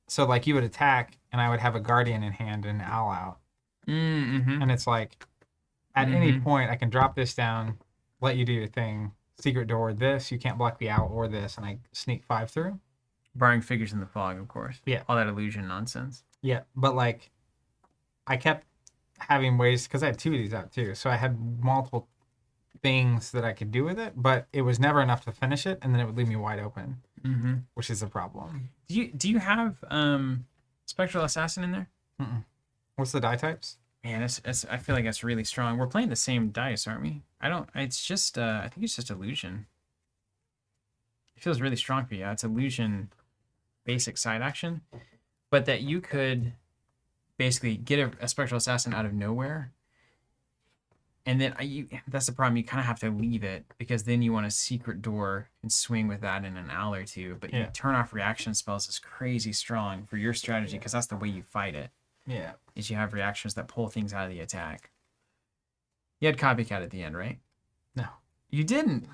So like you would attack and I would have a guardian in hand and an owl out. Mm-hmm. And it's like at any point I can drop this down, let you do your thing. Secret door, this, you can't block the owl or this, and I sneak 5 through. Barring figures in the fog, of course. Yeah. All that illusion nonsense. Yeah, but like I kept having ways because I had 2 of these out too. So I had multiple things that I could do with it, but it was never enough to finish it, and then it would leave me wide open, which is a problem. Do you have Spectral Assassin in there? What's the die types? Man, I feel like that's really strong. We're playing the same dice, aren't we? It's just I think it's just illusion. It feels really strong for you. It's illusion basic side action, but that you could basically get a Spectral Assassin out of nowhere. And then that's the problem. You kind of have to leave it because then you want a secret door and swing with that in an owl or 2. But you turn off reaction spells is crazy strong for your strategy because that's the way you fight it. Yeah. Is you have reactions that pull things out of the attack. You had Copycat at the end, right? No. You didn't.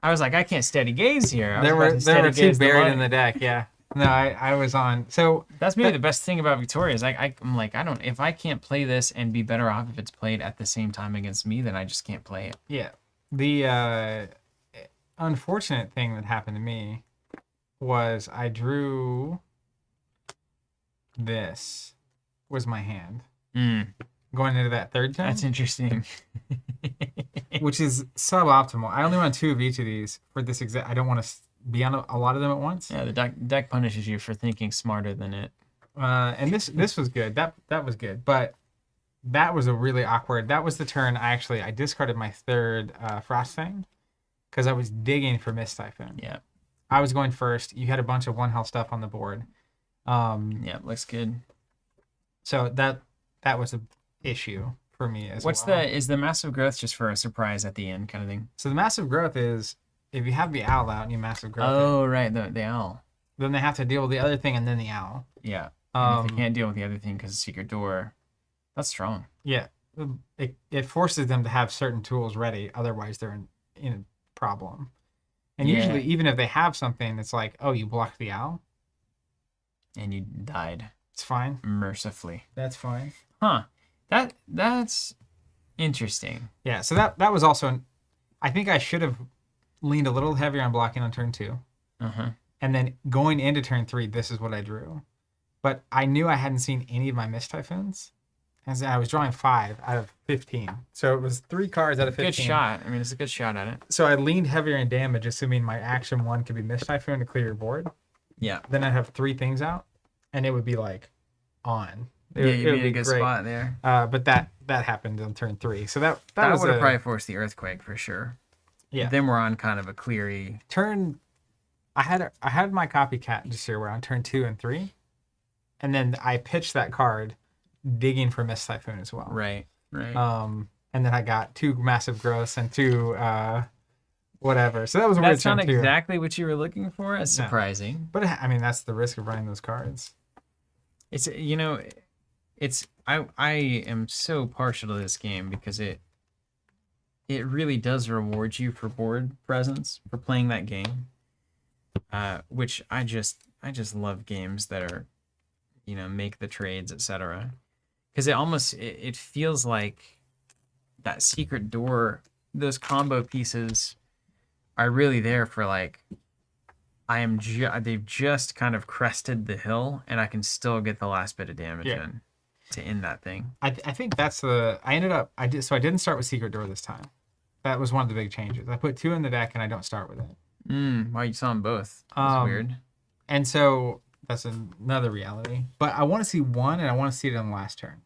I was like, I can't steady gaze here. There were 2 buried in the deck, yeah. No, I was on. So that's maybe the best thing about Victoria is I'm like, if I can't play this and be better off if it's played at the same time against me, then I just can't play it. Yeah. The unfortunate thing that happened to me was I drew this was my hand going into that 3rd turn. That's interesting. Which is suboptimal. I only want 2 of each of these for this exact. I don't want to be on a lot of them at once. Yeah, the deck punishes you for thinking smarter than it. And this was good. That was good, but that was a really awkward. That was the turn I discarded my 3rd Frostfang because I was digging for Mist Typhoon. Yeah. I was going first. You had a bunch of 1 health stuff on the board. Yeah, looks good. So that was an issue for me as well. Is the massive growth just for a surprise at the end kind of thing? So the massive growth is if you have the owl out and you massive growth. Oh, right, the owl. Then they have to deal with the other thing and then the owl. Yeah. And if they can't deal with the other thing because of secret door, that's strong. Yeah. It forces them to have certain tools ready. Otherwise, they're in a problem. And usually, even if they have something, it's like, oh, you blocked the owl. And you died. It's fine. Mercifully. That's fine. Huh. That's interesting. Yeah, so that was also... I think I should have leaned a little heavier on blocking on turn 2. And then going into turn 3, this is what I drew. But I knew I hadn't seen any of my Mist Typhoons. As I was drawing 5 out of 15. So it was 3 cards out of 15. Good shot. I mean, it's a good shot at it. So I leaned heavier in damage, assuming my action 1 could be Mist Typhoon to clear your board. Yeah. Then I'd have 3 things out, and it would be like on. You'd be in a good spot there. But that happened on turn 3. So that would have probably forced the earthquake for sure. Yeah. Then we're on kind of a cleary. I had my copycat just here. We're on turn 2 and 3, and then I pitched that card, digging for Mist Typhoon as well. Right. And then I got 2 massive growths and 2 whatever. So that was a weird That's turn not too. exactly what you were looking for. It's surprising. But I mean, that's the risk of running those cards. It's I am so partial to this game because it really does reward you for board presence for playing that game. Which I just love games that are, make the trades, etc. Because it feels like that secret door, those combo pieces are really there for like, they've just kind of crested the hill, and I can still get the last bit of damage in to end that thing. I think that's I didn't start with Secret Door this time. That was one of the big changes. I put 2 in the deck and I don't start with it. Wow, you saw them both. That's weird. And so that's another reality. But I want to see 1 and I want to see it on the last turn.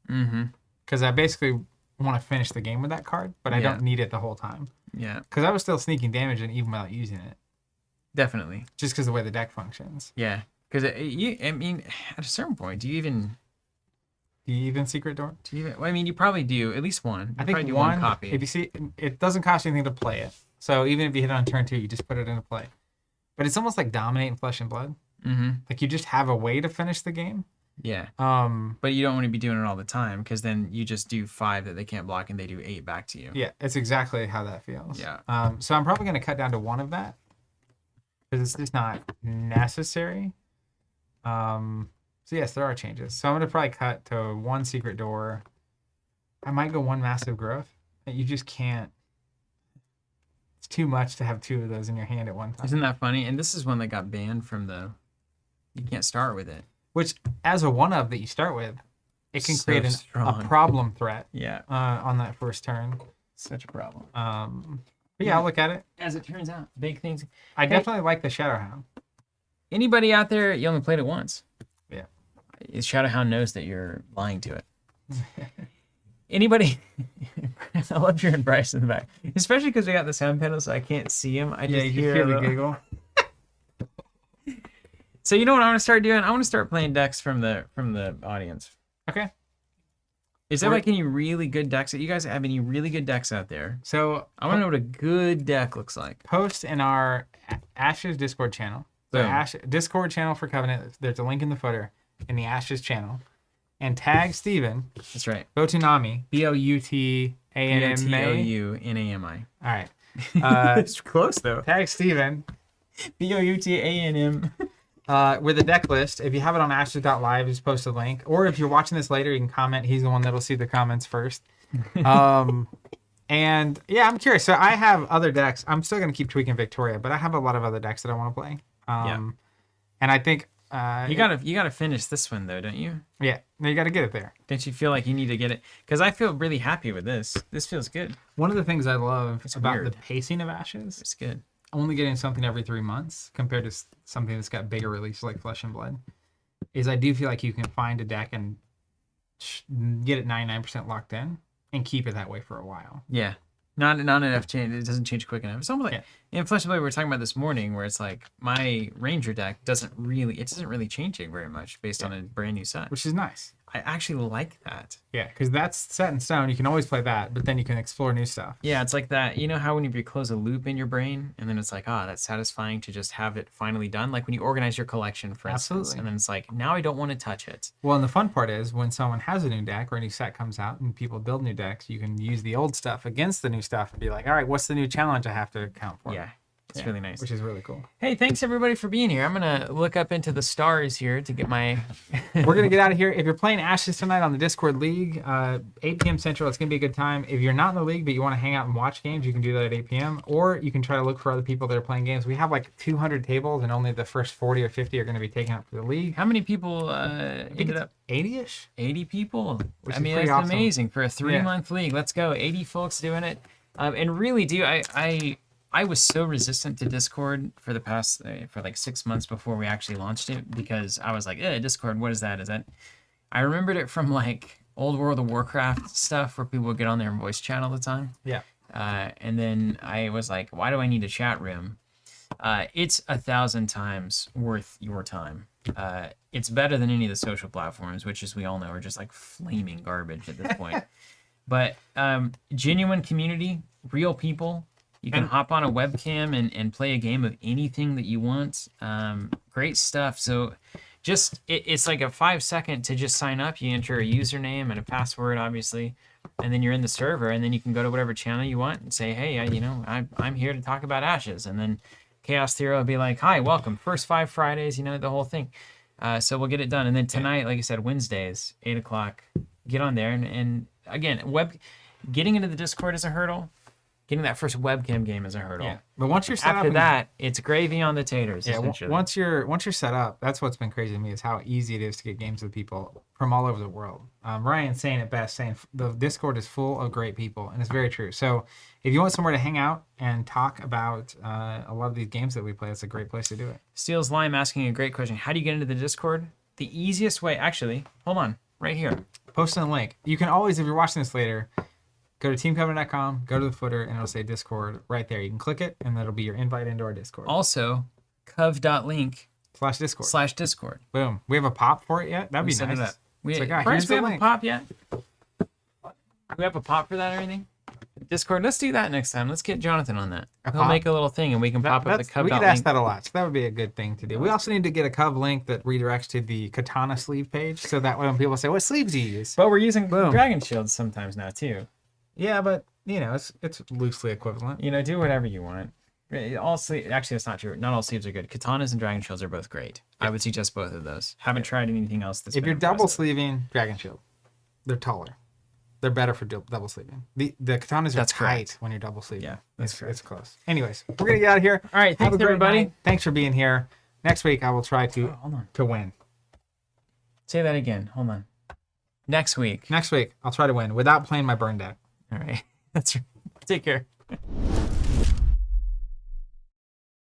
Mm-hmm. Because I basically want to finish the game with that card, but I don't need it the whole time. Yeah. Because I was still sneaking damage in even without using it. Definitely. Just because of the way the deck functions. Yeah. Because, I mean, at a certain point, do you even Secret Door? well, I mean, you probably do. At least one. I think do one copy. If you see, it doesn't cost you anything to play it. So even if you hit it on turn 2, you just put it into play. But it's almost like Dominate and Flesh and Blood. Mm-hmm. Like you just have a way to finish the game. Yeah. But you don't want to be doing it all the time, because then you just do 5 that they can't block and they do 8 back to you. Yeah, it's exactly how that feels. Yeah. So I'm probably going to cut down to 1 of that because it's just not necessary. So yes, there are changes. So I'm going to probably cut to 1 Secret Door. I might go 1 Massive Growth. You just can't. It's too much to have 2 of those in your hand at one time. Isn't that funny? And this is one that got banned from the. You can't start with it. Which, as a 1-of that you start with, it can So create a strong. problem threat. Yeah. On that first turn. Such a problem. But yeah, I'll look at it. As it turns out, big things. I definitely like the Shadowhound. Anybody out there, you only played it once. Yeah. Shadowhound knows that you're lying to it. Anybody? I love hearing Bryce in the back, especially because we got the sound panel, so I can't see him. I just hear the the giggle. So you know what I want to start doing? I want to start playing decks from the audience. Okay. Is there like any really good decks that you guys have? Any really good decks out there? So I want to know what a good deck looks like. post in our Ashes Discord channel. So Boom. Discord channel for Covenant. There's a link in the footer in the Ashes channel. And tag Steven. That's right. Boutunami. Boutanami. Bounami. All right. It's close though. Tag Steven. Boutannm. With a deck list. If you have it on ashes.live, just post a link. Or if you're watching this later, you can comment. He's the one that'll see the comments first. And yeah, I'm curious. So I have other decks. I'm still going to keep tweaking Victoria, but I have a lot of other decks that I want to play. And I think you gotta finish this one though, don't you? Yeah, no, you got to get it there. Don't you feel like you need to get it? Because I feel really happy with this. This feels good. One of the things I love about weird. the pacing of Ashes, It's good. only getting something every 3 months compared to something that's got bigger releases like Flesh and Blood, is I do feel like you can find a deck and get it 99% locked in and keep it that way for a while. Yeah. Not enough change. It doesn't change quick enough. It's almost like in Flesh and Blood we were talking about this morning, where it's like my Ranger deck doesn't really changing very much based on a brand new set. Which is nice. I actually like that. Yeah, because that's set in stone. You can always play that, but then you can explore new stuff. Yeah, it's like that. You know how when you close a loop in your brain, and then it's like, that's satisfying to just have it finally done. Like when you organize your collection, for instance, Absolutely. and then it's like, now I don't want to touch it. Well, and the fun part is when someone has a new deck or a new set comes out and people build new decks, you can use the old stuff against the new stuff and be like, all right, what's the new challenge I have to account for? Yeah, it's really nice. Which is really cool. Hey, thanks everybody for being here. I'm gonna look up into the stars here to get my. We're going to get out of here. If you're playing Ashes tonight on the Discord League, 8 p.m. Central, it's going to be a good time. If you're not in the league, but you want to hang out and watch games, you can do that at 8 p.m. Or you can try to look for other people that are playing games. We have like 200 tables, and only the first 40 or 50 are going to be taken up for the league. How many people ended up? 80-ish? 80 people. Which I is mean, pretty that's awesome. amazing for a 3-month league. Let's go. 80 folks doing it. And really, I was so resistant to Discord for the past for like 6 months before we actually launched it, because I was like, Discord, what is that? Is that? I remembered it from like old World of Warcraft stuff where people would get on there and voice chat all the time. Yeah. And then I was like, why do I need a chat room? It's 1,000 times worth your time. It's better than any of the social platforms, which, as we all know, are just like flaming garbage at this point. But genuine community, real people. You can hop on a webcam and play a game of anything that you want. Great stuff. So just it's like a 5-second to just sign up. You enter a username and a password, obviously, and then you're in the server. And then you can go to whatever channel you want and say, hey, I'm here to talk about Ashes. And then Chaos Theory will be like, hi, welcome. First 5 Fridays, the whole thing. So we'll get it done. And then tonight, like I said, Wednesdays, 8 o'clock, get on there. And again, Getting into the Discord is a hurdle. Getting that first webcam game is a hurdle. Yeah. But once you're set up, After that, it's gravy on the taters. yeah. Essentially. Once you're set up, that's what's been crazy to me is how easy it is to get games with people from all over the world. Ryan's saying it best, saying the Discord is full of great people, and it's very true. So if you want somewhere to hang out and talk about a lot of these games that we play, it's a great place to do it. Steel's Lime asking a great question. How do you get into the Discord? The easiest way, actually, hold on, right here. Post in the link. You can always, if you're watching this later, go to teamcovenant.com, go to the footer, and it'll say Discord right there. You can click it, and that'll be your invite into our Discord. Also, cov.link/Discord. Boom. We have a pop for it yet? That'd be Set it nice. up. We, It's like, ah, Bryce, here's we the have a link. pop yet? Do we have a pop for that or anything? Discord. Let's do that next time. Let's get Jonathan on that. He'll pop? make a little thing, and we can pop up the We cov.link. could ask that a lot. So that would be a good thing to do. We also need to get a Cov link that redirects to the Katana sleeve page, so that way when people say, "What sleeves do you use?" But we're using Boom. Dragon Shields sometimes now too. Yeah, but it's loosely equivalent. Do whatever you want. All sleeve, actually, that's not true. Not all sleeves are good. Katanas and Dragon Shields are both great. I would suggest both of those. Haven't tried anything else that's If been you're double impressive. sleeving Dragon Shield, they're taller. They're better for double sleeving. The katanas are That's tight correct. when you're double sleeving. Yeah, that's it's close. Anyways, we're gonna get out of here. All right, Have thanks a great everybody. night. Thanks for being here. Next week I will try Oh, to hold on. win. Say that again. Hold on. Next week. Next week I'll try to win without playing my burn deck. All right. That's right. Take care.